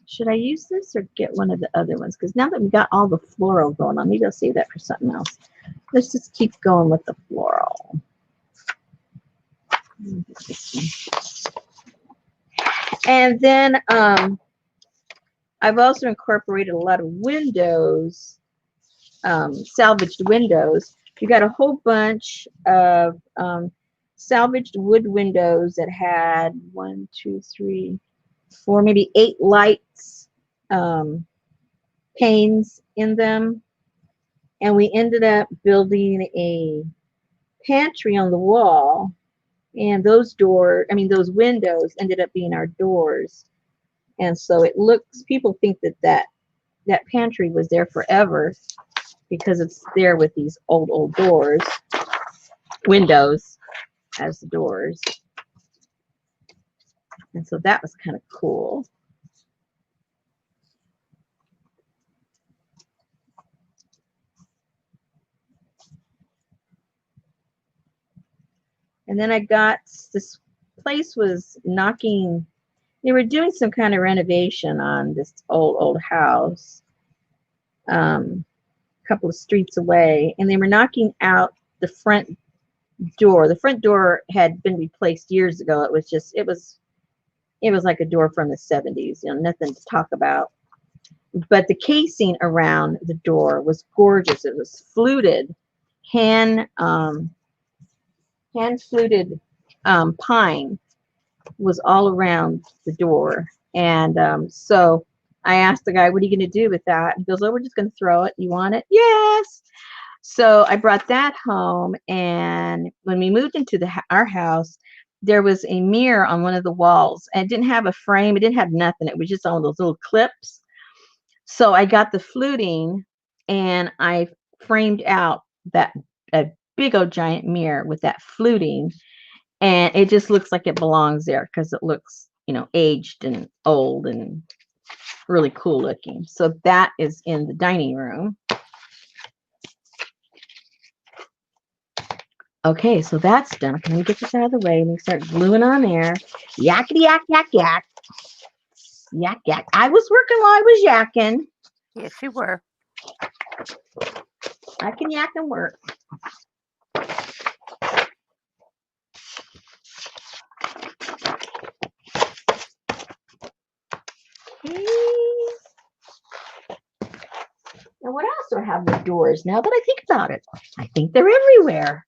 should I use this or get one of the other ones? Because now that we got all the floral going on, maybe I'll save that for something else. Let's just keep going with the floral. And then I've also incorporated a lot of windows, salvaged windows. We got a whole bunch of salvaged wood windows that had 1, 2, 3, 4, maybe 8 lights, panes in them. And we ended up building a pantry on the wall. And those those windows ended up being our doors. And so it looks, people think that pantry was there forever, because it's there with these old doors, windows as the doors. And so that was kind of cool. And then I got, this place was knocking, they were doing some kind of renovation on this old house, a couple of streets away, and they were knocking out the front door. The front door had been replaced years ago. It was like a door from the 70s, you know, nothing to talk about. But the casing around the door was gorgeous. It was fluted, hand fluted pine was all around the door. And so I asked the guy, what are you going to do with that? He goes, oh, we're just going to throw it. You want it? Yes. So I brought that home. And when we moved into our house, there was a mirror on one of the walls. And it didn't have a frame. It didn't have nothing. It was just all those little clips. So I got the fluting, and I framed out a big old giant mirror with that fluting. And it just looks like it belongs there, because it looks, you know, aged and old and really cool looking. So that is in the dining room. Okay, so that's done. Okay, let me get this out of the way. Let me start gluing on there. Yakety yak yak yak. Yak yak. I was working while I was yakking. Yes, you were. I can yak and work. Okay. Now, what else do I have with doors? Now that I think about it, I think they're everywhere.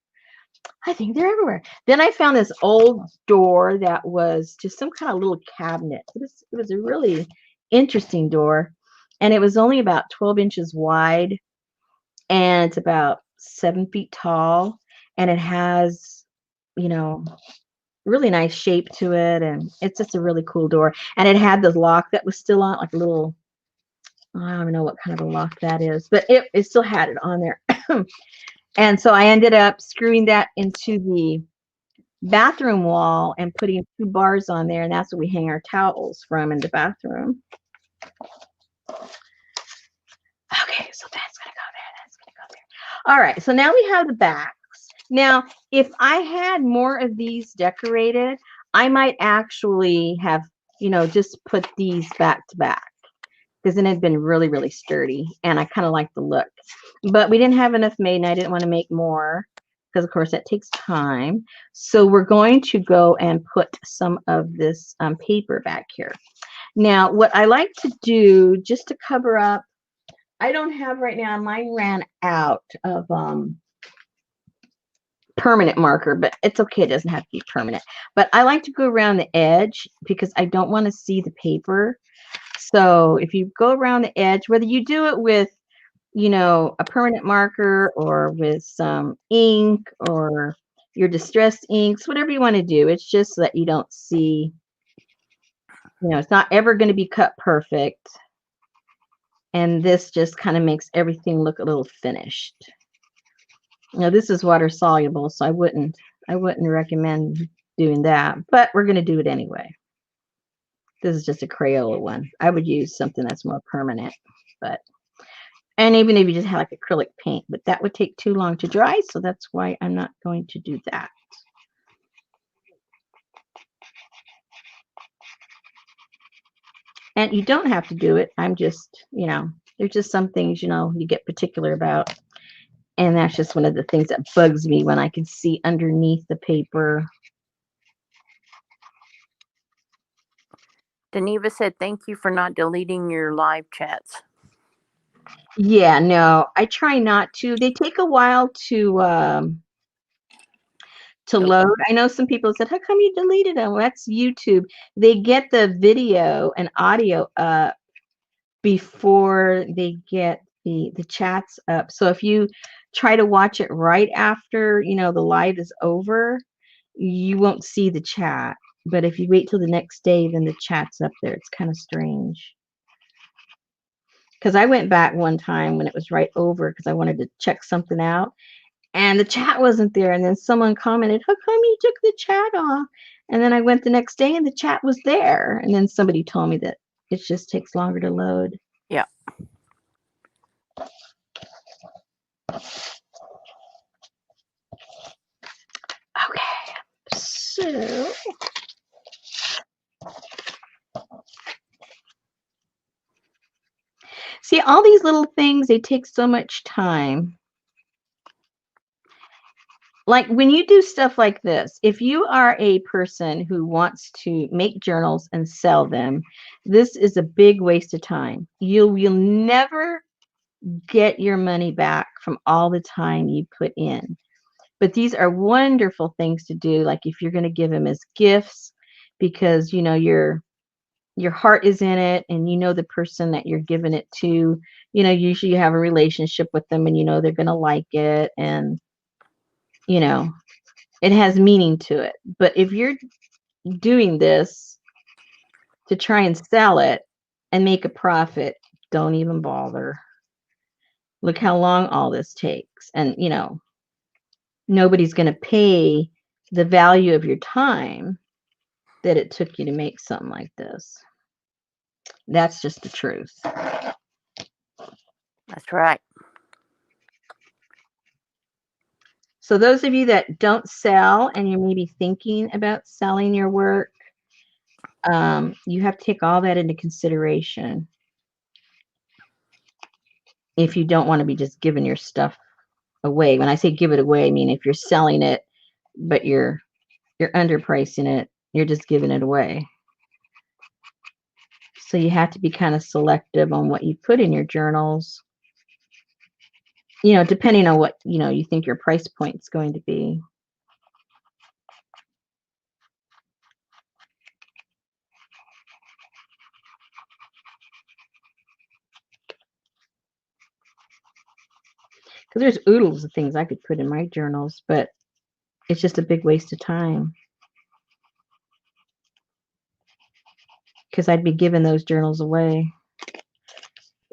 I think they're everywhere. Then I found this old door that was just some kind of little cabinet. It was a really interesting door, and it was only about 12 inches wide, and it's about 7 feet tall, and it has, you know, really nice shape to it, and it's just a really cool door. And it had the lock that was still on, like a little, I don't even know what kind of a lock that is, but it still had it on there. And so I ended up screwing that into the bathroom wall and putting 2 bars on there, and that's where we hang our towels from in the bathroom. Okay, so that's gonna go there, that's gonna go there. All right, so now we have the backs. Now, if I had more of these decorated, I might actually have, just put these back to back, because then it'd been really, really sturdy, and I kind of like the look. But we didn't have enough made, and I didn't want to make more, because of course that takes time. So we're going to go and put some of this paper back here. Now, what I like to do, just to cover up, I don't have right now, mine ran out of permanent marker, but it's okay, it doesn't have to be permanent. But I like to go around the edge because I don't want to see the paper. So if you go around the edge, whether you do it with, a permanent marker or with some ink or your distressed inks, whatever you want to do, it's just so that you don't see, it's not ever going to be cut perfect. And this just kind of makes everything look a little finished. Now this is water soluble, so I wouldn't recommend doing that, but we're going to do it anyway. This is just a Crayola one. I would use something that's more permanent, and even if you just had like acrylic paint, but that would take too long to dry, so that's why I'm not going to do that. And you don't have to do it. I'm just, there's just some things, you get particular about. And that's just one of the things that bugs me, when I can see underneath the paper. Deneva said, thank you for not deleting your live chats. Yeah, no, I try not to. They take a while to load. I know some people said, how come you deleted them? Well, that's YouTube. They get the video and audio up before they get the chats up. So if you try to watch it right after, the live is over, you won't see the chat. But if you wait till the next day, then the chat's up there. It's kind of strange. Because I went back one time when it was right over, because I wanted to check something out, and the chat wasn't there. And then someone commented, how come you took the chat off? And then I went the next day and the chat was there. And then somebody told me that it just takes longer to load. Yeah. Okay, so see, all these little things, they take so much time. Like when you do stuff like this, if you are a person who wants to make journals and sell them, this is a big waste of time. You'll never get your money back from all the time you put in. But these are wonderful things to do, like if you're going to give them as gifts, because your heart is in it, and the person that you're giving it to, usually you have a relationship with them, and they're going to like it, and it has meaning to it. But if you're doing this to try and sell it and make a profit, don't even bother. Look how long all this takes, and nobody's going to pay the value of your time that it took you to make something like this. That's just the truth. That's right. So those of you that don't sell and you may be thinking about selling your work, you have to take all that into consideration if you don't want to be just giving your stuff away. When I say give it away, I mean if you're selling it, but you're underpricing it, you're just giving it away. So you have to be kind of selective on what you put in your journals, depending on what, you think your price point is going to be. Because there's oodles of things I could put in my journals, but it's just a big waste of time. Because I'd be giving those journals away,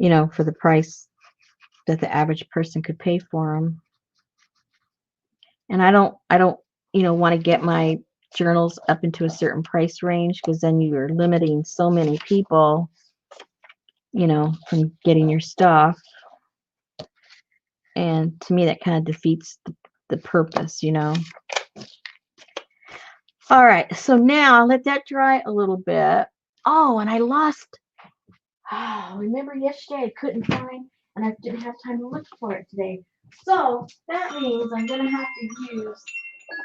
for the price that the average person could pay for them. And I don't, want to get my journals up into a certain price range, because then you're limiting so many people, from getting your stuff. And to me, that kind of defeats the purpose, All right, so now I'll let that dry a little bit. Oh, and I lost. Oh, remember yesterday I couldn't find, and I didn't have time to look for it today. So that means I'm gonna have to use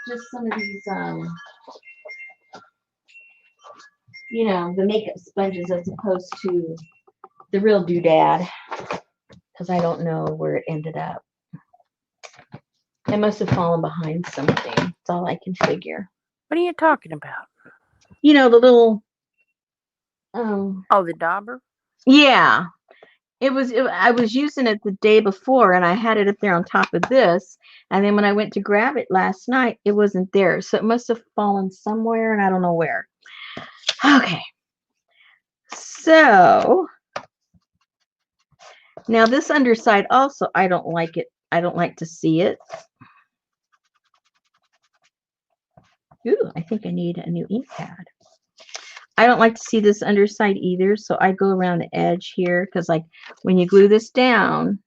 just some of these, the makeup sponges as opposed to the real doodad, because I don't know where it ended up. It must have fallen behind something. That's all I can figure. What are you talking about? The little. Oh, the dauber? Yeah. I was using it the day before, and I had it up there on top of this. And then when I went to grab it last night, it wasn't there. So it must have fallen somewhere, and I don't know where. Okay. So now this underside also, I don't like it. I don't like to see it. Ooh, I think I need a new ink pad. I don't like to see this underside either, so I go around the edge here, because like when you glue this down,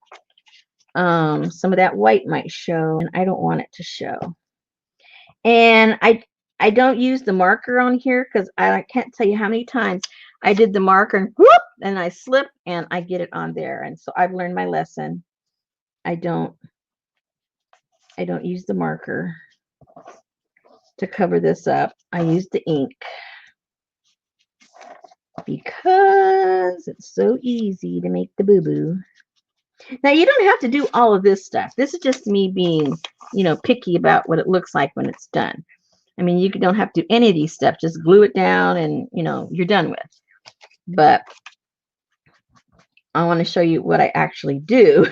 some of that white might show, and I don't want it to show. And I don't use the marker on here, because I can't tell you how many times I did the marker and whoop, and I slip and I get it on there. And so I've learned my lesson. I don't use the marker to cover this up. I use the ink, because it's so easy to make the boo-boo. Now, you don't have to do all of this stuff. This is just me being, picky about what it looks like when it's done. I mean, you don't have to do any of these steps. Just glue it down and, you're done with. But I want to show you what I actually do,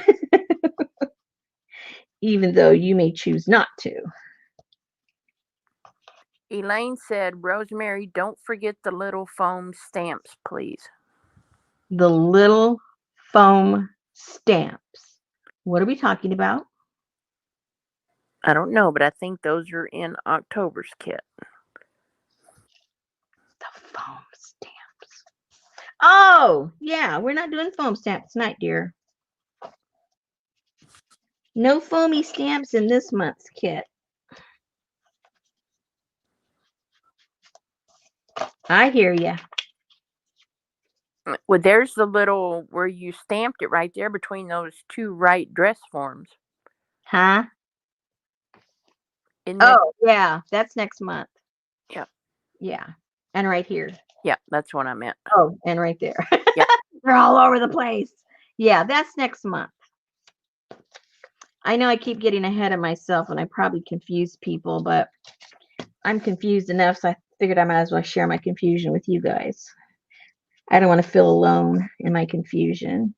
even though you may choose not to. Elaine said, Rosemary, don't forget the little foam stamps, please. The little foam stamps. What are we talking about? I don't know, but I think those are in October's kit. The foam stamps. Oh, yeah. We're not doing foam stamps tonight, dear. No foamy stamps in this month's kit. I hear ya. Well, there's the little where you stamped it right there between those two right dress forms. Huh? Oh, yeah. That's next month. Yeah. Yeah. And right here. Yeah, that's what I meant. Oh, and right there. Yeah. They're all over the place. Yeah, that's next month. I know I keep getting ahead of myself, and I probably confuse people, but I'm confused enough, so I figured I might as well share my confusion with you guys. I don't want to feel alone in my confusion.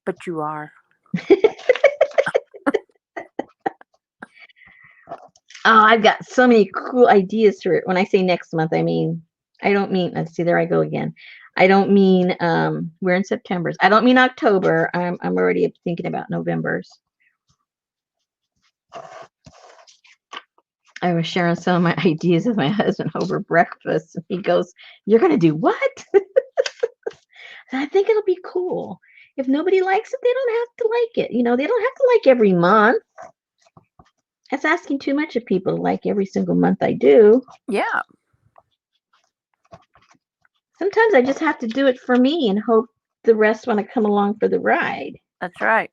But you are. Oh, I've got so many cool ideas for it. When I say next month, I mean, I don't mean, let's see, there I go again. I don't mean, we're in September. I don't mean October. I'm already thinking about November's. I was sharing some of my ideas with my husband over breakfast. And he goes, "You're going to do what?" And I think it'll be cool. If nobody likes it, they don't have to like it. You know, they don't have to like every month. That's asking too much of people to like every single month I do. Yeah. Sometimes I just have to do it for me and hope the rest want to come along for the ride. That's right.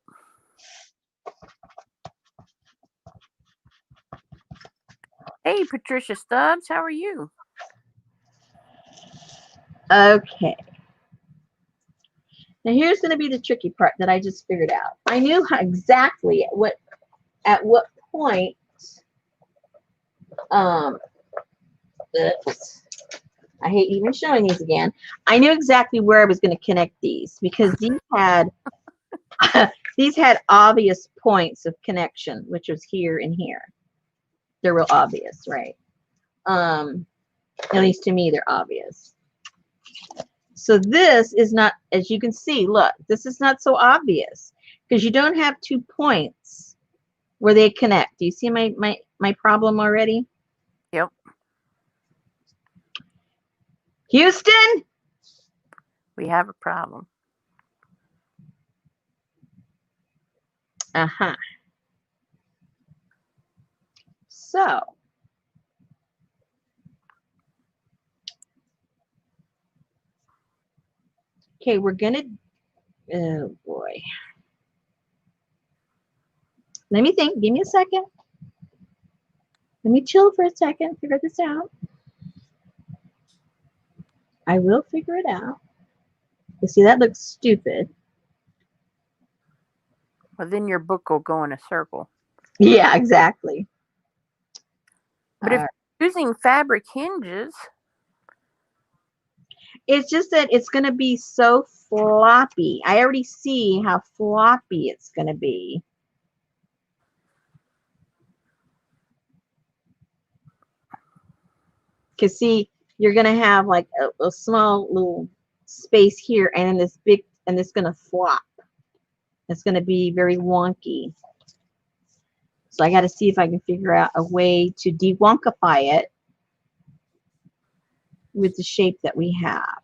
Hey, Patricia Stubbs, how are you? Okay. Now here's going to be the tricky part that I just figured out. I knew exactly at what point oops, I hate even showing these again. I knew exactly where I was going to connect these because these had these had obvious points of connection, which was here and here. They're real obvious, right? At least to me, they're obvious. So this is not, as you can see, look, this is not so obvious because you don't have 2 points where they connect. Do you see my problem already? Yep. Houston? We have a problem. Uh-huh. So, okay, we're going to, oh boy. Let me think. Give me a second. Let me chill for a second, figure this out. I will figure it out. You see, that looks stupid. Well, then your book will go in a circle. Yeah, exactly. But if you're using fabric hinges, it's just that it's going to be so floppy. I already see how floppy it's going to be. Because see, you're going to have like a small little space here and then this big, and it's going to flop. It's going to be very wonky. So I got to see if I can figure out a way to de-wonkify it with the shape that we have.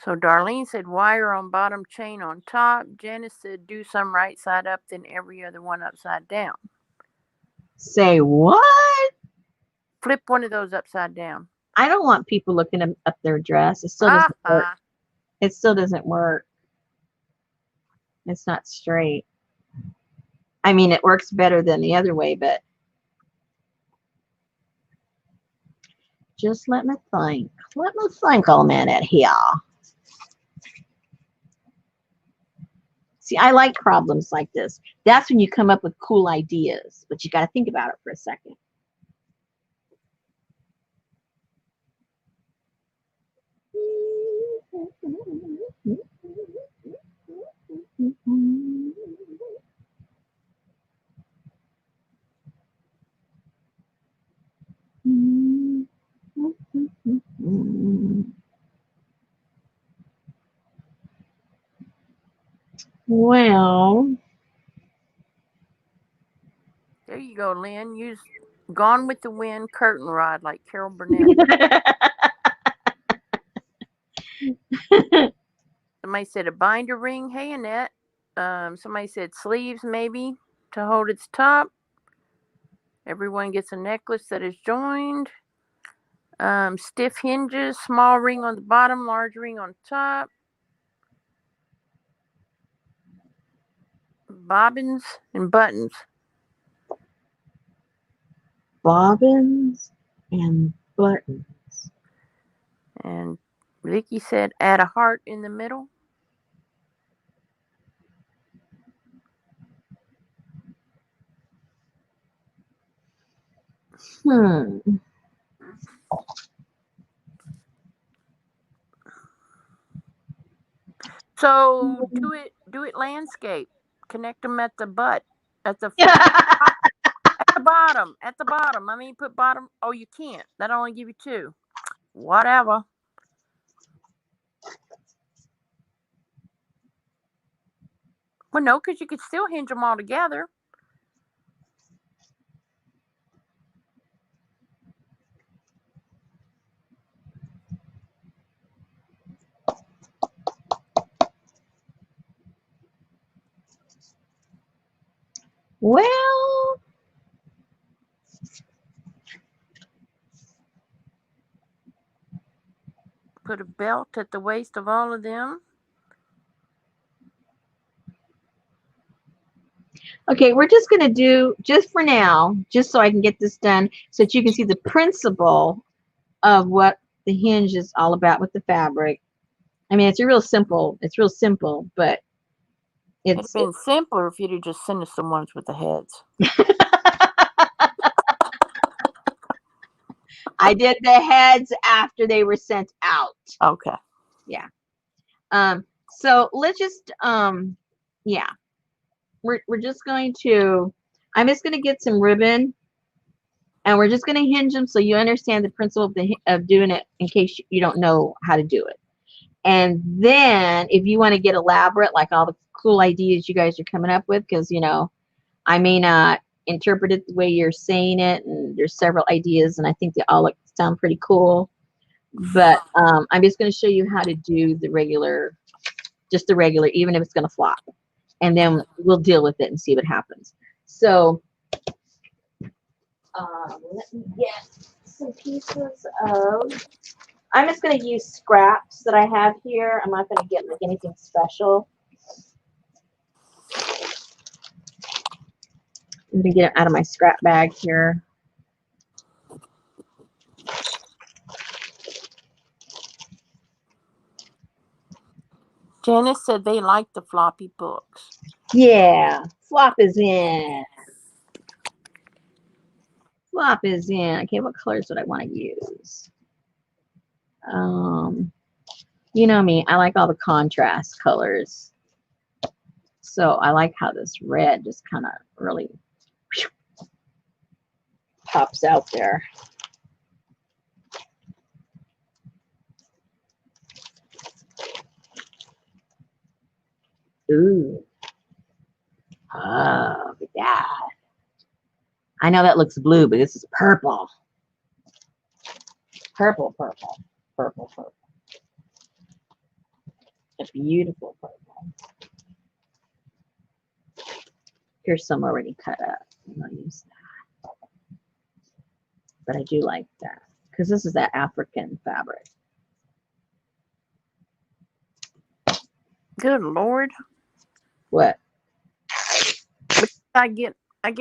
so Darlene said wire on bottom, chain on top. Janice said do some right side up, then every other one upside down. Say what? Flip one of those upside down. I don't want people looking up their dress. It still doesn't work. It still doesn't work. It's not straight. I mean, it works better than the other way, but just let me think. Let me think a minute here. See, I like problems like this. That's when you come up with cool ideas, but you got to think about it for a second. Well, There you go, Lynn. Use Gone with the Wind curtain rod like Carol Burnett. Somebody said a binder ring. Hey, Annette. Somebody said sleeves maybe to hold its top. Everyone gets a necklace that is joined. Stiff hinges, small ring on the bottom, large ring on top. Bobbins and buttons. bobbins and buttons. And Vicky said add a heart in the middle. So do it landscape. Connect them at the butt, at the bottom, at the bottom. I mean, put bottom. Oh, you can't. That only give you 2. Whatever. Well, no, because you could still hinge them all together. Well, Put a belt at the waist of all of them. okay, we're just going to do, just for now, just so I can get this done, so that you can see the principle of what the hinge is all about with the fabric. I mean, it's real simple, but It'd have it's, been simpler if you'd have just sent us the ones with the heads. I did the heads after they were sent out. Okay. Yeah. So let's just, yeah, we're just going to, I'm just going to get some ribbon, and we're just going to hinge them so you understand the principle of, of doing it in case you don't know how to do it. And then if you want to get elaborate, like all the cool ideas you guys are coming up with, because, you know, I may not interpret it the way you're saying it, and there's several ideas, and I think they all sound pretty cool. But I'm just going to show you how to do the regular, just the regular, even if it's going to flop. And then we'll deal with it and see what happens. So let me get some pieces of, I'm just going to use scraps that I have here. I'm not going to get like anything special. I'm going to get it out of my scrap bag here. Janice said they like the floppy books. Yeah, flop is in. Flop is in. Okay, what colors would I want to use? You know me, I like all the contrast colors. So I like how this red just kind of really pops out there. Ooh. Oh, look at that. I know that looks blue, but this is purple. Purple, purple, purple, purple. A beautiful purple. Here's some already cut up. I'm going to use that. But I do like that because this is that African fabric. Good Lord. What? I get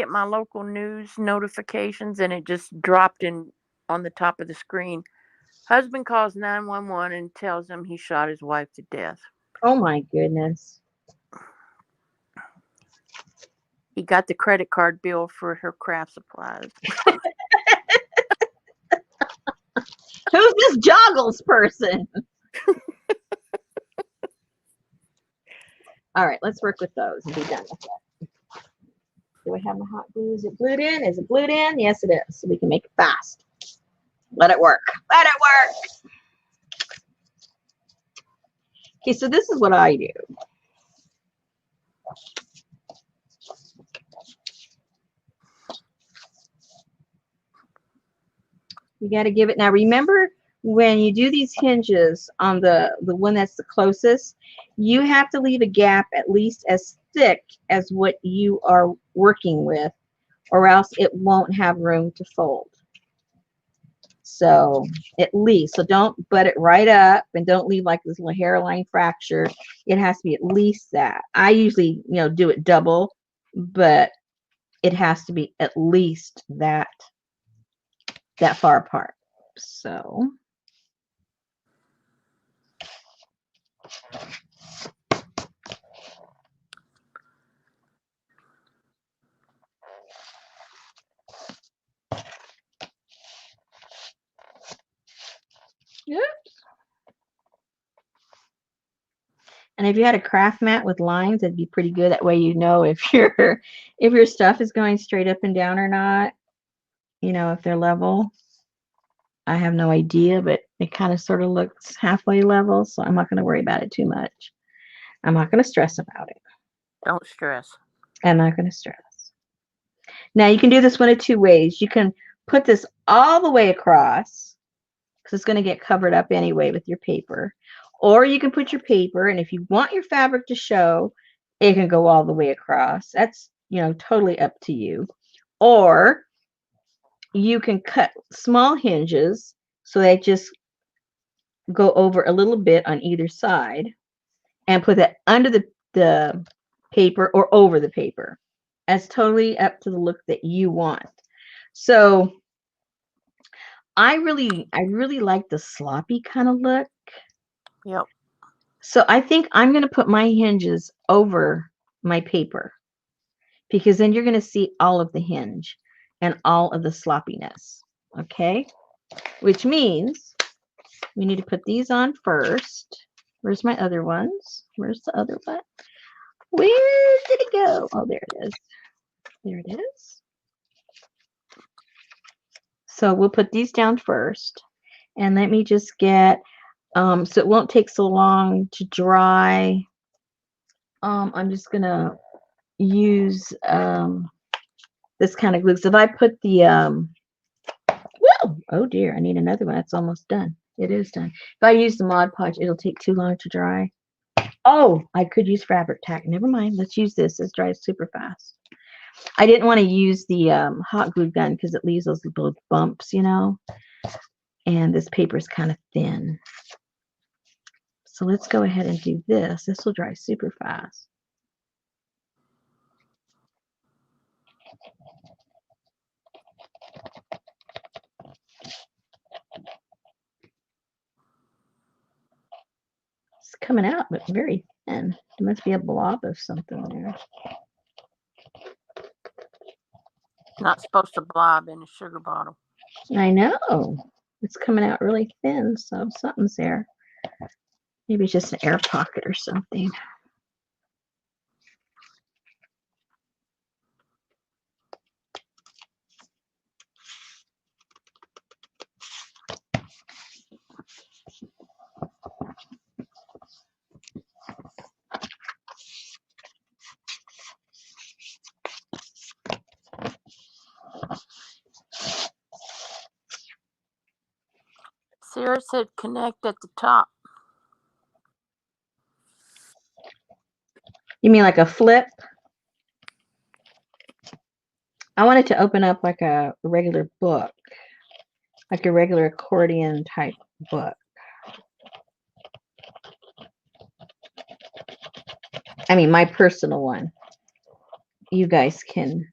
my local news notifications and it just dropped in on the top of the screen. Husband calls 911 and tells him he shot his wife to death. Oh my goodness. He got the credit card bill for her craft supplies. Who's this joggles person? All right, let's work with those and be done with it. Do I have my hot glue? Is it glued in? Is it glued in? Yes, it is. So we can make it fast. Let it work. Let it work. Okay, so this is what I do. You got to give it. Now, remember, when you do these hinges on the one that's the closest, you have to leave a gap at least as thick as what you are working with, or else it won't have room to fold. So at least, so don't butt it right up and don't leave like this little hairline fracture. It has to be at least that. I usually, you know, do it double, but it has to be at least that far apart. So oops. And if you had a craft mat with lines, it'd be pretty good. That way you know if your stuff is going straight up and down or not. You know, if they're level. I have no idea, but it kind of sort of looks halfway level, so I'm not going to worry about it too much. I'm not going to stress about it. Don't stress. I'm not going to stress. Now, you can do this one of two ways. You can put this all the way across, because it's going to get covered up anyway with your paper. Or you can put your paper, and if you want your fabric to show, it can go all the way across. That's totally up to you. Or you can cut small hinges so they just go over a little bit on either side and put that under the paper or over the paper. That's totally up to the look that you want. So I really like the sloppy kind of look. Yep. So I think I'm going to put my hinges over my paper because then you're going to see all of the hinge and all of the sloppiness. Okay? Which means we need to put these on first. Where's my other ones? Where's the other one? Where did it go? Oh, there it is. There it is. So we'll put these down first. And let me just get, so it won't take so long to dry. I'm just going to use this kind of glue. So if I put the, whoa, oh dear, I need another one. It's almost done. It is done. If I use the Mod Podge, it'll take too long to dry. Oh, I could use fabric tack. Never mind. Let's use this. This dries super fast. I didn't want to use the hot glue gun because it leaves those little bumps, and this paper is kind of thin. So let's go ahead and do this. This will dry super fast. It's coming out, but very thin. There must be a blob of something there. Not supposed to blob in a sugar bottle. I know. It's coming out really thin, so something's there. Maybe it's just an air pocket or something. Sarah said connect at the top. You mean like a flip? I want it to open up like a regular book, like a regular accordion type book. I mean, my personal one. You guys can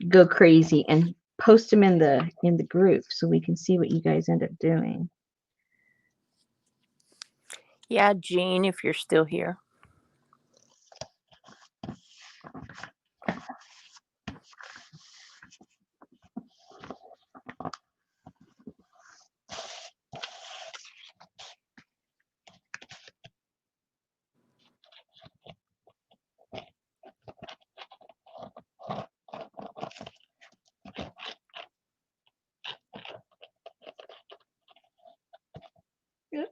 go crazy and post them in the group so we can see what you guys end up doing. Yeah, Jean, if you're still here. Oops.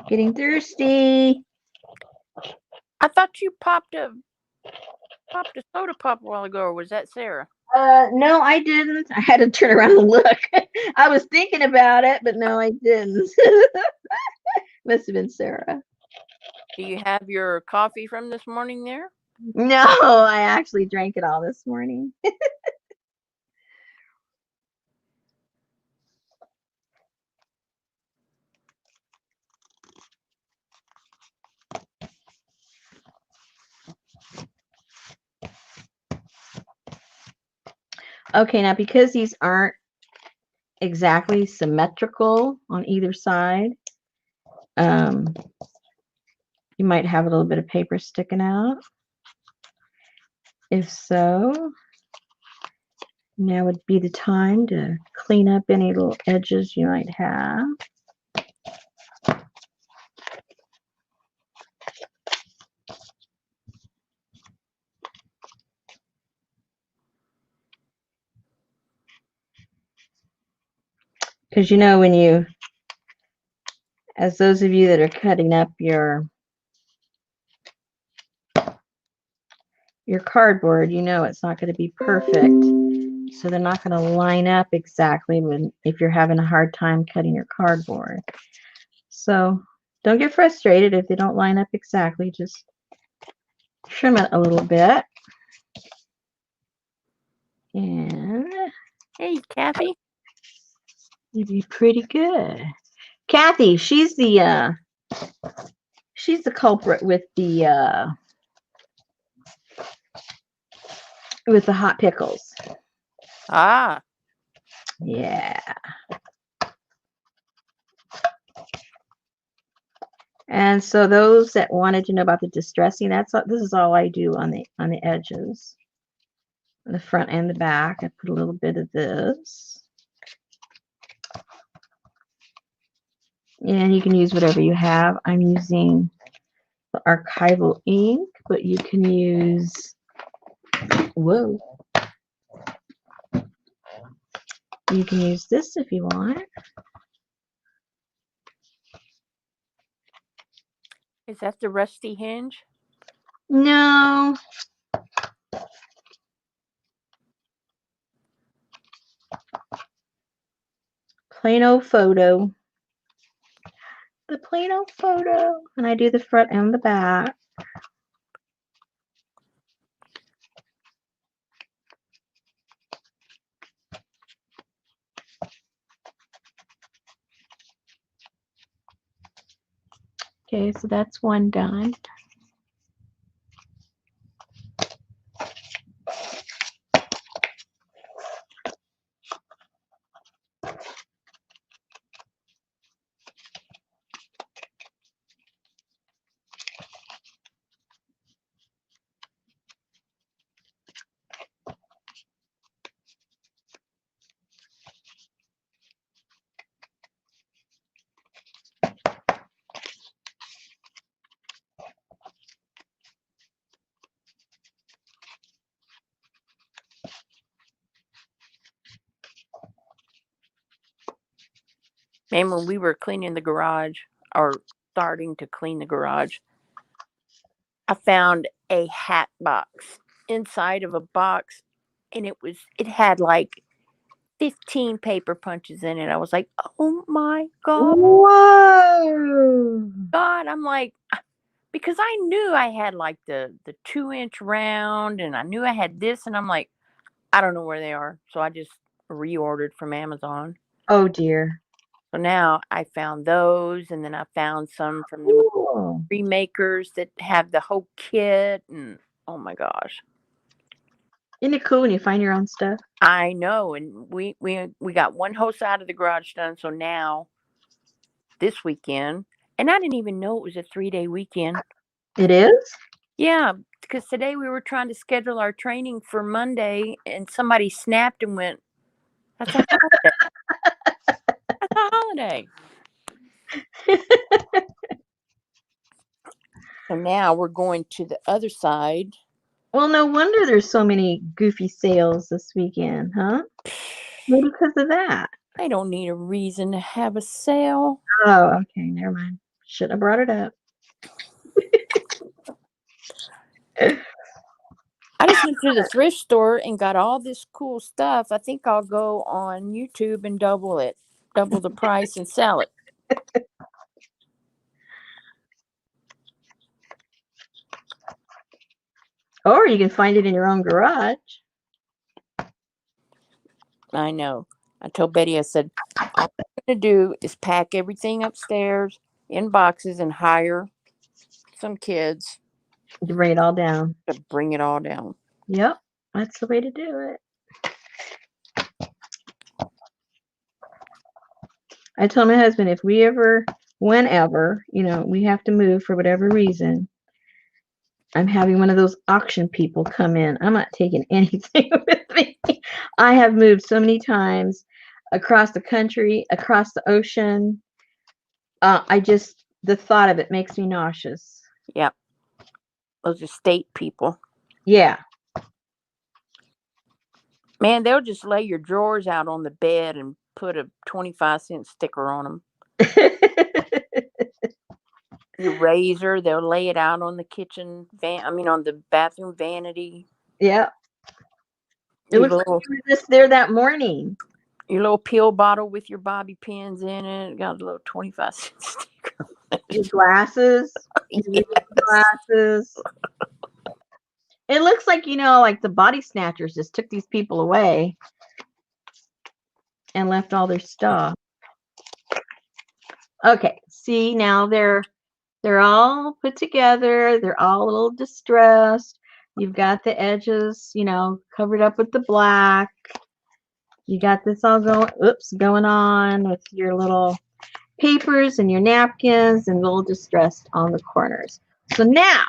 Getting thirsty. I thought you popped a soda pop a while ago, or was that Sarah? No, I didn't. I had to turn around and look. I was thinking about it, but no, I didn't. Must have been Sarah. Do you have your coffee from this morning there? No, I actually drank it all this morning. Okay, now because these aren't exactly symmetrical on either side, you might have a little bit of paper sticking out. If so, now would be the time to clean up any little edges you might have. Because you know, when you, as those of you that are cutting up your cardboard, you know it's not going to be perfect. So they're not going to line up exactly if you're having a hard time cutting your cardboard. So don't get frustrated if they don't line up exactly. Just trim it a little bit. And Hey, Kathy. you'd be pretty good. Kathy, she's the culprit with the hot pickles. Ah, Yeah. And so those that wanted to know about the distressing, this is all I do on the edges, on the front and the back. I put a little bit of this, and you can use whatever you have. I'm using the archival ink, but you can use you can use this if you want. is that the rusty hinge? No. Plain old photo. The plain old photo. And I do the front and the back. Okay, so that's one done. Man, when we were cleaning the garage or starting to clean the garage, I found a hat box inside of a box, and it had like 15 paper punches in it. I was like, oh my Whoa! God. I'm like, because I knew I had like the 2-inch round, and I knew I had this, and I'm like, I don't know where they are. So I just reordered from Amazon. Oh dear. So now I found those, and then I found some from the Cool. remakers that have the whole kit, and oh my gosh. Isn't it cool when you find your own stuff? I know, and we got one whole side of the garage done. So now this weekend, and I didn't even know it was a 3-day weekend. It is? Yeah, because today we were trying to schedule our training for Monday, and somebody snapped and went, "That's a holiday." That's a holiday. So now we're going to the other side. Well, no wonder there's so many goofy sales this weekend, huh? Maybe because of that. I don't need a reason to have a sale. Oh, okay. Never mind. Shouldn't have brought it up. I just went to the thrift store and got all this cool stuff. I think I'll go on YouTube and double the price and sell it. Or you can find it in your own garage. I know. I told Betty, I said, all I'm going to do is pack everything upstairs in boxes and hire some kids To bring it all down. to bring it all down. Yep. That's the way to do it. I told my husband if we ever, whenever, we have to move for whatever reason, I'm having one of those auction people come in. I'm not taking anything with me. I have moved so many times across the country, across the ocean. The thought of it makes me nauseous. Yep. Those estate people. Yeah. Man, they'll just lay your drawers out on the bed and put a 25-cent sticker on them. Your razor, they'll lay it out on the kitchen on the bathroom vanity. Yeah. It Your looks like little, you were just there that morning. your little pill bottle with your bobby pins in it. Got a little 25-cent sticker. Your glasses. Your glasses. It looks like, like the body snatchers just took these people away and left all their stuff. Okay, see, now they're all put together. They're all a little distressed. You've got the edges, covered up with the black. You got this all going on with your little papers and your napkins and a little distressed on the corners. So now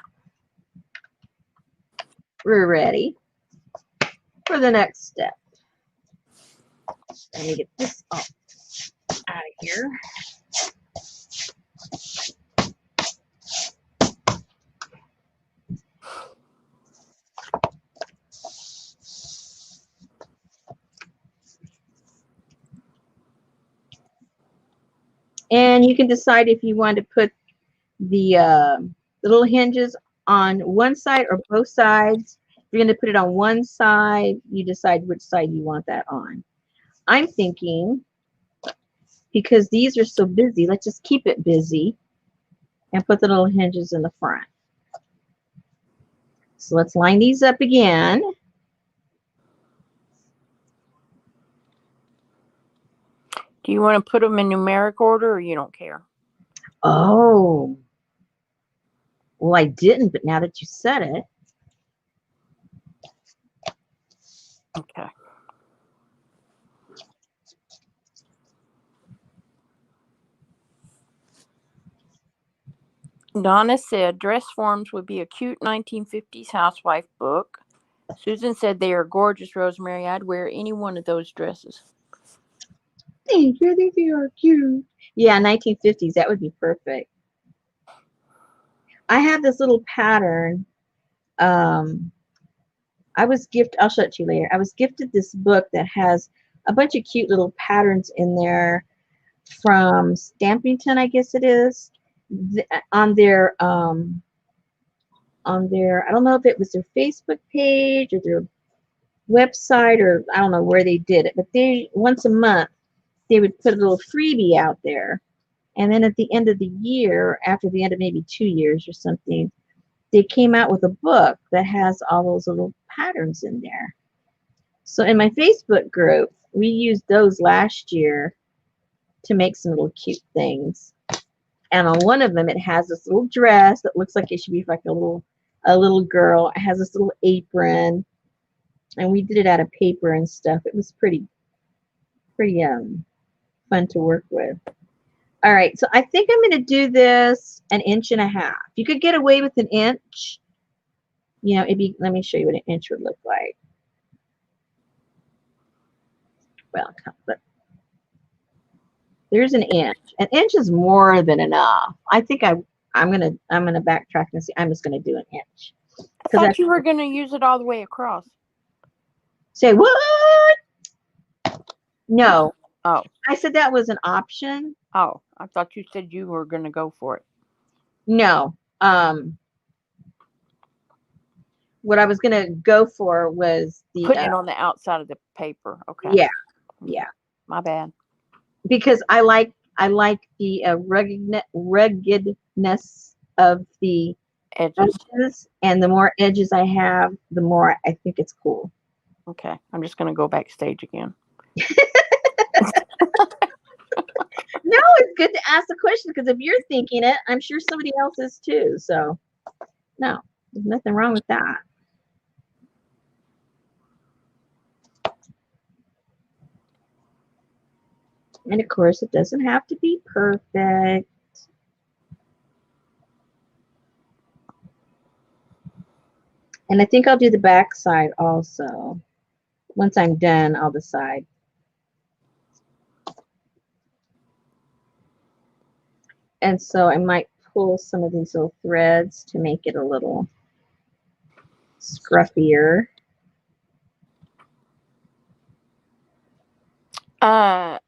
we're ready for the next step. Let me get this all out of here. And you can decide if you want to put the little hinges on one side or both sides. If you're going to put it on one side, you decide which side you want that on. I'm thinking, because these are so busy, let's just keep it busy and put the little hinges in the front. So let's line these up again. Do you want to put them in numeric order or you don't care? Oh. Well, I didn't, but now that you said it. Okay. Donna said dress forms would be a cute 1950s housewife book. Susan said they are gorgeous, Rosemary. I'd wear any one of those dresses. Thank you. They are cute. Yeah, 1950s. That would be perfect. I have this little pattern. I'll show it to you later. I was gifted this book that has a bunch of cute little patterns in there from Stampington, I guess it is. On their I don't know if it was their Facebook page or their website, or I don't know where they did it, but they once a month they would put a little freebie out there, and then at the end of the year, after the end of maybe 2 years or something, they came out with a book that has all those little patterns in there. So in my Facebook group, we used those last year to make some little cute things. And on one of them, it has this little dress that looks like it should be like a little girl. It has this little apron, and we did it out of paper and stuff. It was pretty fun to work with. All right, so I think I'm going to do this 1.5 inches. You could get away with 1 inch. It'd be. Let me show you what 1 inch would look like. Well, but there's 1 inch. 1 inch is more than enough. I think I'm gonna backtrack and see. I'm just gonna do 1 inch. I thought you were gonna use it all the way across. Say what? No. Oh. I said that was an option. Oh, I thought you said you were gonna go for it. No. What I was gonna go for was putting it on the outside of the paper. Okay. Yeah. Yeah. My bad. Because I like the ruggedness of the edges, and the more edges I have, the more I think it's cool. Okay, I'm just gonna go backstage again. No, it's good to ask the question, because if you're thinking it, I'm sure somebody else is too. So, no, there's nothing wrong with that. And of course, it doesn't have to be perfect. And I think I'll do the back side also. Once I'm done, I'll decide. And so I might pull some of these little threads to make it a little scruffier.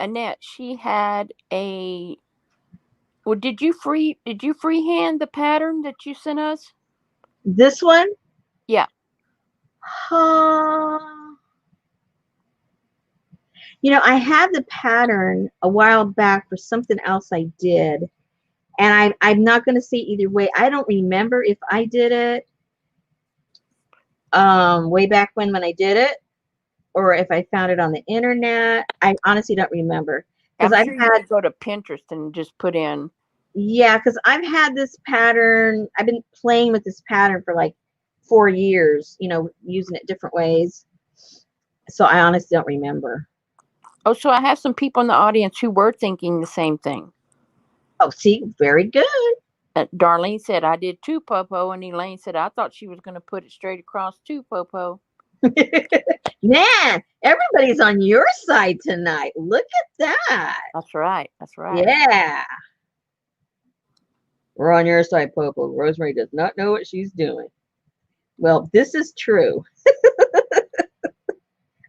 Annette, she had a. Well, did you freehand the pattern that you sent us? This one? Yeah. Uh, I had the pattern a while back for something else I did. And I'm not going to say either way. I don't remember if I did it way back when I did it, or if I found it on the internet. I honestly don't remember. I'm Because sure you could go to Pinterest and just put in. Yeah, because I've had this pattern. I've been playing with this pattern for like 4 years, using it different ways. So I honestly don't remember. Oh, so I have some people in the audience who were thinking the same thing. Oh, see, very good. Darlene said, I did too, Popo. And Elaine said, I thought she was going to put it straight across too, Popo. Man, everybody's on your side tonight. Look at that. That's right. That's right. Yeah. We're on your side, Popo. Rosemary does not know what she's doing. Well, this is true.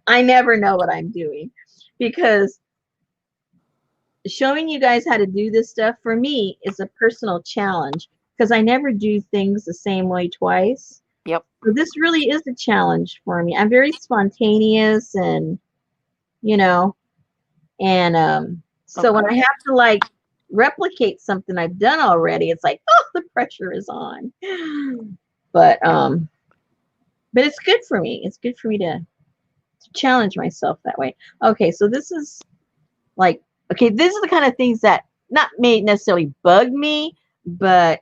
I never know what I'm doing because showing you guys how to do this stuff for me is a personal challenge because I never do things the same way twice. Yep. So this really is a challenge for me. I'm very spontaneous and so Okay. when I have to like replicate something I've done already, it's like, oh, the pressure is on. But it's good for me. It's good for me to challenge myself that way. Okay, so this is like, okay, this is the kind of things that not may necessarily bug me, but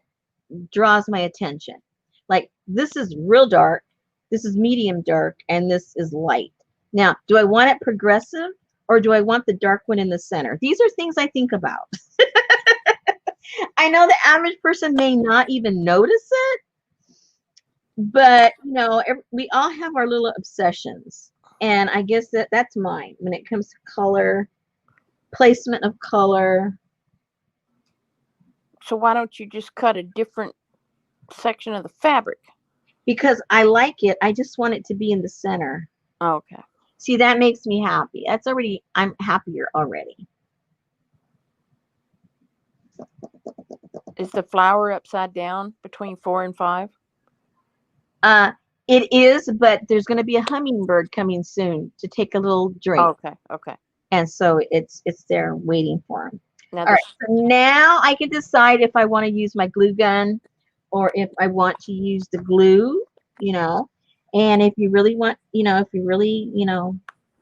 draws my attention. Like this is real dark, this is medium dark, and this is light. Now, do I want it progressive or do I want the dark one in the center? These are things I think about. I know the average person may not even notice it, but we all have our little obsessions. And I guess that's mine when it comes to color, placement of color. So why don't you just cut a different section of the fabric? Because I like it. I just want it to be in the center. Okay. See, that makes me happy. I'm happier already. Is the flower upside down between 4 and 5? It is, but there's going to be a hummingbird coming soon to take a little drink. Okay. And so it's there waiting for him. Now All right, so now I can decide if I want to use my glue gun or if I want to use the glue, and if you really want,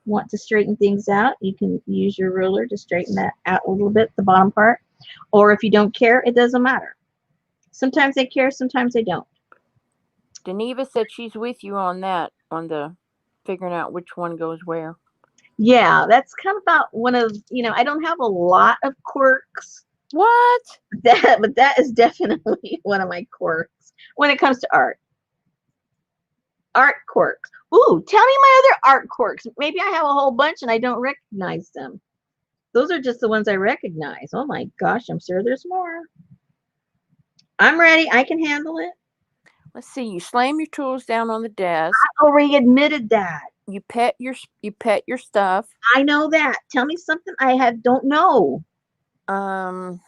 want to straighten things out, you can use your ruler to straighten that out a little bit, the bottom part. Or if you don't care, it doesn't matter. Sometimes I care, sometimes I don't. Geneva said she's with you on that, on the figuring out which one goes where. Yeah, that's kind of about one of, I don't have a lot of quirks. What? But that is definitely one of my quirks when it comes to art. Art quirks. Ooh, tell me my other art quirks. Maybe I have a whole bunch and I don't recognize them. Those are just the ones I recognize. Oh my gosh, I'm sure there's more. I'm ready. I can handle it. Let's see. You slam your tools down on the desk. I already admitted that. You pet your stuff. I know that. Tell me something I don't know. Okay.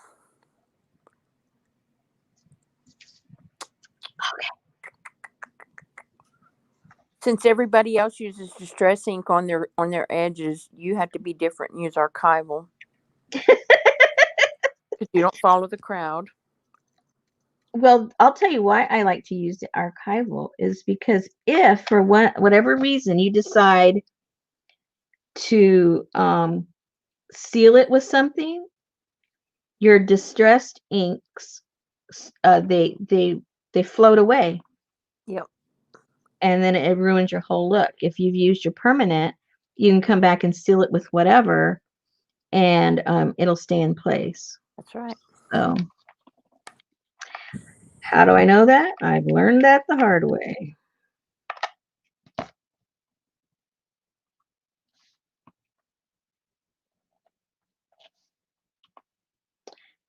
Since everybody else uses distress ink on their edges, you have to be different and use archival. Because you don't follow the crowd. Well, I'll tell you why I like to use the archival is because if for whatever reason you decide to seal it with something, your distressed inks they float away. Yep. And then it ruins your whole look. If you've used your permanent, you can come back and seal it with whatever, and it'll stay in place. That's right. So how do I know that? I've learned that the hard way.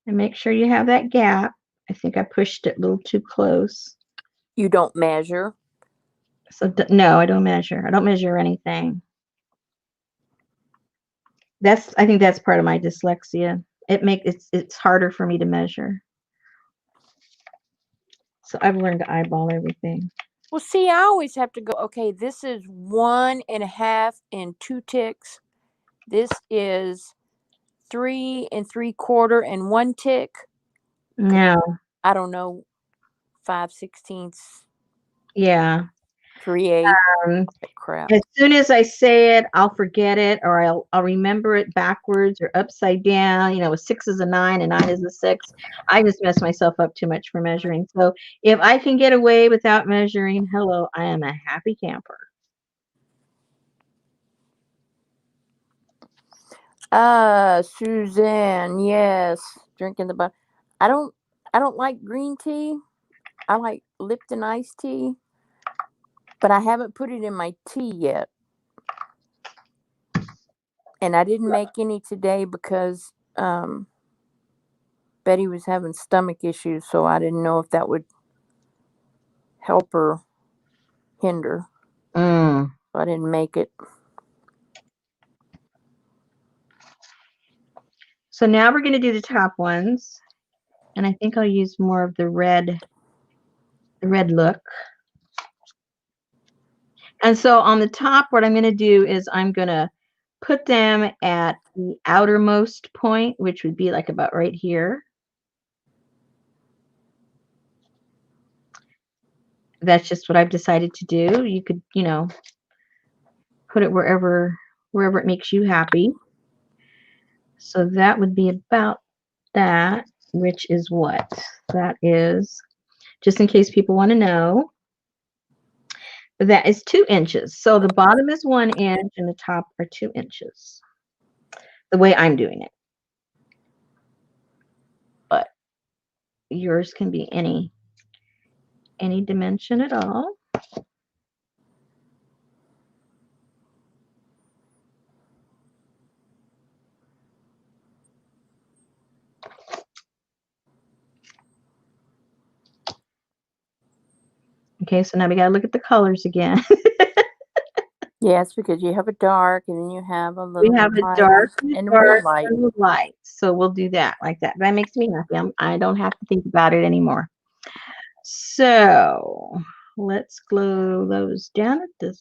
And make sure you have that gap. I think I pushed it a little too close. You don't measure? So no, I don't measure. I don't measure anything. I think that's part of my dyslexia. It's harder for me to measure. So I've learned to eyeball everything. Well, see, I always have to go, okay, this is 1.5 and 2 ticks. This is 3 3/4 and 1 tick. No. I don't know, 5/16, Yeah. 3/8. Um, Crap. as soon as I say it, I'll forget it, or I'll remember it backwards or upside down. You know, a 6 is a 9, and 9 is a 6. I just mess myself up too much for measuring. So if I can get away without measuring, hello, I am a happy camper. Suzanne, yes, drinking the but I don't like green tea. I like Lipton iced tea, but I haven't put it in my tea yet. And I didn't make any today because Betty was having stomach issues, so I didn't know if that would help or hinder. Mm. So I didn't make it. So now we're going to do the top ones, and I think I'll use more of the red look. And so on the top, what I'm going to do is I'm going to put them at the outermost point, which would be like about right here. That's just what I've decided to do. You could, you know, put it wherever it makes you happy. So that would be about that, which is what? That is, just in case people want to know, that is 2 inches. So the bottom is 1 inch and the top are 2 inches. The way I'm doing it. But yours can be any dimension at all. Okay, so now we gotta look at the colors again. Yes, because you have a dark and then you have a We little have bit a lighter dark and a real light. and a light. So we'll do that like that. That makes me happy. I don't have to think about it anymore. So let's glue those down at the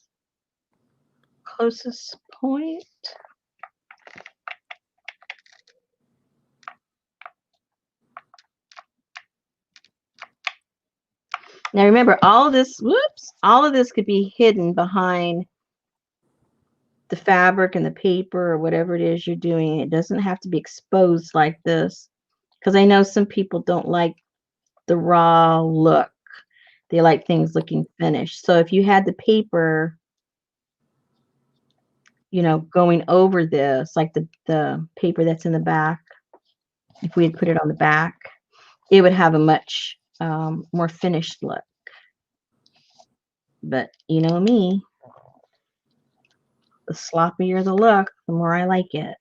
closest point. Now remember, all of this could be hidden behind the fabric and the paper or whatever it is you're doing. It doesn't have to be exposed like this, because I know some people don't like the raw look. They like things looking finished. So if you had the paper, you know, going over this, like the paper that's in the back, if we had put it on the back, it would have a much more finished look. But you know me, the sloppier the look, the more I like it.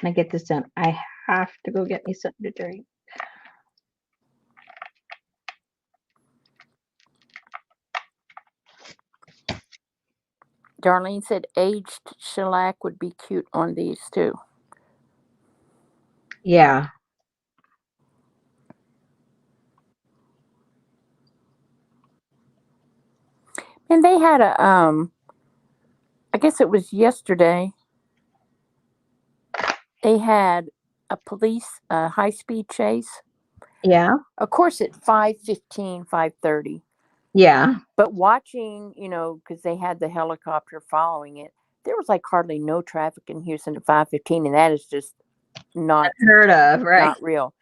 When I get this done, I have to go get me something to drink. Darlene said aged shellac would be cute on these too. Yeah. And they had a I guess it was yesterday. They had a police high speed chase. Yeah. Of course at 5:15, 5:30. Yeah. But watching, you know, because they had the helicopter following it, there was like hardly no traffic in Houston at 5:15, and that is just not Unheard of, right? not real.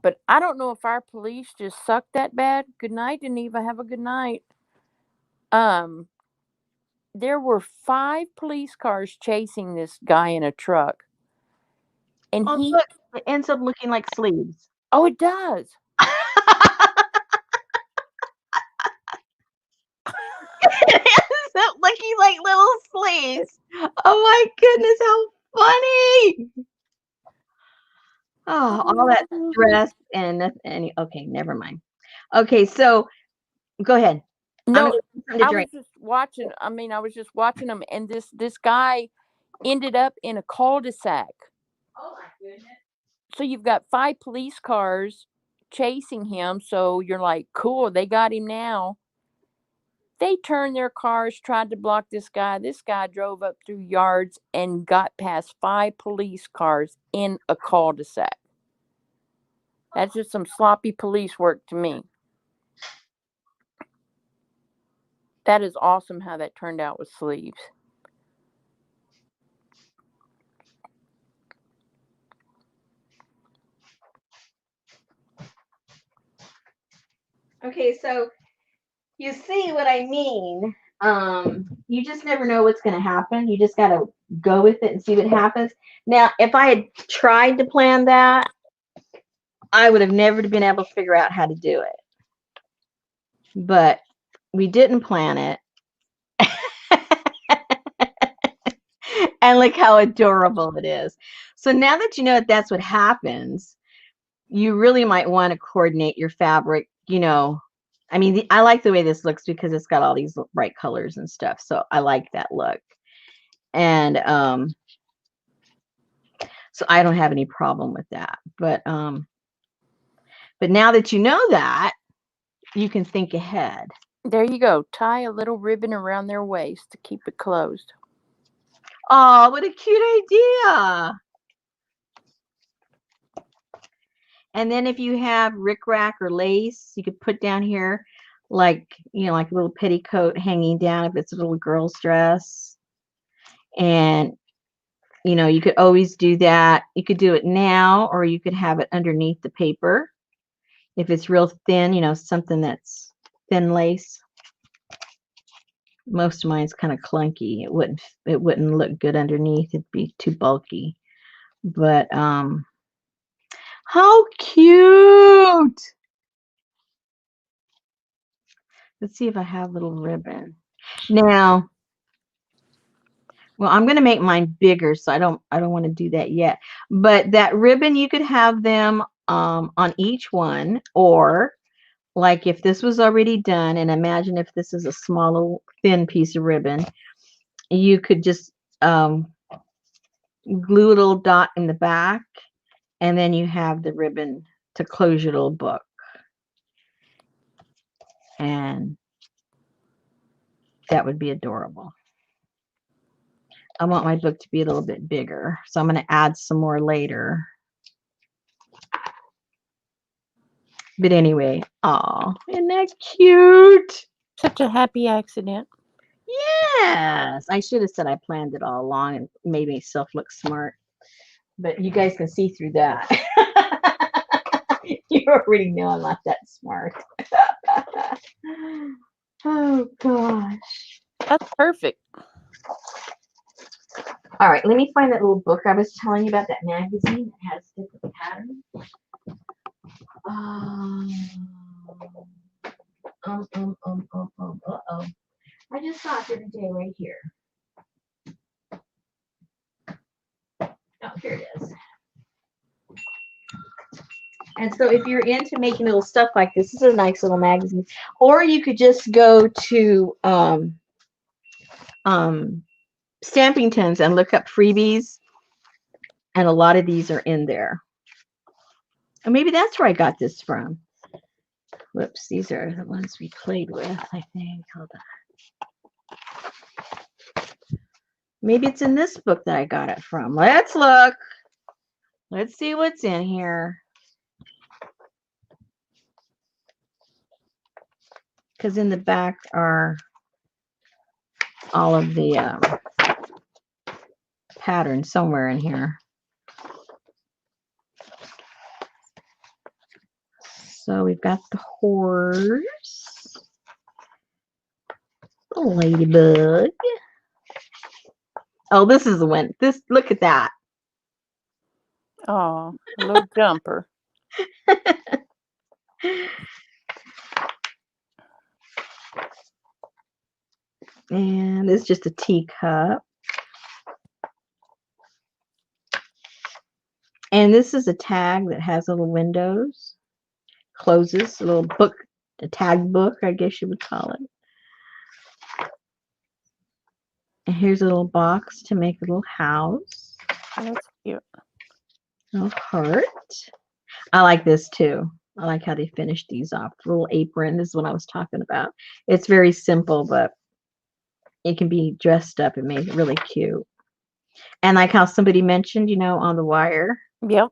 But I don't know if our police just sucked that bad. Good night, Geneva. Have a good night. there were 5 police cars chasing this guy in a truck. And Oh, he, look, it ends up looking like sleeves. oh, it does. It ends up looking like little sleeves. Oh my goodness, how funny! Oh, all that stress and okay, never mind. Okay, so go ahead. I'm No, gonna get something to I drink. was just watching. I mean, I was just watching them, and this guy ended up in a cul-de-sac. Oh my goodness. So you've got 5 police cars chasing him. So you're like, cool, they got him now. They turned their cars, tried to block this guy. This guy drove up through yards and got past 5 police cars in a cul-de-sac. That's just some sloppy police work to me. That is awesome how that turned out with sleeves. Okay, so you see what I mean. You just never know what's going to happen. You just got to go with it and see what happens. Now, if I had tried to plan that, I would have never been able to figure out how to do it. But we didn't plan it. And look how adorable it is. So now that you know that that's what happens, you really might want to coordinate your fabric, you know. I mean, I like the way this looks because it's got all these bright colors and stuff. So I like that look. And so I don't have any problem with that. But now that you know that, you can think ahead. There you go. Tie a little ribbon around their waist to keep it closed. Oh, what a cute idea. And then if you have rickrack or lace, you could put down here like, you know, like a little petticoat hanging down if it's a little girl's dress. And, you know, you could always do that. You could do it now, or you could have it underneath the paper. If it's real thin, you know, something that's thin lace. Most of mine's kind of clunky. It wouldn't look good underneath. It'd be too bulky. But how cute. Let's see if I have little ribbon. Now, well, I'm going to make mine bigger, so I don't want to do that yet. But that ribbon, you could have them on each one, or like if this was already done, and imagine if this is a small, thin piece of ribbon, you could just glue a little dot in the back, and then you have the ribbon to close your little book. And that would be adorable. I want my book to be a little bit bigger, so I'm going to add some more later. But anyway, oh, isn't that cute? Such a happy accident. Yes, I should have said I planned it all along and made myself look smart. But you guys can see through that. You already know I'm not that smart. Oh gosh. That's perfect. All right, let me find that little book I was telling you about, that magazine that has different patterns. Uh-oh. I just saw it the other day right here. Oh, here it is. And so if you're into making little stuff like this is a nice little magazine. Or you could just go to Stampington's and look up freebies. And a lot of these are in there. And maybe that's where I got this from. Whoops, these are the ones we played with, I think. Hold on. Maybe it's in this book that I got it from. Let's look. Let's see what's in here. Because in the back are all of the patterns somewhere in here. So we've got the horse, the ladybug, Oh, this is the one. This, look at that. Oh, a little jumper. And it's just a teacup. And this is a tag that has little windows. Closes, a little book, a tag book, I guess you would call it. And here's a little box to make a little house. Oh, that's cute. A little heart. I like this too. I like how they finished these off. Little apron. This is what I was talking about. It's very simple, but it can be dressed up and made really cute. And like how somebody mentioned, you know, on the wire, Yep.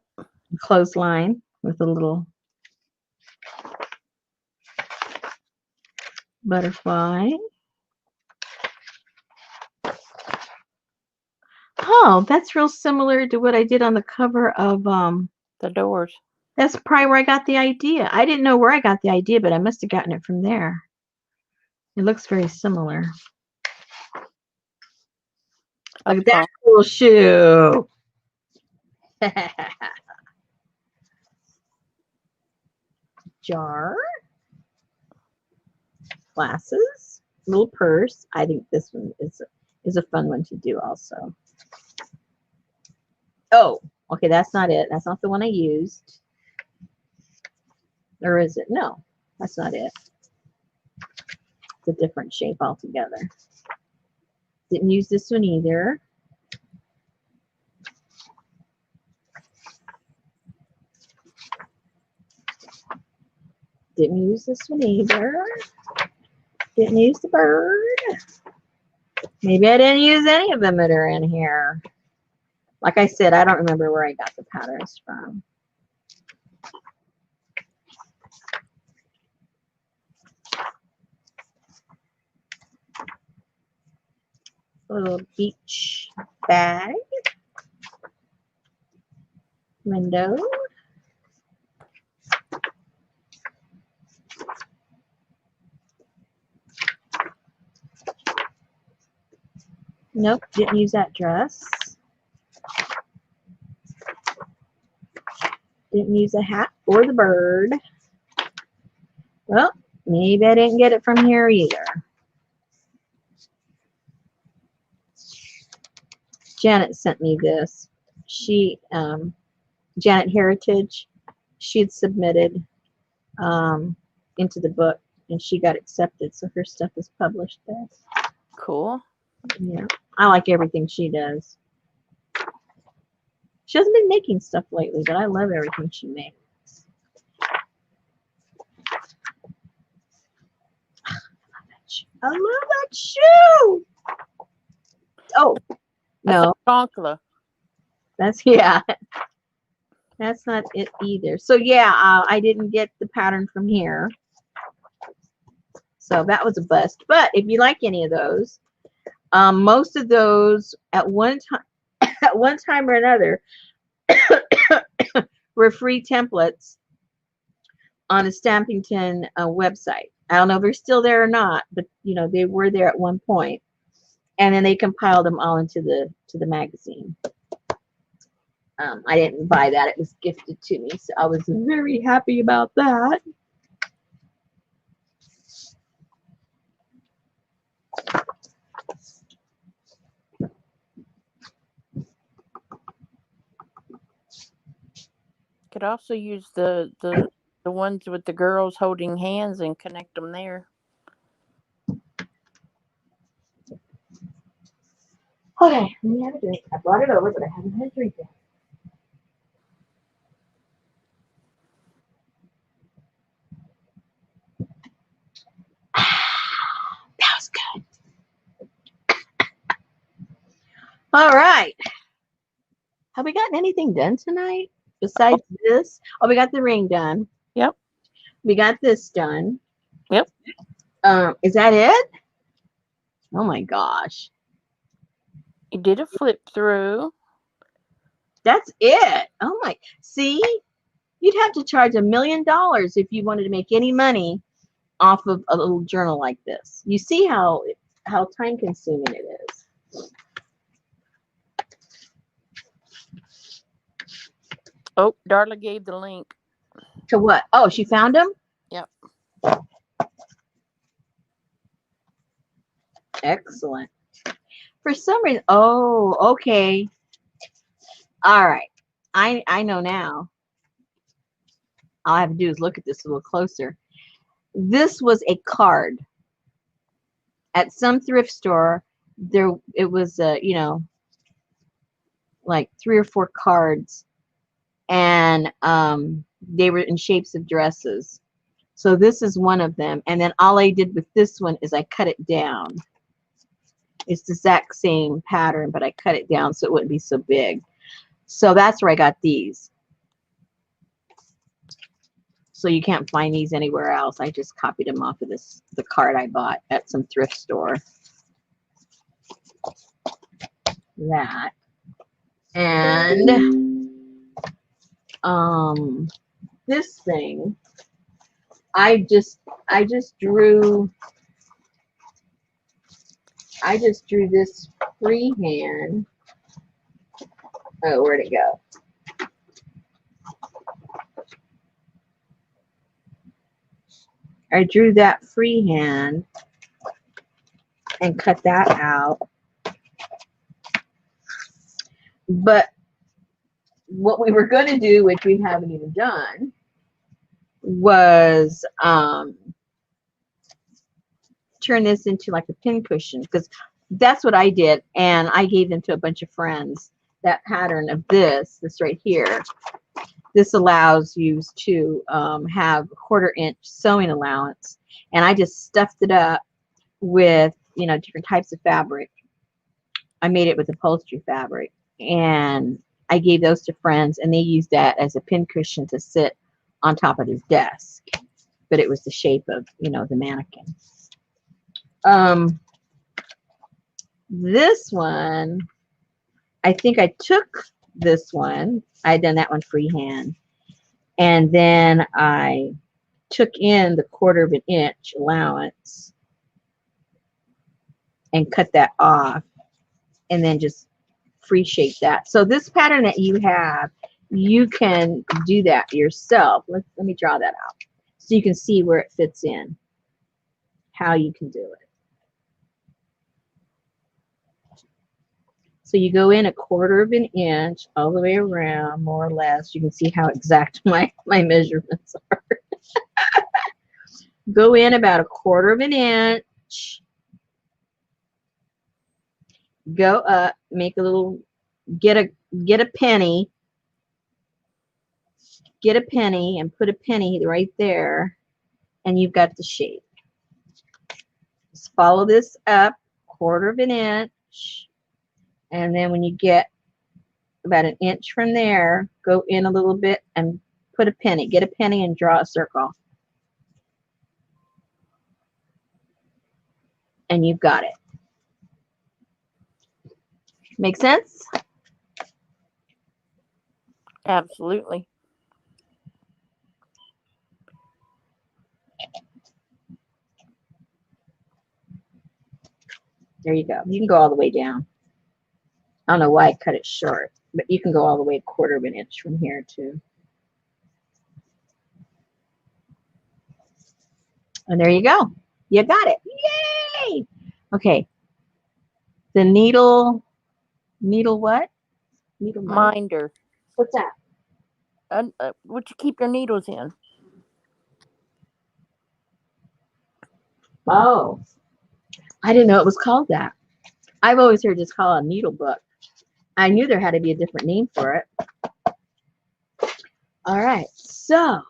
clothesline with a little butterfly. Oh, that's real similar to what I did on the cover of The doors. that's probably where I got the idea. I didn't know where I got the idea, but I must have gotten it from there. It looks very similar. Look at that cool shoe. Jar. Glasses. Little purse. I think this one is a fun one to do also. Oh, okay, that's not it. That's not the one I used. Or is it? No, that's not it. It's a different shape altogether. Didn't use this one either. Didn't use this one either. Didn't use the bird. Maybe I didn't use any of them that are in here. Like I said, I don't remember where I got the patterns from. A little beach bag. Window. Nope, didn't use that dress. Didn't use a hat or the bird. Well, maybe I didn't get it from here either. Janet sent me this. She, Janet Heritage, she had submitted into the book and she got accepted, so her stuff is published there. Cool. Yeah, I like everything she does. She hasn't been making stuff lately, but I love everything she makes. I love that shoe. Oh, That's no, a chonkla. that's, yeah, that's not it either. So yeah, I didn't get the pattern from here. So that was a bust. But if you like any of those, most of those at one time or another were free templates on a Stampington website. I don't know if they're still there or not, but you know they were there at one point, and then they compiled them all into the magazine. I didn't buy that; it was gifted to me, so I was very happy about that. Could also use the ones with the girls holding hands and connect them there. Okay, let me have a drink. I brought it over, but I haven't had a drink yet. That was good. All right. Have we gotten anything done tonight besides this? Oh, we got the ring done. Yep. We got this done. Yep. Is that it? Oh my gosh. You did a flip through. That's it. Oh my. See, you'd have to charge $1 million if you wanted to make any money off of a little journal like this. You see how time consuming it is. Oh, Darla gave the link. To what? Oh, she found them? Yep. Excellent. For some reason, oh, okay. All right. I know now. All I have to do is look at this a little closer. This was a card at some thrift store. There, it was, you know, like 3 or 4 cards, and they were in shapes of dresses. So this is one of them. And then all I did with this one is I cut it down. It's the exact same pattern, but I cut it down so it wouldn't be so big. So that's where I got these. So you can't find these anywhere else. I just copied them off of the card I bought at some thrift store. That. And this thing, I just drew this freehand. Oh, where'd it go? I drew that freehand and cut that out. But what we were going to do, which we haven't even done, was turn this into like a pin cushion, because that's what I did, and I gave them to a bunch of friends. That pattern of this right here, this allows you to have a 1/4 inch sewing allowance, and I just stuffed it up with, you know, different types of fabric. I made it with upholstery fabric, and I gave those to friends, and they used that as a pin cushion to sit on top of his desk. But it was the shape of, you know, the mannequin. This one, I think I took this one. I had done that one freehand, and then I took in the 1/4 inch allowance and cut that off, and then just free shape that. So this pattern that you have, you can do that yourself. Let me draw that out so you can see where it fits in, how you can do it. So you go in a 1/4 inch all the way around, more or less. You can see how exact my measurements are. Go in about a 1/4 inch. Go up, make a little, get a penny. Get a penny and put a penny right there, and you've got the shape. Just follow this up 1/4 inch, and then when you get about 1 inch from there, go in a little bit and put a penny. Get a penny and draw a circle. And you've got it. Make sense? Absolutely. There you go. You can go all the way down. I don't know why I cut it short, but you can go all the way 1/4 inch from here too. And there you go. You got it. Yay! Okay. The needle what? Needle minder. Minder. What's that? What you keep your needles in? Oh, I didn't know it was called that. I've always heard this called a needle book. I knew there had to be a different name for it. All right, so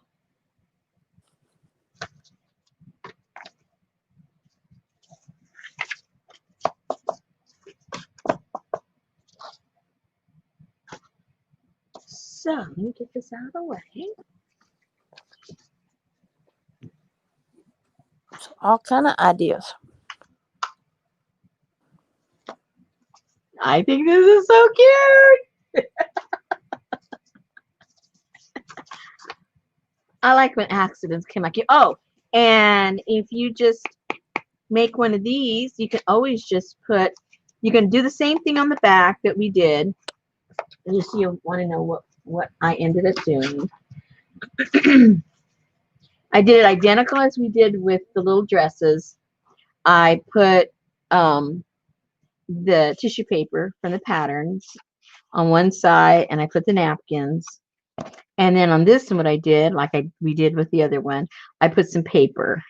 let me get this out of the way. All kind of ideas. I think this is so cute. I like when accidents come like you. Oh, and if you just make one of these, you can always just put, you can do the same thing on the back that we did. And just, you want to know what I ended up doing. I did it identical as we did with the little dresses. I put the tissue paper from the patterns on one side, and I put the napkins. And then on this one, what I did, like we did with the other one, I put some paper.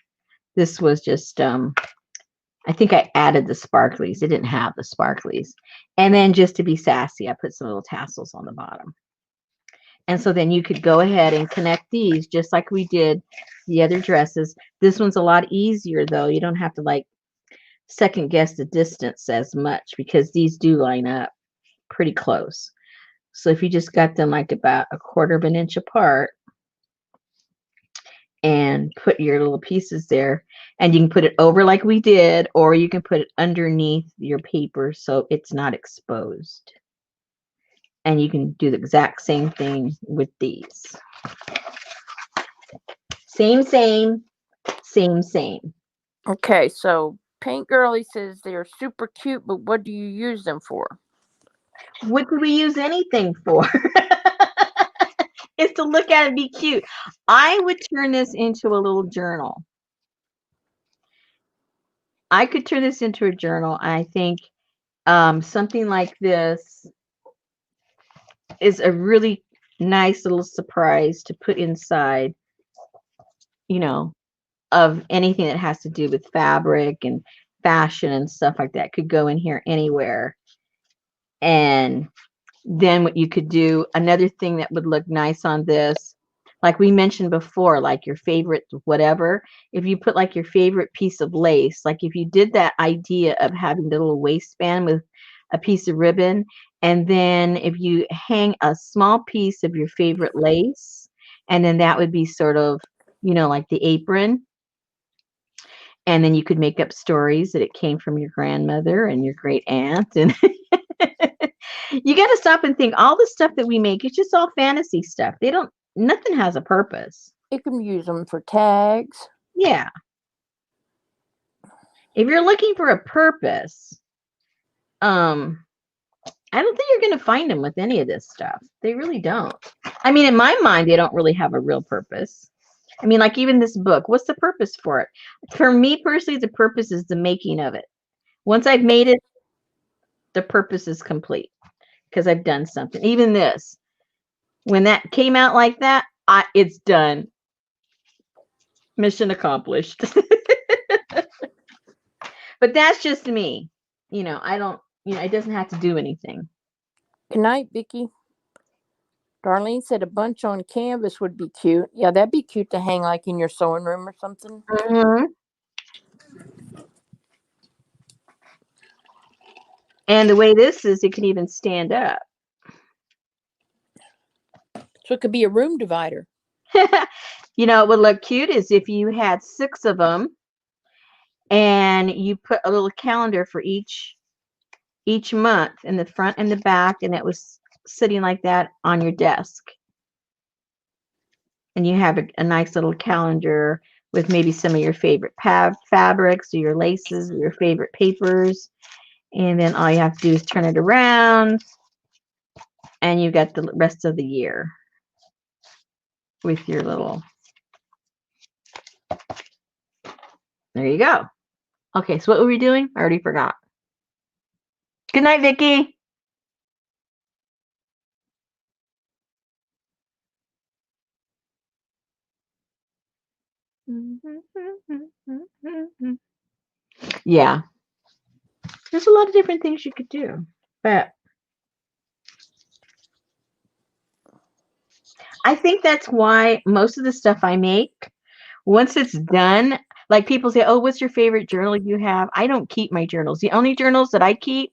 This was just, I think I added the sparklies. It didn't have the sparklies. And then just to be sassy, I put some little tassels on the bottom. And so then you could go ahead and connect these just like we did the other dresses. This one's a lot easier, though. You don't have to like second guess the distance as much because these do line up pretty close. So if you just got them like about 1/4 of an inch apart and put your little pieces there, and you can put it over like we did, or you can put it underneath your paper so it's not exposed. And you can do the exact same thing with these. Same, same, same, same. Okay, so Paint Girly says they're super cute, but what do you use them for? What do we use anything for? Is to look at it and be cute. I would turn this into a little journal. I could turn this into a journal. I think something like this is a really nice little surprise to put inside, you know, of anything that has to do with fabric and fashion and stuff like that. Could go in here anywhere. And then what you could do, another thing that would look nice on this, like we mentioned before, like your favorite whatever, if you put like your favorite piece of lace, like if you did that idea of having the little waistband with a piece of ribbon, and then if you hang a small piece of your favorite lace, and then that would be sort of, you know, like the apron. And then you could make up stories that it came from your grandmother and your great aunt. And you got to stop and think all the stuff that we make, it's just all fantasy stuff. Nothing has a purpose. You can use them for tags. Yeah. If you're looking for a purpose, I don't think you're going to find them with any of this stuff. They really don't. I mean, in my mind, they don't really have a real purpose. I mean, like even this book, what's the purpose for it? For me personally, the purpose is the making of it. Once I've made it, the purpose is complete because I've done something. Even this, when that came out like that, it's done. Mission accomplished. But that's just me. You know, I don't, you know, it doesn't have to do anything. Good night, Vicky. Darlene said a bunch on canvas would be cute. Yeah, that'd be cute to hang like in your sewing room or something. Mm-hmm. And the way this is, it can even stand up. So it could be a room divider. You know, what would look cute is if you had 6 of them and you put a little calendar for each month in the front and the back, and it was sitting like that on your desk. And you have a nice little calendar with maybe some of your favorite fabrics or your laces or your favorite papers. And then all you have to do is turn it around and you got the rest of the year with your little. There you go. Okay, so what were we doing? I already forgot. Good night, Vicky. Yeah. There's a lot of different things you could do. But I think that's why most of the stuff I make, once it's done, like people say, oh, what's your favorite journal you have? I don't keep my journals. The only journals that I keep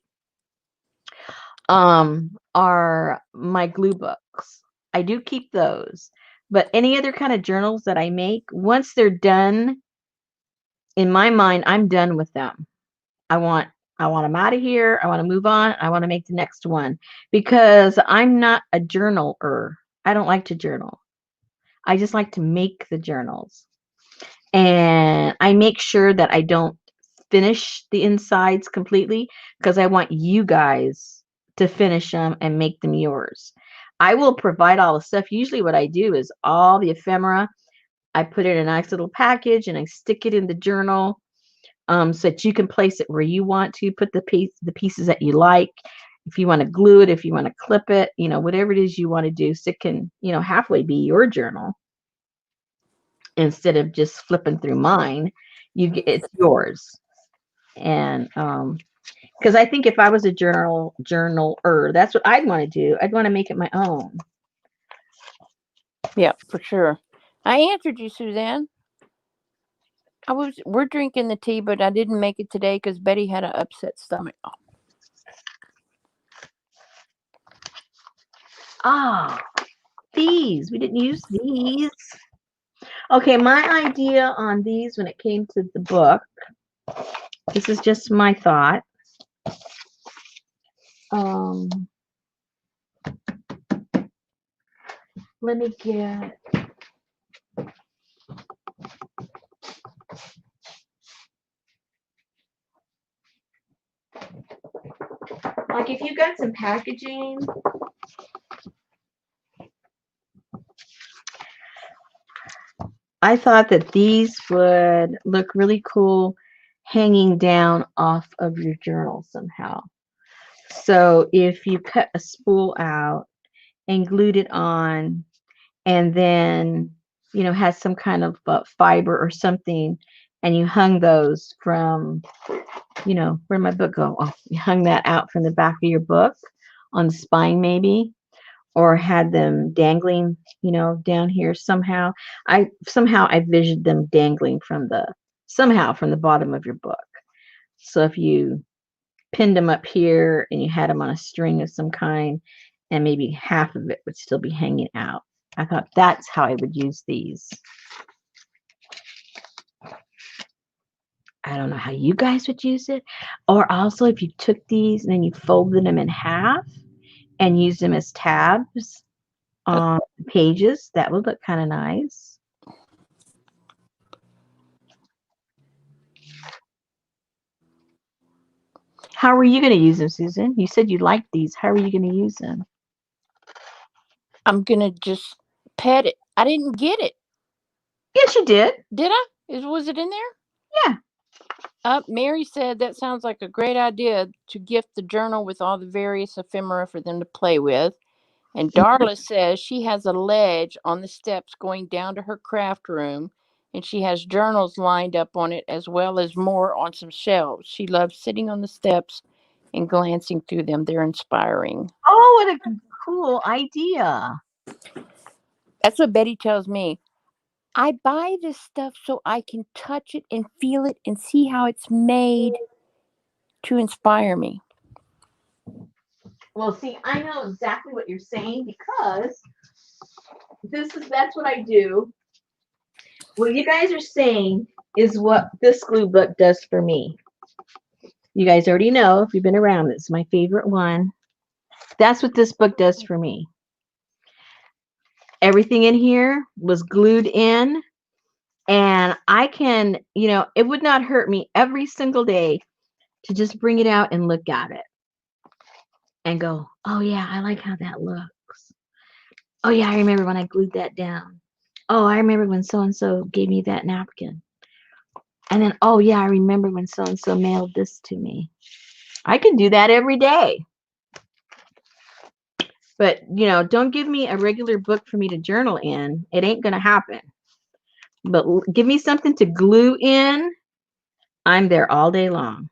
are my glue books. I do keep those. But any other kind of journals that I make, once they're done, in my mind, I'm done with them. I want them out of here. I want to move on. I want to make the next one because I'm not a journaler. I don't like to journal. I just like to make the journals. And I make sure that I don't finish the insides completely because I want you guys to finish them and make them yours. I will provide all the stuff. Usually what I do is all the ephemera, I put it in a nice little package and I stick it in the journal, so that you can place it where you want to, put the pieces that you like. If you want to glue it, if you want to clip it, whatever it is you want to do, so it can, halfway be your journal instead of just flipping through mine. It's yours. And because I think if I was a journaler, that's what I'd want to do. I'd want to make it my own. Yeah, for sure. I answered you, Suzanne. We're drinking the tea, but I didn't make it today because Betty had an upset stomach. Ah, these. We didn't use these. Okay, my idea on these when it came to the book, this is just my thought. Let me get, like, if you got some packaging, I thought that these would look really cool hanging down off of your journal somehow. So if you cut a spool out and glued it on, and then, has some kind of fiber or something, and you hung those from, where'd my book go? Oh, you hung that out from the back of your book on the spine maybe, or had them dangling, down here somehow. I visioned them dangling from the bottom of your book. So if you pinned them up here and you had them on a string of some kind, and maybe half of it would still be hanging out. I thought that's how I would use these. I don't know how you guys would use it. Or also if you took these and then you folded them in half and used them as tabs on pages, that would look kind of nice. How are you going to use them, Susan? You said you liked these. How are you going to use them? I'm going to just pet it. I didn't get it. Yes, you did. Did I? Was it in there? Yeah. Mary said that sounds like a great idea to gift the journal with all the various ephemera for them to play with. And Darla says she has a ledge on the steps going down to her craft room, and she has journals lined up on it as well as more on some shelves. She loves sitting on the steps and glancing through them. They're inspiring. Oh, what a cool idea. That's what Betty tells me. I buy this stuff so I can touch it and feel it and see how it's made to inspire me. Well, see, I know exactly what you're saying because that's what I do. What you guys are saying is what this glue book does for me. You guys already know, if you've been around, it's my favorite one. That's what this book does for me. Everything in here was glued in, and I can, it would not hurt me every single day to just bring it out and look at it and go, oh yeah, I like how that looks. Oh yeah, I remember when I glued that down. Oh, I remember when so-and-so gave me that napkin. And then, oh yeah, I remember when so-and-so mailed this to me. I can do that every day. But, don't give me a regular book for me to journal in. It ain't going to happen. But give me something to glue in. I'm there all day long.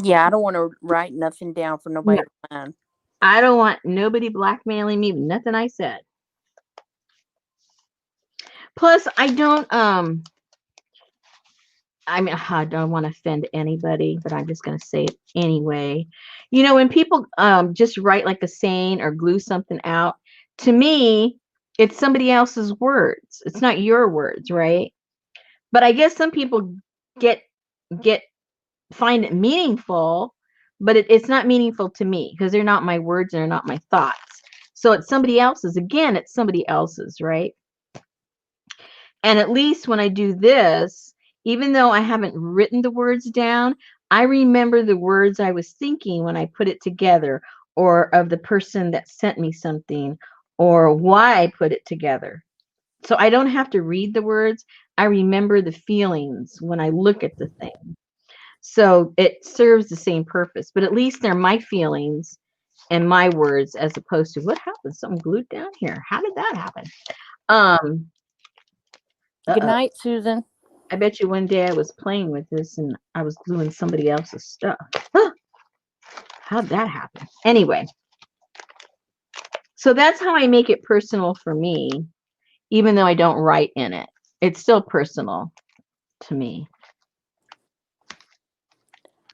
Yeah, I don't want to write nothing down for nobody to find. I don't want nobody blackmailing me with nothing I said. Plus, I don't want to offend anybody, but I'm just going to say it anyway. When people just write like a saying or glue something out, to me, it's somebody else's words. It's not your words, right? But I guess some people find it meaningful, but it's not meaningful to me because they're not my words and they're not my thoughts. So it's somebody else's. Again, it's somebody else's, right? And at least when I do this, even though I haven't written the words down, I remember the words I was thinking when I put it together, or of the person that sent me something, or why I put it together. So I don't have to read the words. I remember the feelings when I look at the thing. So it serves the same purpose, but at least they're my feelings and my words as opposed to what happened? Something glued down here. How did that happen? Um, Good uh-oh. night, Susan. I bet you one day I was playing with this and I was gluing somebody else's stuff. How'd that happen? Anyway, so that's how I make it personal for me, even though I don't write in it. It's still personal to me.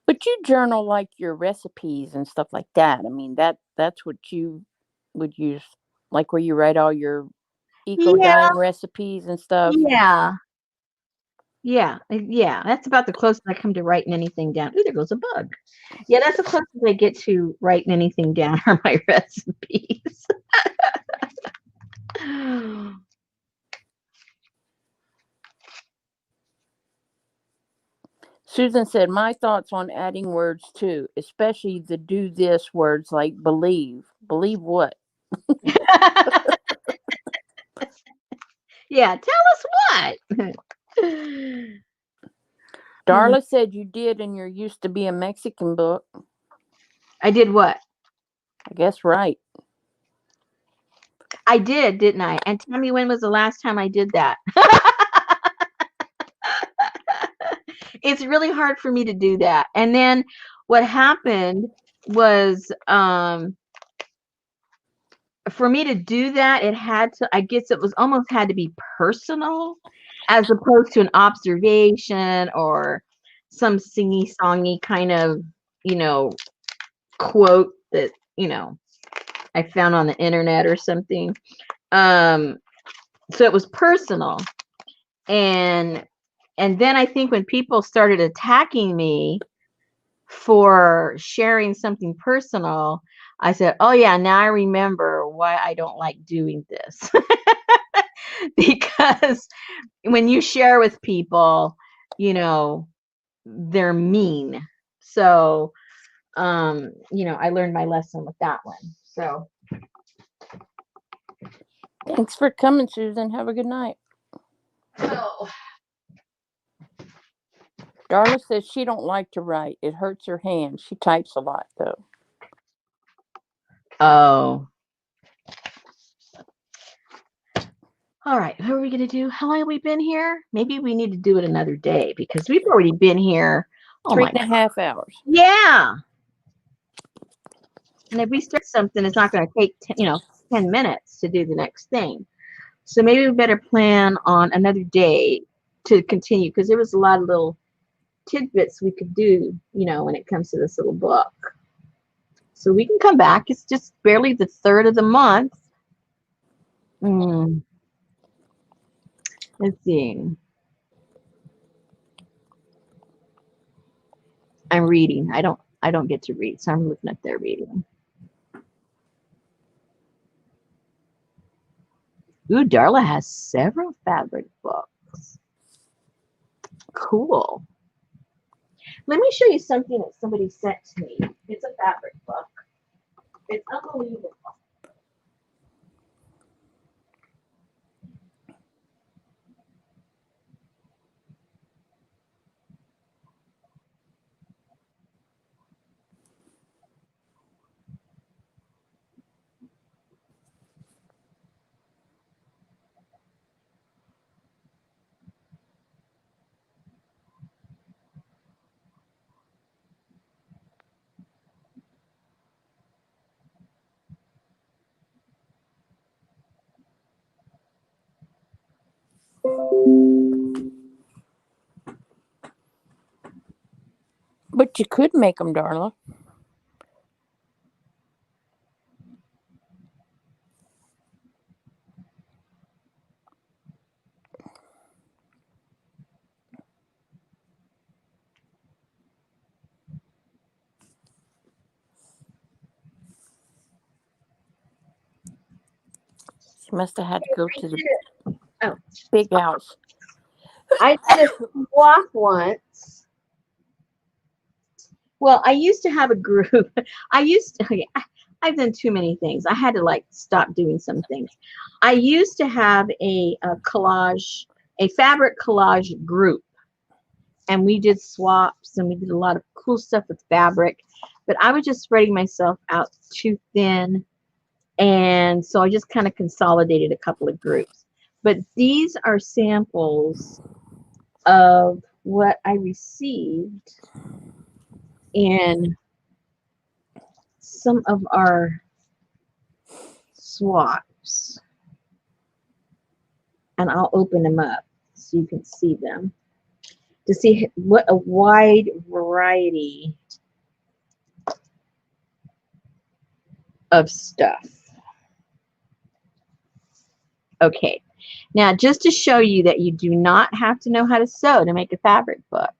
But you journal like your recipes and stuff like that. I mean, that's what you would use, like where you write all your eco Yeah, dining recipes and stuff. yeah, yeah. That's about the closest I come to writing anything down. Ooh, there goes a bug. Yeah, that's the closest I get to writing anything down are my recipes. Susan said, my thoughts on adding words too, especially the do this words like believe. Believe what? Yeah, tell us what. Darla said you did in your used to be a Mexican book. I did what? I guess right. I did, didn't I? And tell me when was the last time I did that? It's really hard for me to do that. And then what happened was for me to do that, it had to, I guess it was almost had to be personal as opposed to an observation or some singy songy kind of, you know, quote that, you know, I found on the internet or something. So it was personal. And then I think when people started attacking me for sharing something personal, I said, oh yeah, now I remember why I don't like doing this. Because when you share with people, you know, they're mean. So, you know, I learned my lesson with that one. So, Thanks for coming, Susan. Have a good night. oh. Darla says she don't like to write. It hurts her hands. She types a lot though. Oh. All right, what are we going to do? How long have we been here? Maybe we need to do it another day because we've already been here. Oh my 3.5 hours. Yeah. And if we start something, it's not going to take, 10 minutes to do the next thing. So maybe we better plan on another day to continue because there was a lot of little tidbits we could do, when it comes to this little book. So we can come back. It's just barely the 3rd of the month. Let's see. I'm reading. I don't get to read, so I'm looking up there reading. Ooh, Darla has several fabric books. Cool. Let me show you something that somebody sent to me. It's a fabric book. It's unbelievable. But you could make them, Darla. She must have had to go to the big house. I did a walk once. Well, I used to have a group. I've done too many things. I had to like stop doing some things. I used to have a collage, a fabric collage group, and we did swaps and we did a lot of cool stuff with fabric, but I was just spreading myself out too thin. And so I just kind of consolidated a couple of groups. But these are samples of what I received in some of our swaps. And I'll open them up so you can see them to see what a wide variety of stuff. Okay, now just to show you that you do not have to know how to sew to make a fabric book.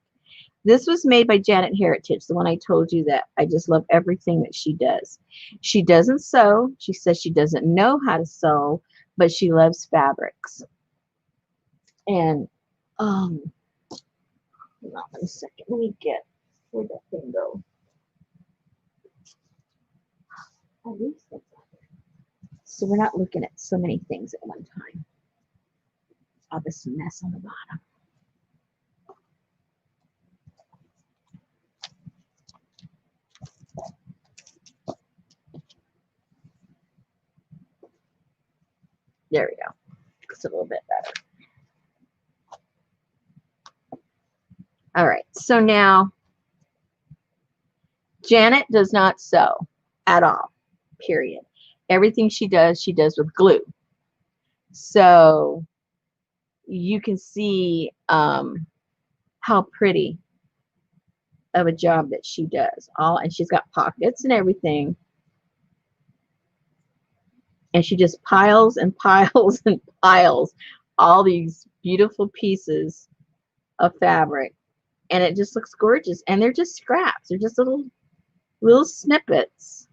This was made by Janet Heritage, the one I told you that I just love everything that she does. She doesn't sew. She says she doesn't know how to sew, but she loves fabrics. And hold on a second. Let me get, where'd that thing go? Oh, these things are there. So we're not looking at so many things at one time. All this mess on the bottom. There we go. It's a little bit better. All right, so now Janet does not sew at all, period. Everything she does with glue. So you can see how pretty of a job that she does. And she's got pockets and everything. And she just piles and piles and piles all these beautiful pieces of fabric. And it just looks gorgeous. And they're just scraps. They're just little snippets.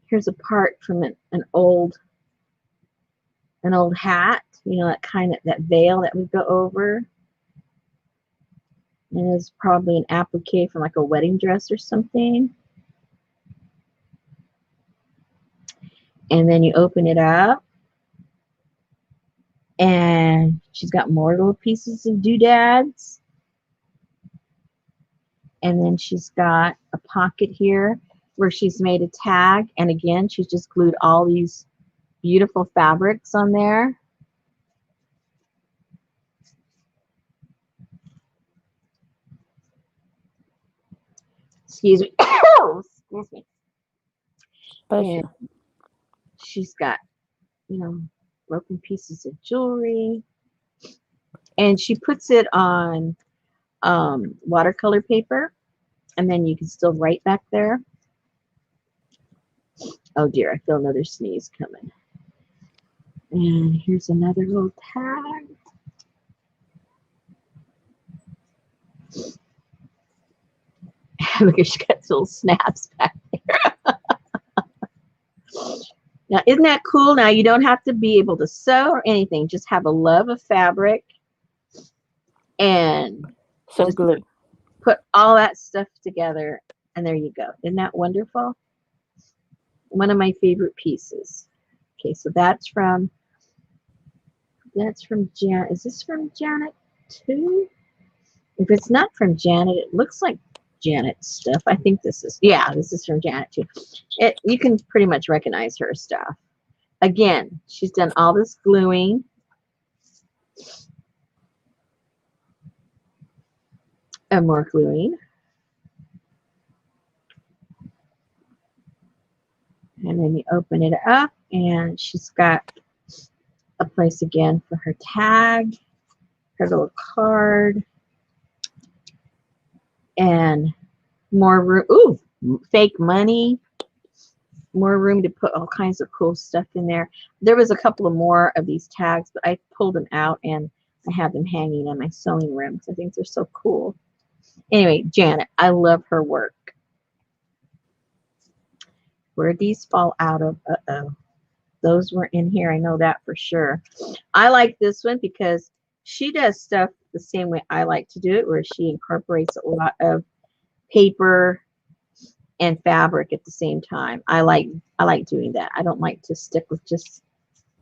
Here's a part from an old hat, you know, that veil that would go over. And it's probably an applique from like a wedding dress or something. And then you open it up, and she's got more little pieces of doodads. And then she's got a pocket here where she's made a tag. And again, she's just glued all these beautiful fabrics on there. Excuse me. Excuse me. And she's got, you know, broken pieces of jewelry. And she puts it on watercolor paper. And then you can still write back there. Oh dear, I feel another sneeze coming. And here's another little tag. Look, she got little snaps back there. Now, isn't that cool? Now, you don't have to be able to sew or anything. Just have a love of fabric and Some glue. Put all that stuff together, and there you go. Isn't that wonderful? One of my favorite pieces. Okay, so that's from Janet. Is this from Janet too? If it's not from Janet, it looks like Janet's stuff. I think this is from Janet too. You can pretty much recognize her stuff. Again, she's done all this gluing. And more gluing. And then you open it up, and she's got a place again for her tag, her little card, and more room. Ooh, fake money. More room to put all kinds of cool stuff in there. There was a couple of more of these tags, but I pulled them out and I have them hanging in my sewing room because I think they're so cool. Anyway, Janet, I love her work. Where'd these fall out of? Uh-oh. Those were in here. I know that for sure. I like this one because she does stuff the same way I like to do it, where she incorporates a lot of paper and fabric at the same time. I like doing that. I don't like to stick with just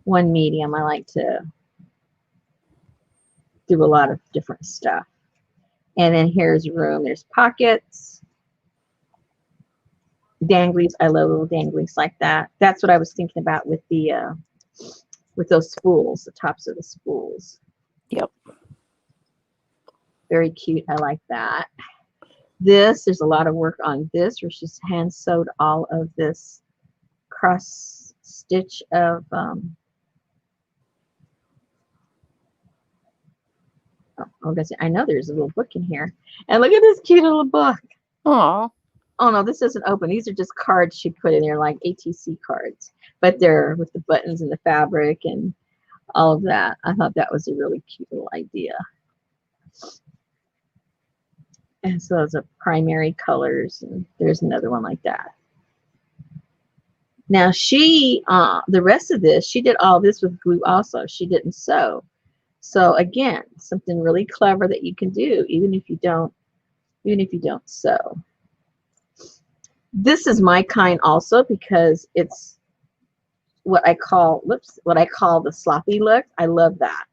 one medium. I like to do a lot of different stuff. And then here's room. There's pockets, danglies. I love little danglies like that. That's what I was thinking about with the with those spools, the tops of the spools. Yep. Very cute. I like that. There's a lot of work on this, where she's hand sewed all of this cross stitch of I know there's a little book in here. And look at this cute little book. Oh. Oh no, this isn't open. These are just cards she put in there, like ATC cards. But they're with the buttons and the fabric and all of that. I thought that was a really cute little idea. And so those are primary colors, and there's another one like that. Now the rest of this, she did all this with glue also. She didn't sew. So again, something really clever that you can do even if you don't sew. This is my kind also, because it's what I call the sloppy look. I love that.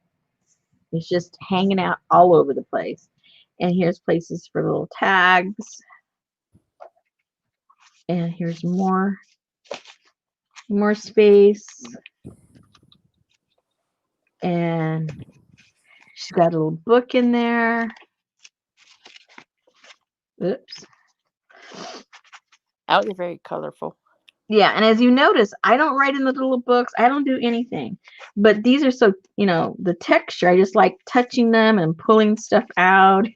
It's just hanging out all over the place. And here's places for little tags. And here's more space. And she's got a little book in there. Oops. That was very colorful. Yeah, and as you notice, I don't write in the little books. I don't do anything. But these are so, the texture, I just like touching them and pulling stuff out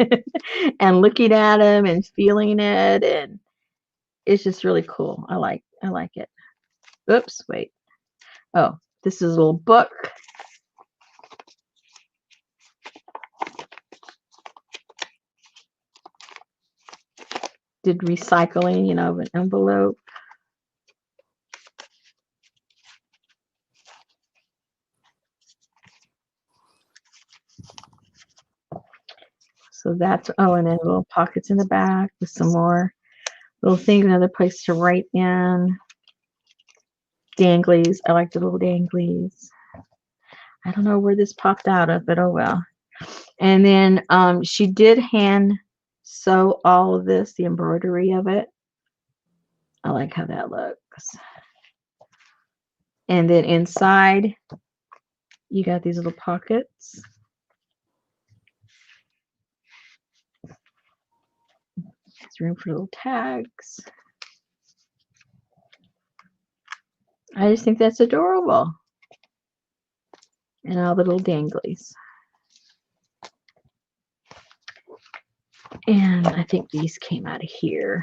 and looking at them and feeling it, and it's just really cool. I like it. Oops, wait. Oh, this is a little book. Did recycling, of an envelope. So that's, and then little pockets in the back with some more little things, another place to write in. Danglies. I like the little danglies. I don't know where this popped out of, but oh well. And then she did hand sew all of this, the embroidery of it. I like how that looks. And then inside, you got these little pockets. There's room for little tags. I just think that's adorable. And all the little danglies. And I think these came out of here.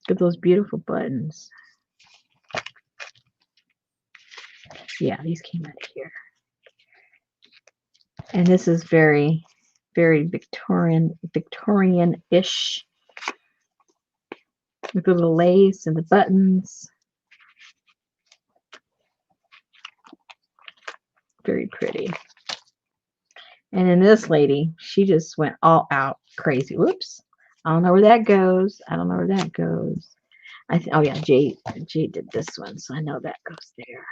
Look at those beautiful buttons. Yeah, these came out of here. And this is very, very Victorian-ish. With the little lace and the buttons. Very pretty. And then this lady, she just went all out crazy. Whoops. I don't know where that goes. Oh yeah, Jay did this one, so I know that goes there.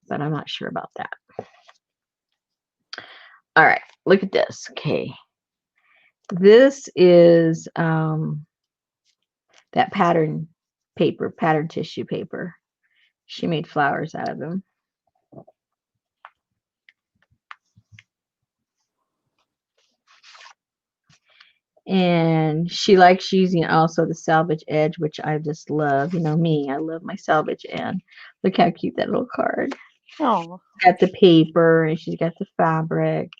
But I'm not sure about that. All right, look at this. Okay. This is that pattern tissue paper. She made flowers out of them. And she likes using also the salvage edge, which I just love. You know me, I love my salvage end. Look how cute that little card. Oh. Got the paper and she's got the fabric.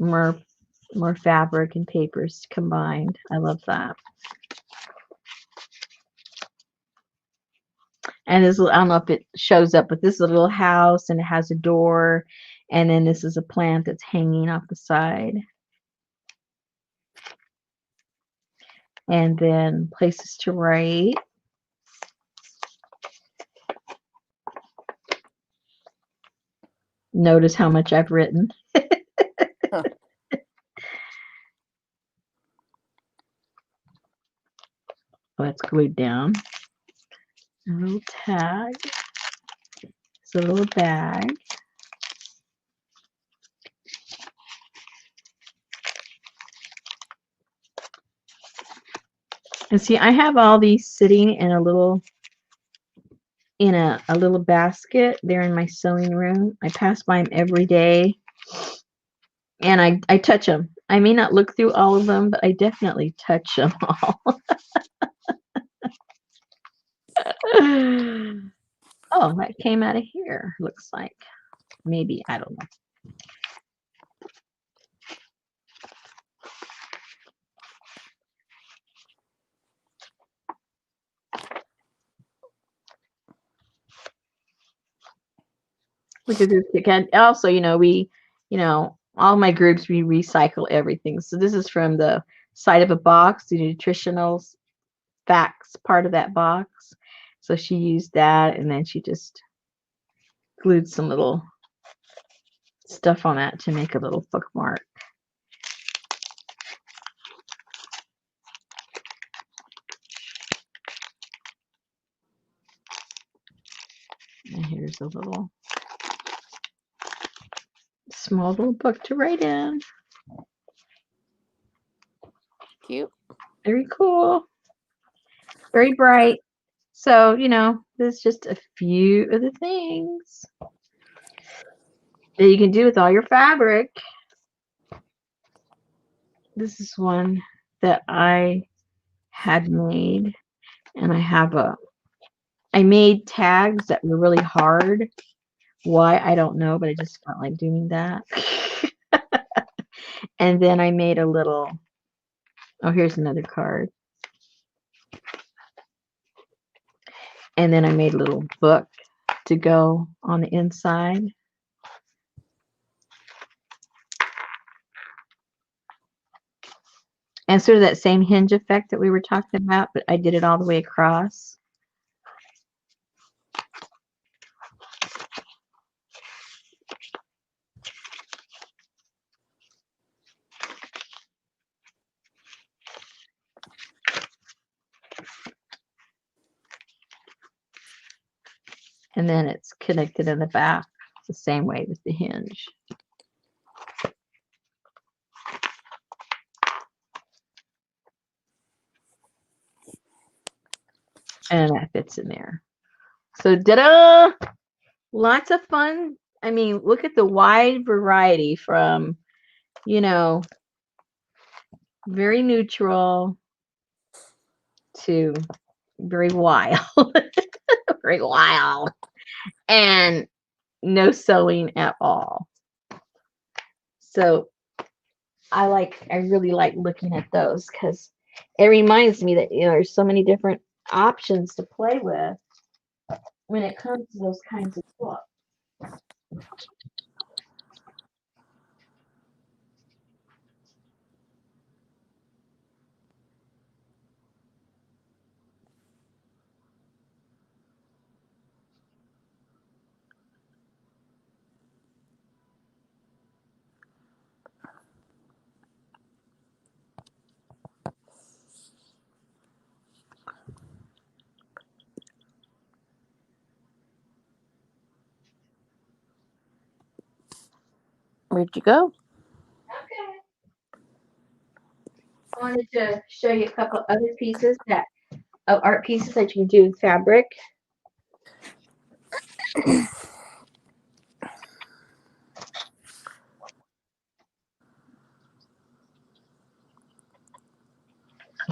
More fabric and papers combined. I love that. And this, I don't know if it shows up, but this is a little house and it has a door. And then this is a plant that's hanging off the side. And then places to write. Notice how much I've written. Let's glue down. A little tag. It's a little bag. And see, I have all these sitting in a little basket there in my sewing room. I pass by them every day, and I touch them. I may not look through all of them, but I definitely touch them all. Oh, that came out of here, looks like. Maybe, I don't know. Look at this again. Also, all my groups, we recycle everything. So this is from the side of a box, the nutritional facts part of that box. So she used that, and then she just glued some little stuff on that to make a little bookmark. And here's a small little book to write in. Cute. Very cool. Very bright. So, there's just a few of the things that you can do with all your fabric. This is one that I had made, and I made tags that were really hard. Why, I don't know, but I just felt like doing that. And then I made a little, oh, here's another card. And then I made a little book to go on the inside. And sort of that same hinge effect that we were talking about, but I did it all the way across. And then it's connected in the back the same way with the hinge. And that fits in there. So, ta-da! Lots of fun. I mean, look at the wide variety from, very neutral to very wild. Very wild. And no sewing at all. So I really like looking at those because it reminds me that there's so many different options to play with when it comes to those kinds of books. Where'd you go? Okay. I wanted to show you a couple other pieces of art pieces that you can do with fabric.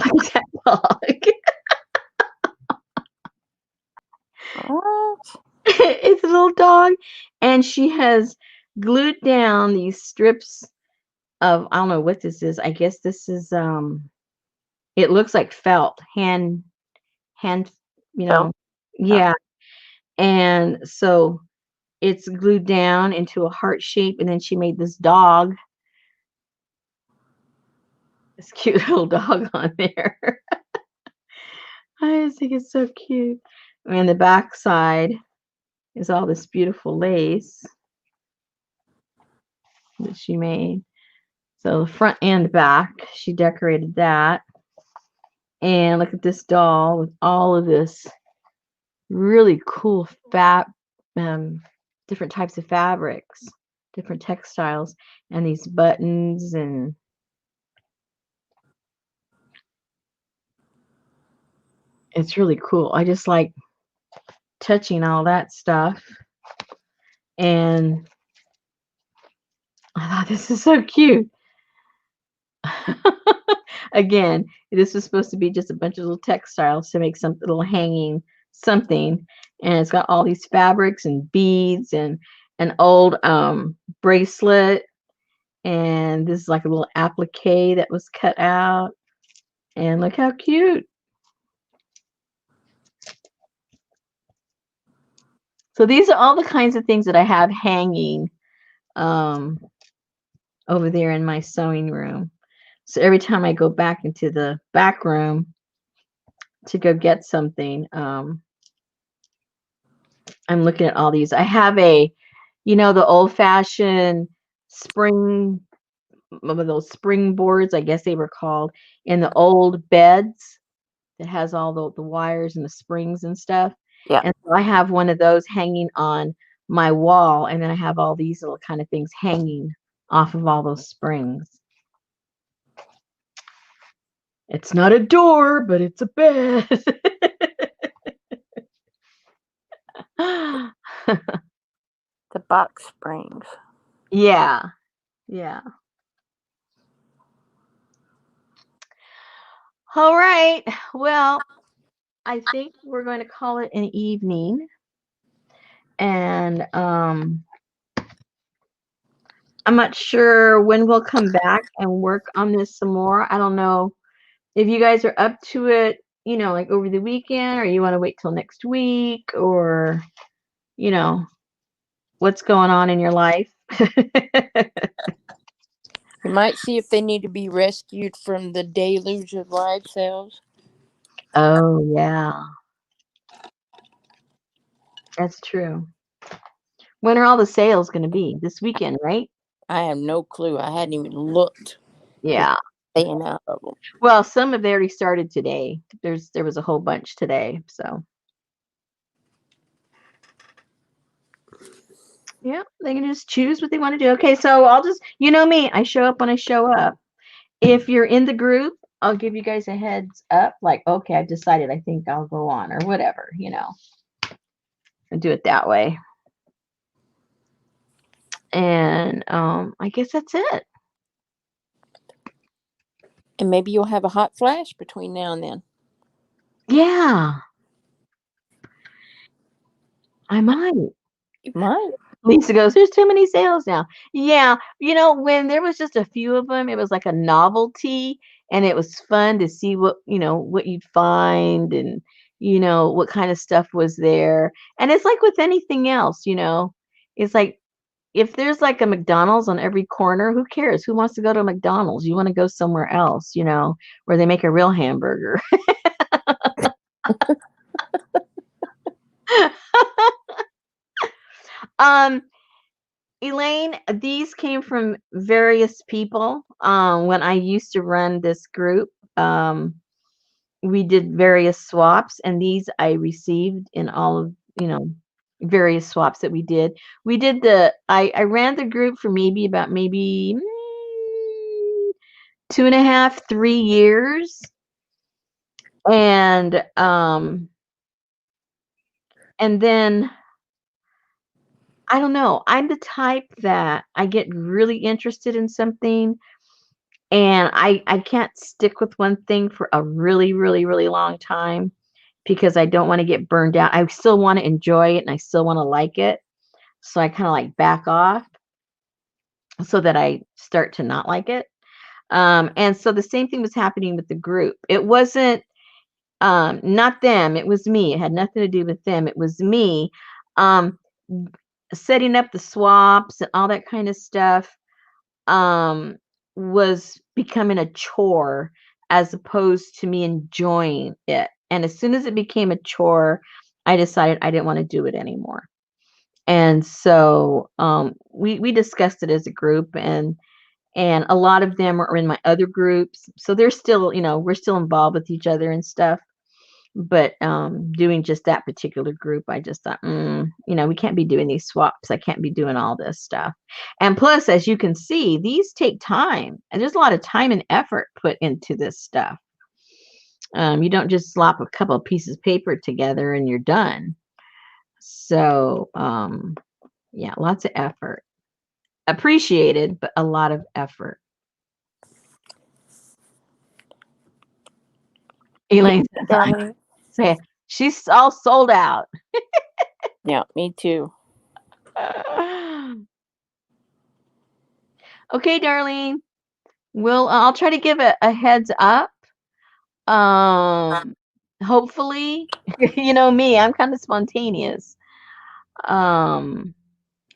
Look at that dog. What? It's a little dog, and she has glued down these strips of, I don't know what this is. I guess this is it looks like felt, hand, Felt? yeah. And so it's glued down into a heart shape, and then she made this dog, this cute little dog on there. I just think it's so cute. And the back side is all this beautiful lace. that she made. So the front and back, she decorated that. And look at this doll with all of this really cool um, different types of fabrics, different textiles, and these buttons, and it's really cool. I just like touching all that stuff. And I thought this is so cute. Again, this was supposed to be just a bunch of little textiles to make some little hanging something. And it's got all these fabrics and beads and an old bracelet. And this is like a little applique that was cut out. And look how cute. So these are all the kinds of things that I have hanging over there in my sewing room. So every time I go back into the back room to go get something, I'm looking at all these. I have the old-fashioned spring, those springboards, I guess they were called, in the old beds that has all the wires and the springs and stuff. Yeah. And so I have one of those hanging on my wall, and then I have all these little kind of things hanging off of all those springs. It's not a door, but it's a bed. The box springs. Yeah. Yeah. All right. Well, I think we're going to call it an evening. And I'm not sure when we'll come back and work on this some more. I don't know if you guys are up to it, like over the weekend, or you want to wait till next week, or, what's going on in your life. You might see if they need to be rescued from the deluge of live sales. Oh, yeah. That's true. When are all the sales going to be? This weekend, right? I have no clue. I hadn't even looked. Yeah. Staying out of them. Well, some have already started today. There was a whole bunch today, so. Yeah, they can just choose what they want to do. Okay, so I'll just, me, I show up when I show up. If you're in the group, I'll give you guys a heads up, like, okay, I've decided I think I'll go on, or whatever, and do it that way. And I guess that's it. And maybe you'll have a hot flash between now and then. Yeah. I might. You might. Lisa goes, there's too many sales now. Yeah. When there was just a few of them, it was like a novelty, and it was fun to see what you'd find, and, what kind of stuff was there. And it's like with anything else, it's like, if there's like a McDonald's on every corner, who cares? Who wants to go to McDonald's? You want to go somewhere else, where they make a real hamburger. Elaine, these came from various people. When I used to run this group, we did various swaps, and these I received in all of, various swaps that we did. I ran the group for maybe 2.5, 3 years. And then I don't know. I'm the type that I get really interested in something, and I can't stick with one thing for a really, really, really long time, because I don't want to get burned out. I still want to enjoy it, and I still want to like it. So I kind of like back off so that I start to not like it. And so the same thing was happening with the group. It wasn't not them, it was me. It had nothing to do with them. It was me. Setting up the swaps and all that kind of stuff was becoming a chore, as opposed to me enjoying it. And as soon as it became a chore, I decided I didn't want to do it anymore. And so we discussed it as a group, and a lot of them are in my other groups. So they're still, we're still involved with each other and stuff. But doing just that particular group, I just thought, we can't be doing these swaps. I can't be doing all this stuff. And plus, as you can see, these take time, and there's a lot of time and effort put into this stuff. You don't just slop a couple of pieces of paper together and you're done. So, yeah, lots of effort. Appreciated, but a lot of effort. Elaine says, Darling. say, she's all sold out. Yeah, me too. Okay, darling. I'll try to give a heads up. Hopefully, you know me, I'm kind of spontaneous. And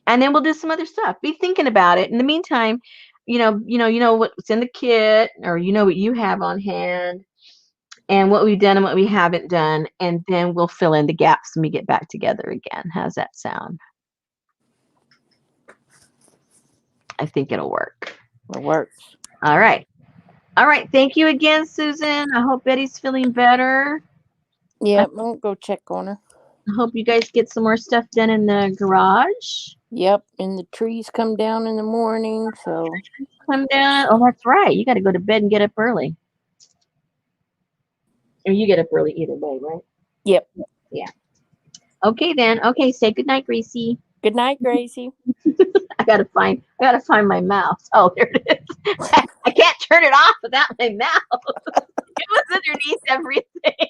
then we'll do some other stuff. Be thinking about it. In the meantime, you know what's in the kit, or what you have on hand, and what we've done and what we haven't done, and then we'll fill in the gaps when we get back together again. How's that sound? I think it'll work. It works. All right. All right. Thank you again, Susan. I hope Betty's feeling better. Yeah, we'll go check on her. I hope you guys get some more stuff done in the garage. Yep, and the trees come down in the morning, so Come down. Oh, that's right. You got to go to bed and get up early. Or you get up early either way, right? yep. Yeah. Okay then. Okay. Say good night, Gracie. Good night, Gracie. I gotta find my mouse. Oh, there it is. I can't turn it off without my mouse. It was underneath everything.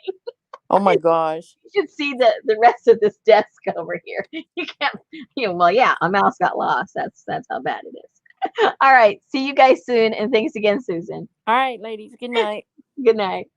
Oh my gosh. You should see the rest of this desk over here. You can't. Well, yeah, a mouse got lost. That's how bad it is. All right. See you guys soon, and thanks again, Susan. All right, ladies. Good night. Good night.